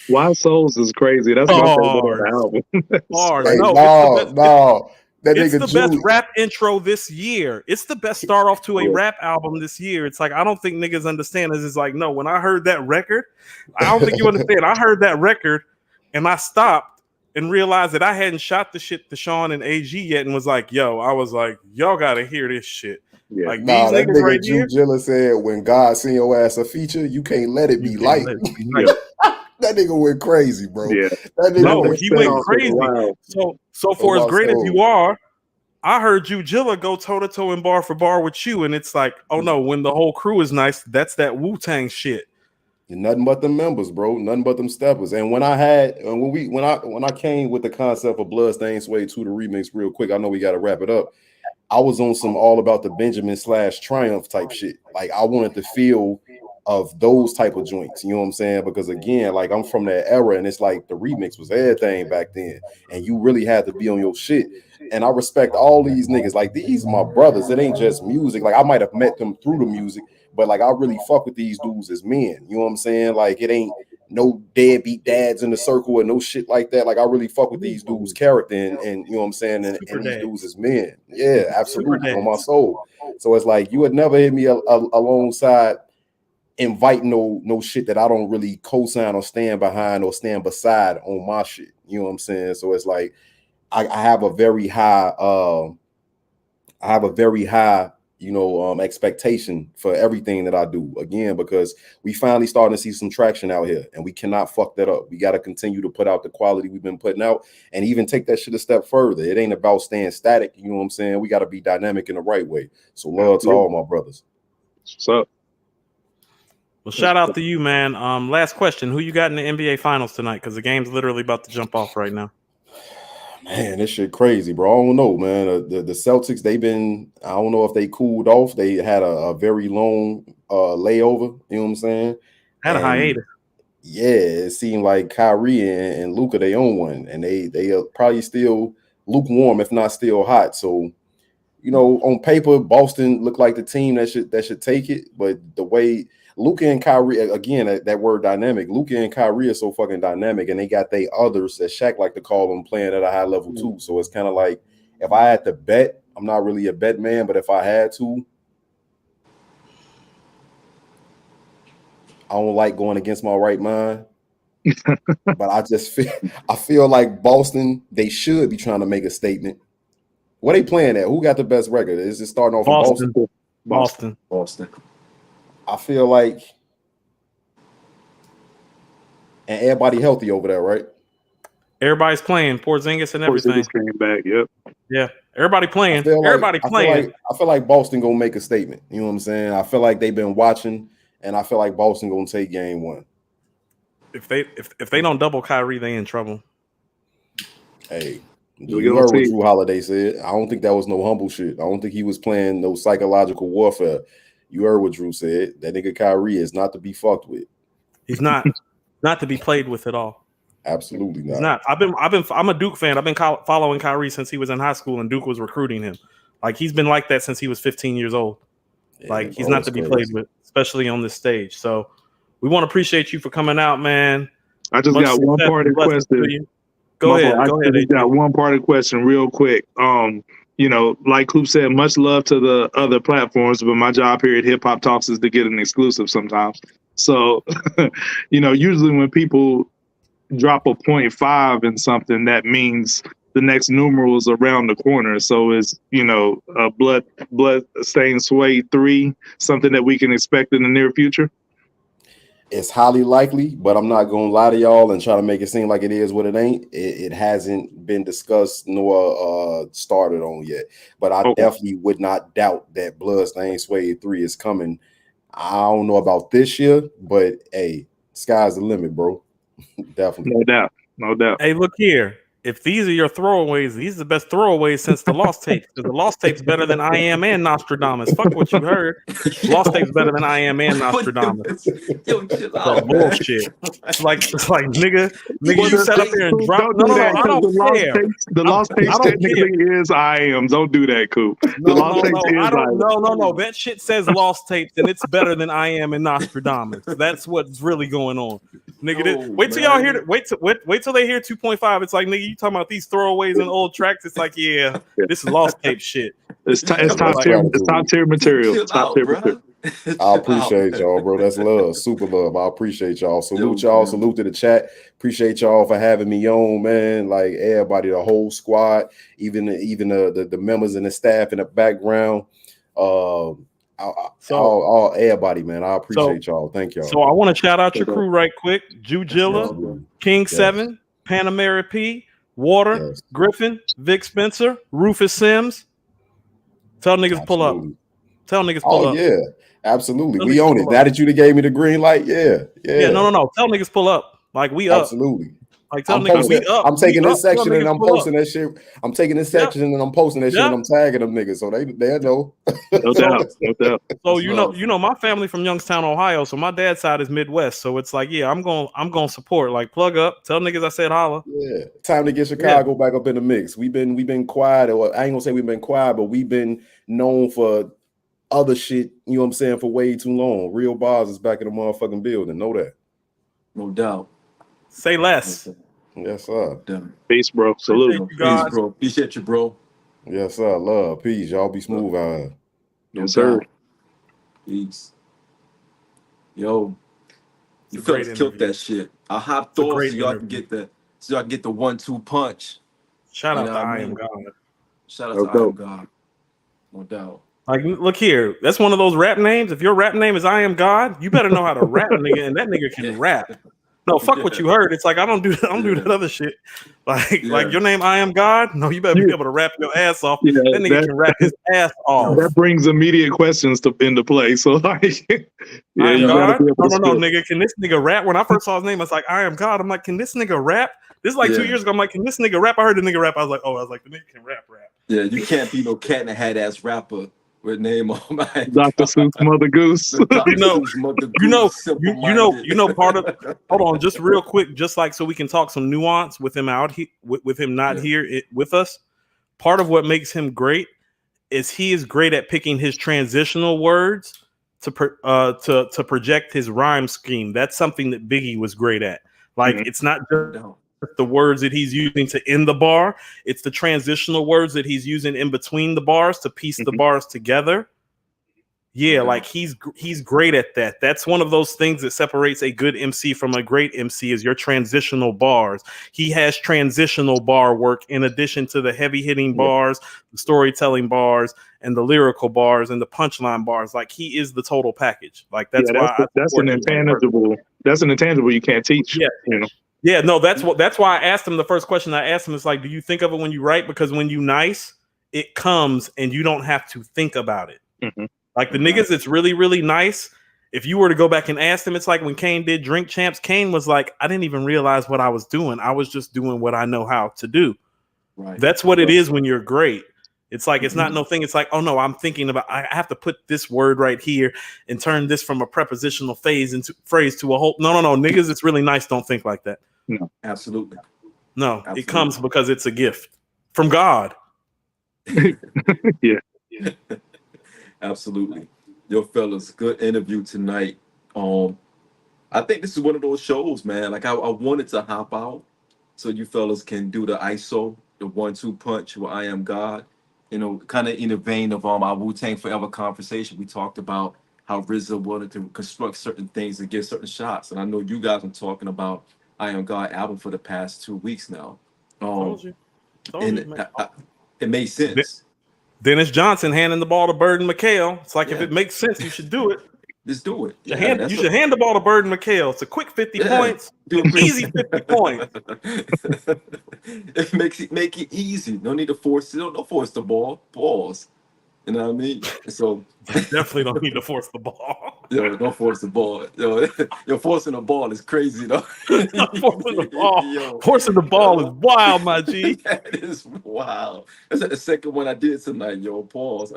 Wise Souls is crazy. That's my favorite album. Bars. Hey, No. It's the Jew. best rap intro this year. It's the best start off to a rap album this year. It's like, I don't think niggas understand this. It's like, no, when I heard that record, I don't think you understand. I heard that record and I stopped and realized that I hadn't shot the shit to Sean and AG yet, and was like, yo, I was like, y'all gotta hear this shit. Yeah. Like, that these niggas nigga right Jew here. Jilla said, when God send your ass a feature, you can't let it be light. That That nigga went crazy, bro. Yeah. That nigga No, went he went crazy. crazy. So for as great as you are, I heard you, Jilla, go toe to toe and bar for bar with you, and it's like, oh no, when the whole crew is nice, that's that Wu-Tang shit. Nothing but them members, bro. Nothing but them steppers. And when I came with the concept of Bloodstained Suede 2, the remix, real quick, I know we got to wrap it up. I was on some all about the Benjamin / Triumph type shit. Like I wanted the feel of those type of joints. You know what I'm saying? Because again, like I'm from that era, and it's like the remix was everything back then, and you really had to be on your shit. And I respect all these niggas. Like these are my brothers. It ain't just music. Like I might have met them through the music, but like I really fuck with these dudes as men. You know what I'm saying? Like it ain't no deadbeat dads in the circle or no shit like that. Like I really fuck with these dudes' character and you know what I'm saying, and these dudes as men. Yeah, absolutely, on my soul. So it's like you would never hit me alongside inviting no shit that I don't really co-sign or stand behind or stand beside on my shit. You know what I'm saying? So it's like I have a very high expectation for everything that I do, again, because we finally starting to see some traction out here, and we cannot fuck that up. We got to continue to put out the quality we've been putting out, and even take that shit a step further. It ain't about staying static. You know what I'm saying? We got to be dynamic in the right way. So love to all my brothers. What's up? Well, shout out to you, man. Last question: who you got in the NBA Finals tonight? Because the game's literally about to jump off right now. Man, this shit crazy, bro. I don't know, man. The Celtics, I don't know if they cooled off. They had a very long layover, you know what I'm saying? Had a hiatus. Yeah, it seemed like Kyrie and Luka, they own one, and they are probably still lukewarm, if not still hot. So, you know, on paper, Boston looked like the team that should take it, but the way Luka and Kyrie, again, that word dynamic, Luka and Kyrie are so fucking dynamic, and they got they others that Shaq like to call them playing at a high level too. So it's kind of like, if I had to bet, I'm not really a bet man, but if I had to, I don't like going against my right mind. But I feel like Boston, they should be trying to make a statement. What are they playing at? Who got the best record? Is it starting off Boston? in Boston. I feel like, and everybody healthy over there, right? Everybody's playing. Porzingis and everything. Porzingis came back. Yep. Yeah. Everybody playing. I feel like Boston gonna make a statement. You know what I'm saying? I feel like they've been watching, and I feel like Boston gonna take game one. If they don't double Kyrie, they in trouble. Hey, you heard what Drew Holiday said. I don't think that was no humble shit. I don't think he was playing no psychological warfare. You heard what Drew said. That nigga Kyrie is not to be fucked with. He's not to be played with at all. Absolutely not. He's not. I'm a Duke fan. I've been following Kyrie since he was in high school, and Duke was recruiting him. Like he's been like that since he was 15 years old. Yeah, like he's not to be played with, especially on this stage. So we want to appreciate you for coming out, man. I just got one part of the question. Go ahead. I just got one part of the question real quick. You know, like Coop said, much love to the other platforms, but my job here at Hip Hop Talks is to get an exclusive sometimes. So, you know, usually when people drop a 0.5 in something, that means the next numeral is around the corner. So is, you know, Bloodstained Suede 3 something that we can expect in the near future? It's highly likely, but I'm not gonna lie to y'all and try to make it seem like it is what it ain't. It hasn't been discussed nor started on yet. But I definitely would not doubt that Bloodstained Suede 3 is coming. I don't know about this year, but hey, sky's the limit, bro. Definitely. No doubt. Hey, look here. If these are your throwaways, these are the best throwaways since the Lost Tapes. Because the Lost Tapes better than I Am and Nostradamus. Fuck what you heard. Lost Tapes better than I Am and Nostradamus. Yo, chill out. Bullshit. It's like nigga, you sat up here and dropped. No, I don't care. The Lost Tapes technically is I Am. Don't do that, Coop. No. That shit says Lost Tapes, and it's better than I Am and Nostradamus. That's what's really going on, nigga. Wait till y'all hear. Wait till they hear 2.5. It's like, nigga, you talking about these throwaways and old tracks? It's like, yeah, this is Lost Tape shit. It's top tier material. Top tier material. I appreciate y'all, bro. That's love, super love. I appreciate y'all. Salute y'all. Salute to the chat. Appreciate y'all for having me on, man. Like everybody, the whole squad, even the members and the staff in the background. all everybody, man. I appreciate y'all. Thank y'all. So I want to shout out your crew right quick. Jujilla, Absolutely. King Yes. 7, Panamera P, Water, Yes. Griffin, Vic Spencer, Rufus Sims. Tell niggas pull up. Absolutely. Tell niggas pull up. Yeah, absolutely. Tell We niggas own pull it. up. Now that you gave me the green light, yeah. No. Tell niggas pull up. Like we up. Absolutely. Like tell niggas we up. I'm taking this section and I'm posting up. that shit. I'm taking this section and I'm posting that shit and I'm tagging them niggas so they know. No doubt. So you know my family from Youngstown, Ohio. So my dad's side is Midwest. So it's like, yeah, I'm gonna support. Like plug up. Tell niggas I said holla. Yeah, time to get Chicago back up in the mix. We've been quiet, or I ain't gonna say we've been quiet, but we've been known for other shit. You know what I'm saying, for way too long. Real bars is back in the motherfucking building. Know that. No doubt. Say less. Yes, sir. Peace, bro. Salute. Peace, bro. Appreciate you, bro. Yes, sir. Love, peace. Y'all be smooth out here. Yes, sir. Peace. Yo, you fellas killed that shit. I hopped off so y'all can get the 1-2 punch. Shout out to I Am God. Shout out to I Am God. No doubt. Like, look here. That's one of those rap names. If your rap name is I Am God, you better know how to rap, nigga, and that nigga can rap. No, fuck what you heard. It's like I don't do that other shit. Like your name I Am God. No, you better be able to rap your ass off. That nigga can rap his ass off. That brings immediate questions into play. So like, I Am God? No, nigga. Can this nigga rap? When I first saw his name, I was like, I Am God. I'm like, can this nigga rap? This is like 2 years ago. I'm like, can this nigga rap? I heard the nigga rap. I was like, the nigga can rap. Yeah, you can't be no cat in a hat ass rapper with name on my Dr. Seuss Mother Goose. You know part of hold on, just real quick, just like so we can talk some nuance with him out here with him not here with us. Part of what makes him great is he is great at picking his transitional words to project his rhyme scheme. That's something that Biggie was great at. Like it's not just the words that he's using to end the bar, it's the transitional words that he's using in between the bars to piece the bars together. Like he's great at that. That's one of those things that separates a good MC from a great MC is your transitional bars. He has transitional bar work in addition to the heavy hitting bars, the storytelling bars, and the lyrical bars and the punchline bars. Like he is the total package. Like that's an intangible. That's an intangible you can't teach. Yeah, you know. Yeah, no, that's why I asked him the first question I asked him is like, do you think of it when you write? Because when you nice, it comes and you don't have to think about it. Like the niggas that's really, really nice, if you were to go back and ask them, it's like when Kane did Drink Champs, Kane was like, I didn't even realize what I was doing. I was just doing what I know how to do. Right. That's what it is when you're great. It's like, it's not no thing. It's like, oh no, I'm thinking about, I have to put this word right here and turn this from a prepositional phrase to a whole, no. Niggas, it's really nice. Don't think like that. No, absolutely. No, absolutely. It comes because it's a gift from God. Yeah. Absolutely. Yo, fellas, good interview tonight. I think this is one of those shows, man. Like I wanted to hop out so you fellas can do the ISO, the 1-2 punch with I Am God. You know, kind of in the vein of our Wu-Tang Forever conversation. We talked about how Rizza wanted to construct certain things and get certain shots. And I know you guys are talking about I Am God album for the past 2 weeks now. It made sense. Dennis Johnson handing the ball to Bird and McHale. It's like if it makes sense, you should do it. Just do it. You should hand the ball to Bird and McHale. It's a quick 50 points. Easy 50 points. It make it easy. No need to force it. Don't force the ball. Pause. You know what I mean? So definitely don't need to force the ball. Yo, don't force the ball. Yo, forcing the ball is crazy though. Forcing the ball is wild, my G. That is wild. That's the second one I did tonight, yo. Pause.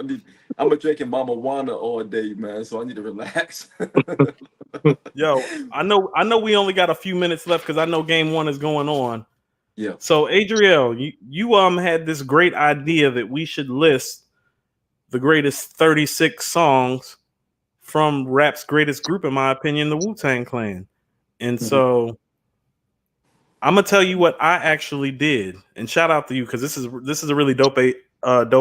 I'm drinking Mama Wana all day, man. So I need to relax. Yo, I know we only got a few minutes left because I know game one is going on. Yeah. So Adriel, you had this great idea that we should list the greatest 36 songs from rap's greatest group, in my opinion, the Wu-Tang Clan. And so I'm gonna tell you what I actually did, and shout out to you because this is a really dope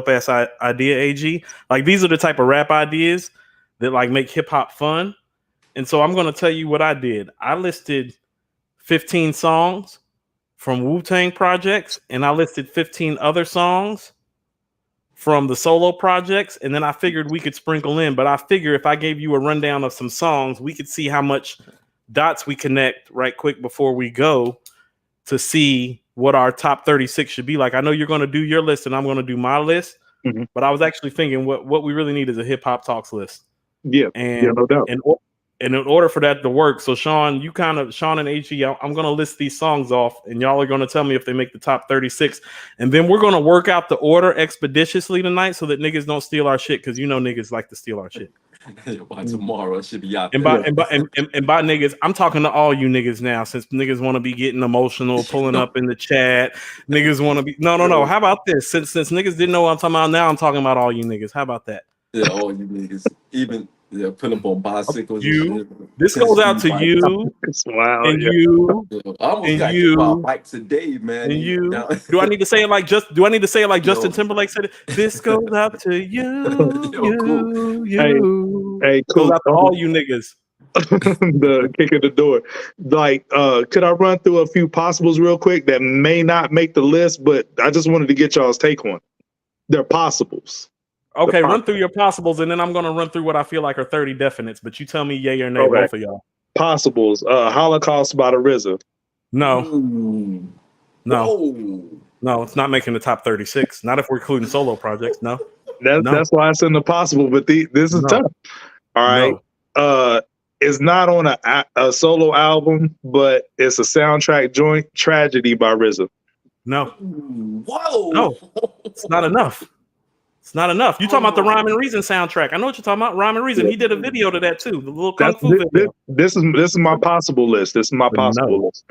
ass idea, AG. Like these are the type of rap ideas that like make hip hop fun. And so I'm gonna tell you what I did. I listed 15 songs from Wu-Tang projects, and I listed 15 other songs from the solo projects, and then I figured we could sprinkle in. But I figure if I gave you a rundown of some songs, we could see how much dots we connect right quick before we go to see what our top 36 should be like. I know you're going to do your list and I'm going to do my list, but I was actually thinking what we really need is a hip hop talks list. Yeah, no doubt. And in order for that to work, so Sean and HE, I'm going to list these songs off and y'all are going to tell me if they make the top 36. And then we're going to work out the order expeditiously tonight so that niggas don't steal our shit, because you know niggas like to steal our shit. By tomorrow, it should be out and there. And by niggas, I'm talking to all you niggas now, since niggas want to be getting emotional, pulling up in the chat. Niggas want to be no. How about this? Since niggas didn't know what I'm talking about, now I'm talking about all you niggas. How about that? Yeah, all you niggas. Even put up on bicycles. This goes out to you. Wow. And you. I almost got hit by a bike today, man. And you. Do I need to say it like Justin Timberlake said it? This goes out to you. Hey, cool. Goes out to all you niggas. The kick at the door. Like, could I run through a few possibles real quick that may not make the list, but I just wanted to get y'all's take on. They're possibles. Okay, run through your possibles, and then I'm going to run through what I feel like are 30 definites, but you tell me yay or nay, both of y'all. Possibles. Holocaust by the Rizza. No, it's not making the top 36. Not if we're including solo projects. No. That's why it's in the possible, but this is tough. All right. It's not on a solo album, but it's a soundtrack joint, Tragedy by Rizza. No. Whoa. No, it's not enough. It's not enough. You talking about the Rhyme and Reason soundtrack? I know what you're talking about. Rhyme and Reason. He did a video to that too. The little kung fu video. This is my possible list. This is my possible list.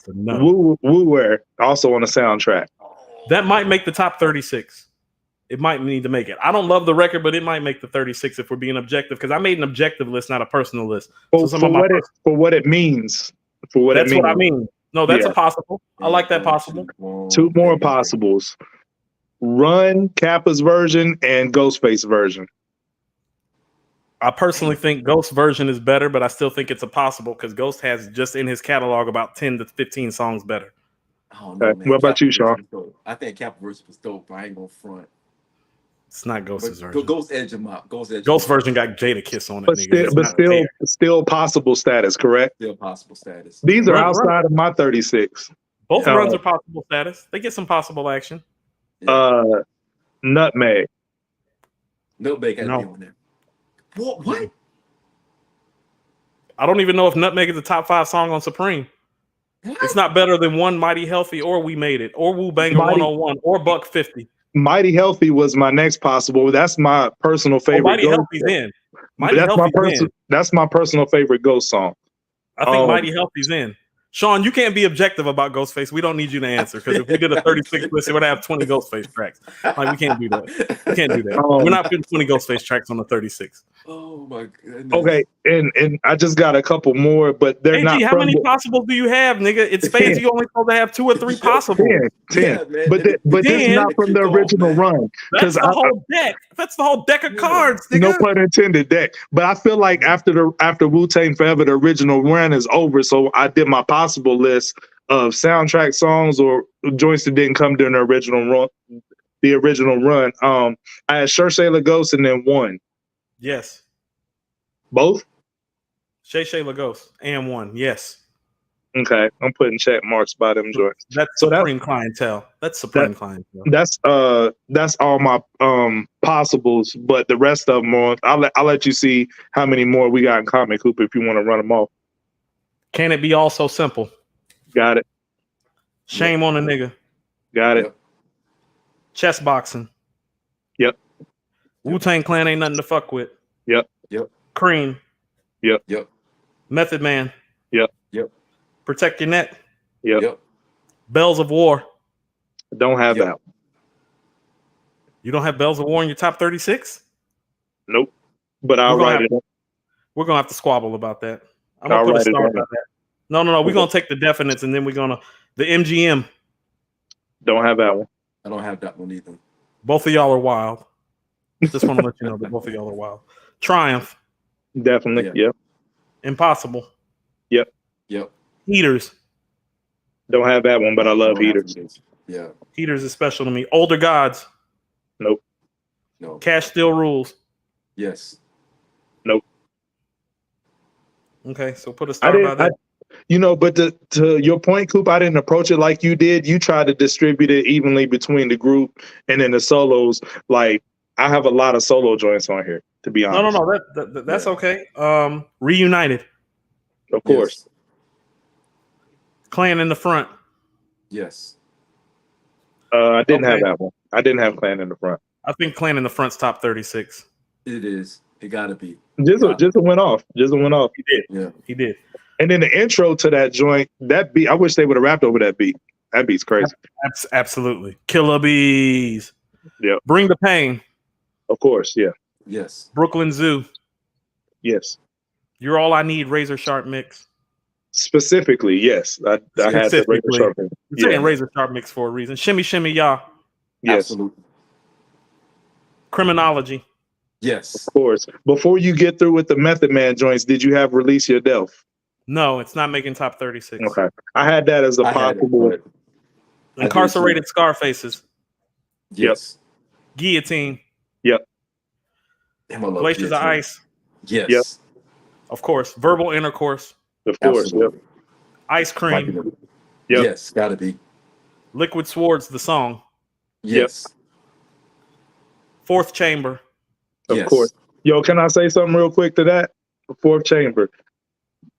Wu-Ware also on the soundtrack. That might make the top 36. It might need to make it. I don't love the record, but it might make the 36 if we're being objective, because I made an objective list, not a personal list. For what it means. That's what I mean. No, that's a possible. I like that possible. Two more possibles. Run, Kappa's version, and Ghostface version. I personally think Ghost version is better, but I still think it's a possible, because Ghost has just in his catalog about 10 to 15 songs better. I don't know, man. What about you, Sean? I think Kappa version was dope, but I ain't gonna front. It's not Ghost's version. Ghost edge him out. Ghost version got Jada Kiss on it. But still possible status, correct? Still possible status. These are outside of my 36. Both runs are possible status. They get some possible action. Yeah. Nutmeg. Nutmeg has to be on there. What? I don't even know if Nutmeg is a top 5 song on Supreme. What? It's not better than One Mighty Healthy or We Made It or Wu Banger 101 or Buck 50. Mighty Healthy was my next possible. That's my personal favorite. Mighty Healthy's in. That's my personal favorite Ghost song. I think Mighty Healthy's in. Sean, you can't be objective about Ghostface. We don't need you to answer, because if we did a 36 list, it would have 20 Ghostface tracks. Like, we can't do that. We can't do that. We're not putting 20 Ghostface tracks on the 36. Oh my goodness. Okay, and I just got a couple more, but they're not. How many possibles do you have, nigga? It's Spades. You only supposed to have 2 or 3 possibles. 10. Yeah, but this is not from the original run. That's the whole deck. That's the whole deck of cards, nigga. No pun intended, deck. But I feel like after Wu-Tang Forever, the original run is over. So I did my possible list of soundtrack songs or joints that didn't come during the original run. I had Sure Say Lagos and then one. Yes. Both? Shay Lagos and one. Yes. Okay. I'm putting check marks by them joints. That's Supreme clientele. That's Supreme clientele. That's all my possibles, but the rest of them I'll let you see how many more we got in Comic Hoop if you want to run them off. Can it be all so simple? Got it. Shame on a nigga. Got it. Chess boxing. Yep. Wu-Tang Clan ain't nothing to fuck with. Yep. Cream. Yep. Method Man. Yep. Protect Your Neck. Yep. Bells of War. Don't have that. You don't have Bells of War in your top 36? Nope. But I'll write it up. We're gonna have to squabble about that. I'm gonna put a star about that. No. We're gonna take the definites and then we're gonna the MGM. Don't have that one. I don't have that one either. Both of y'all are wild. Just want to let you know that both of y'all are wild. Triumph. Definitely. Yep. Impossible. Yep. Heaters. Don't have that one, but I love Heaters. Yeah. Heaters is special to me. Older Gods. Nope. No. Cash Still Rules. Yes. Nope. Okay, so put a star by that. But to your point, Coop, I didn't approach it like you did. You tried to distribute it evenly between the group and then the solos. Like, I have a lot of solo joints on here, to be honest. No. That's okay. Reunited. Of course. Yes. Clan in the Front. Yes. I didn't have that one. I didn't have Clan in the Front. I think Clan in the Front's top 36. It is. It gotta be. Jizzle went off. He did. Yeah. He did. And then the intro to that joint, that beat, I wish they would have rapped over that beat. That beat's crazy. Absolutely. Killer Bees. Yeah. Bring the Pain. Of course, yeah. Yes. Brooklyn Zoo. Yes. You're All I Need, Razor Sharp Mix. Specifically, yes. I had the Razor Sharp mix. You're saying Razor Sharp Mix for a reason. Shimmy Shimmy Ya. Yes. Absolutely. Criminology. Yes. Of course. Before you get through with the Method Man joints, did you have Release Your Delf? No, it's not making top 36. Okay. I had that as a possible. Incarcerated Scarfaces. Yes. Guillotine. Yep. Damn, I love Glaciers of Guillotine. Ice. Yes. Yep. Of course. Verbal Intercourse. Of course. Absolutely. Yep. Ice Cream. Yep. Yes, gotta be. Liquid Swords, the song. Yes. Fourth Chamber. Of Yes. course. Yo, can I say something real quick to that? Fourth Chamber.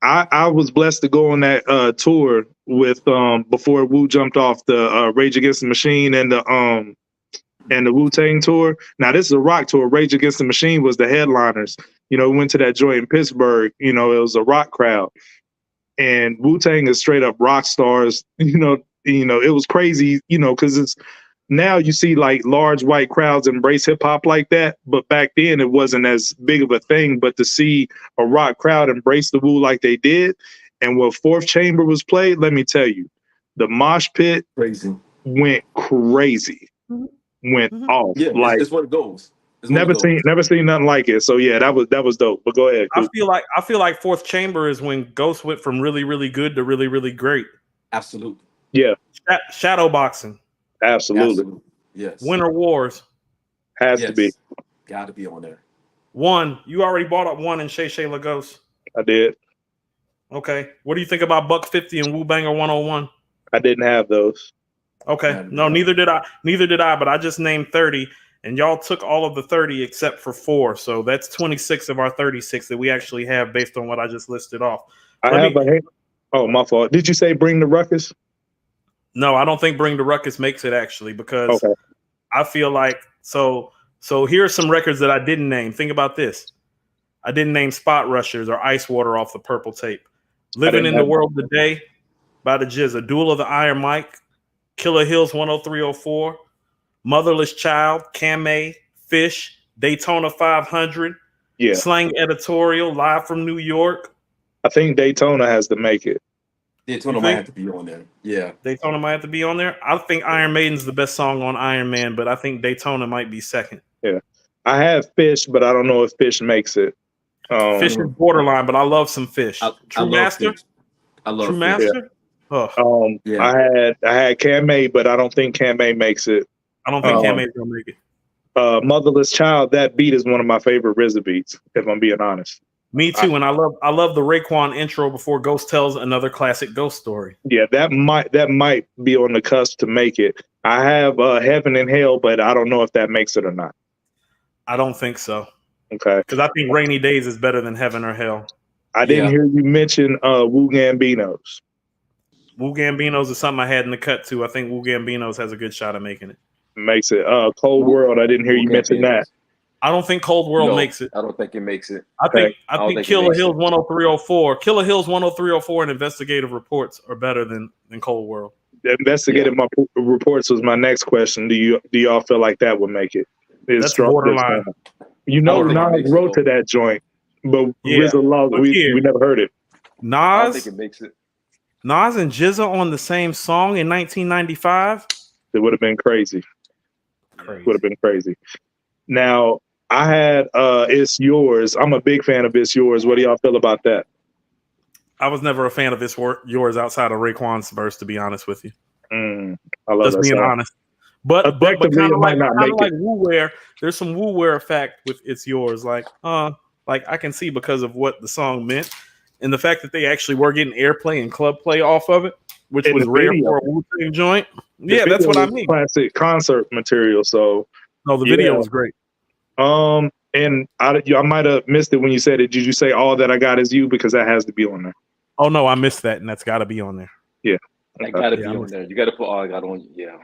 I was blessed to go on that tour with before Wu jumped off the Rage Against the Machine and the Wu-Tang tour. Now this is a rock tour. Rage Against the Machine was the headliners. We went to that joint in Pittsburgh. It was a rock crowd, and Wu-Tang is straight up rock stars. It was crazy. Because it's now you see like large white crowds embrace hip hop like that, but back then it wasn't as big of a thing. But to see a rock crowd embrace the Wu like they did, and when Fourth Chamber was played, let me tell you, the mosh pit went crazy, went off. Yeah, like it's what it goes. Never seen nothing like it. So yeah, that was dope. But go ahead. I feel like Fourth Chamber is when Ghost went from really, really good to really, really great. Absolutely. Yeah. Shadow Boxing. Absolutely. Yes. Winter Wars. Has to be. Got to be on there. One. You already bought up one in Shay Shay Lagos. I did. Okay. What do you think about Buck 50 and Wu Banger 101? I didn't have those. Okay. No, neither did I. But I just named 30, and y'all took all of the 30 except for 4. So that's 26 of our 36 that we actually have based on what I just listed off. Oh, my fault. Did you say Bring the Ruckus? No, I don't think Bring the Ruckus makes it actually, because I feel like so here's some records that I didn't name. Think about this. I didn't name Spot Rushers or Ice Water off the Purple Tape. Living in the World Today by the Jizza. Duel of the Iron Mike. Killer Hills 10304. Motherless Child. Camé. Fish. Daytona 500. Yeah. Slang Editorial. Live from New York. I think Daytona has to make it. Daytona might have to be on there. Yeah. Daytona might have to be on there. I think Iron Maiden's the best song on Iron Man, but I think Daytona might be second. Yeah. I have Fish, but I don't know if Fish makes it. Fish is borderline, but I love some Fish. True Master? I love True Master? Yeah. I had Camé, but I don't think Camé makes it. I don't think Camé's gonna make it. Motherless Child, that beat is one of my favorite RZA beats, if I'm being honest. Me too, and I love the Raekwon intro before Ghost tells another classic Ghost story. Yeah, that might be on the cusp to make it. I have Heaven and Hell, but I don't know if that makes it or not. I don't think so. Okay. Because I think Rainy Days is better than Heaven or Hell. I didn't hear you mention Wu Gambinos. Wu Gambinos is something I had in the cut too. I think Wu Gambinos has a good shot at making it. Makes it. Cold World, I didn't hear you mention that. I don't think Cold World makes it. I don't think it makes it. I think Killer Hills 10304. Killer Hills 10304 and Investigative Reports are better than Cold World. The Investigative Reports was my next question. Do y'all feel like that would make it? That's borderline. Nas wrote to that joint, but Rizza Law, we never heard it. Nas, I don't think it makes it. Nas and Jizza on the same song in 1995. It would have been crazy. Would have been crazy. Now, I had It's Yours. I'm a big fan of It's Yours. What do y'all feel about that? I was never a fan of It's Yours outside of Raekwon's verse, to be honest with you. I love Just that being song. honest. But Objectively, kind it of might not make like it. Wu Wear. There's some Wu Wear effect with It's Yours. Like I can see because of what the song meant and the fact that they actually were getting airplay and club play off of it, which In was the rare video. for a Wu-Tang joint. The Yeah, that's video what I was mean. Classic concert material. So No, the yeah. video was great. And I might have missed it when you said it. Did you say All That I Got Is You? Because that has to be on there. Oh no, I missed that, and that's got to be on there. Yeah, That gotta be Yeah, on there. You gotta put all I got on. Yeah,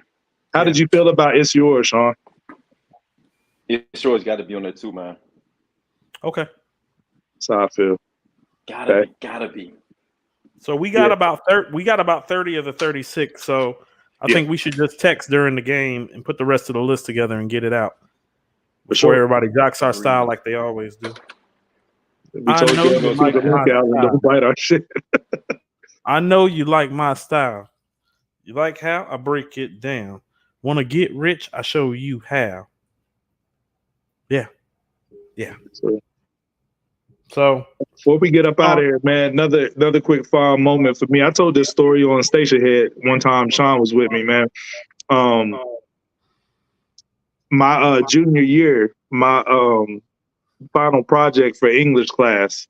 How did you feel about It's Yours, Sean? it sure has got to be on there too, man. Okay. That's how I feel. Gotta be. So we got Yeah. about 30 of the 36. So I think we should just text during the game and put the rest of the list together and get it out before everybody jocks our style like they always do. We told you to like the link out and don't bite our shit. I know you like my style. You like how I break it down. Want to get rich? I show you how. Yeah. So before we get up out of here, man, another quick fun moment for me. I told this story on Station Head one time. Sean was with me, man. My junior year, my final project for English class.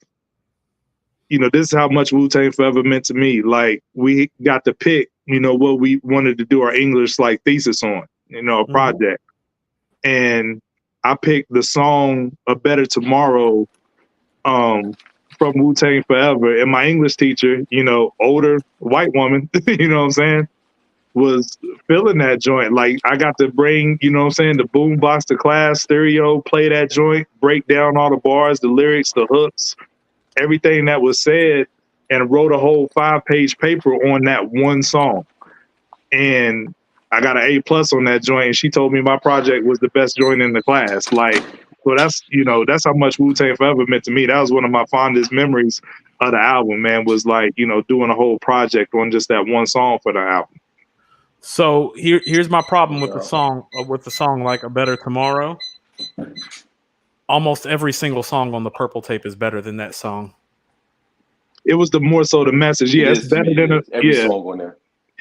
You know, this is how much Wu-Tang Forever meant to me. Like, we got to pick, you know, what we wanted to do our English like thesis on, you know, a project. And I picked the song "A Better Tomorrow" from Wu-Tang Forever. And my English teacher, you know, older white woman, you know what I'm saying, was feeling that joint. Like, I got to bring, you know what I'm saying, the boom box to class, stereo, play that joint, break down all the bars, the lyrics, the hooks, everything that was said, and wrote a whole 5-page paper on that one song. And I got an A+ on that joint, and she told me my project was the best joint in the class. Like, so that's, you know, that's how much Wu-Tang Forever meant to me. That was one of my fondest memories of the album, man, was like, you know, doing a whole project on just that one song for the album. So here's my problem with the song like "A Better Tomorrow." Almost every single song on the Purple Tape is better than that song. It was the more so the message. Yeah, it's better than every song on there.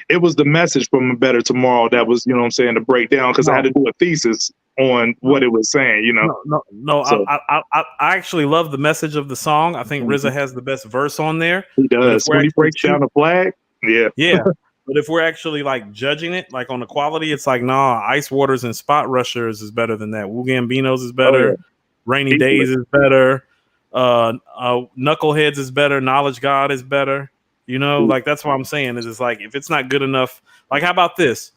It was the message from "A Better Tomorrow" that was, you know what I'm saying, to break down, because I had to do a thesis on what it was saying, you know. No. So, I actually love the message of the song. I think Rizza has the best verse on there. He does. When he breaks down the flag, yeah. But if we're actually like judging it, like on the quality, it's like, nah, Ice Waters and Spot Rushers is better than that. Wu Gambino's is better. Oh, yeah. Rainy Days is better. Knuckleheads is better. Knowledge God is better. You know, like that's what I'm saying. Is it's like, if it's not good enough, like how about this?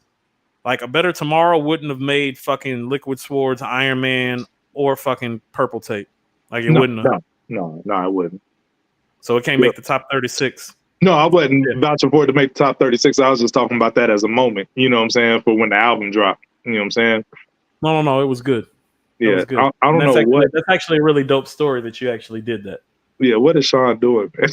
Like "A Better Tomorrow" wouldn't have made fucking Liquid Swords, Iron Man, or fucking Purple Tape. Like it wouldn't have. No, it wouldn't. So it can't make the top 36. No, I wasn't vouching for it to make the top 36. I was just talking about that as a moment, you know what I'm saying, for when the album dropped. You know what I'm saying? No, it was good. Yeah, was good. I don't know what. That's actually a really dope story that you actually did that. Yeah, what is Sean doing, man?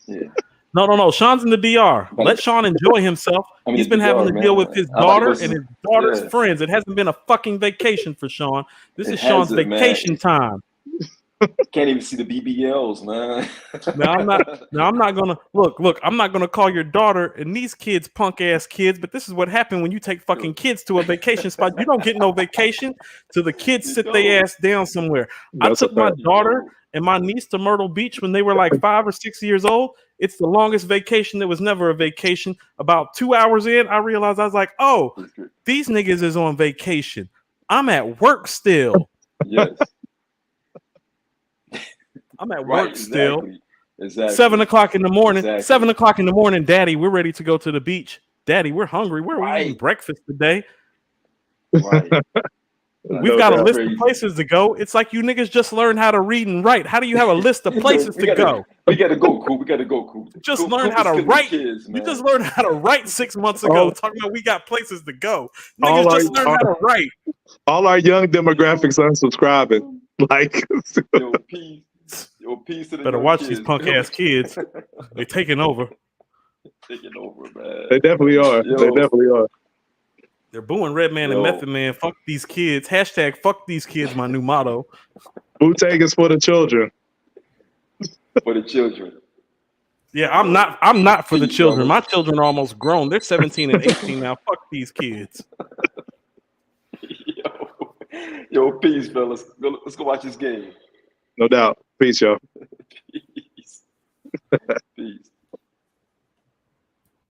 Yeah. No. Sean's in the DR. Let Sean enjoy himself. He's been having to deal with his daughter and his daughter's friends. It hasn't been a fucking vacation for Sean. This is Sean's vacation time. Can't even see the BBLs, man. I'm not gonna look. I'm not gonna call your daughter and these kids punk ass kids. But this is what happened when you take fucking kids to a vacation spot. You don't get no vacation till the kids sit their ass down somewhere. I took my daughter and my niece to Myrtle Beach when they were like 5 or 6 years old. It's the longest vacation that was never a vacation. About 2 hours in, I realized, I was like, oh, these niggas is on vacation. I'm at work still. Yes. I'm at work still. Exactly. 7 o'clock in the morning. 7 o'clock in the morning, Daddy, we're ready to go to the beach. Daddy, we're hungry. Where are we eating breakfast today? Right. We've got a list of places to go. It's like you niggas just learned how to read and write. How do you have a list of places to go? We gotta go, cool. We gotta go, cool. Just learn how to write. Kids, you just learned how to write 6 months ago. Talking about we got places to go. Niggas just learned how to write. All our young demographics unsubscribing. Like, peace to the better watch kids. These punk ass kids. They're taking over. Taking over, man. They definitely are. They definitely are. They're booing Redman and Method Man. Fuck these kids. Hashtag fuck these kids, my new motto. Wu-Tang is for the children. For the children. Yeah, I'm not for the children. My children are almost grown. They're 17 and 18 now. Fuck these kids. Yo, peace, fellas. Let's go watch this game. No doubt. Peace, y'all.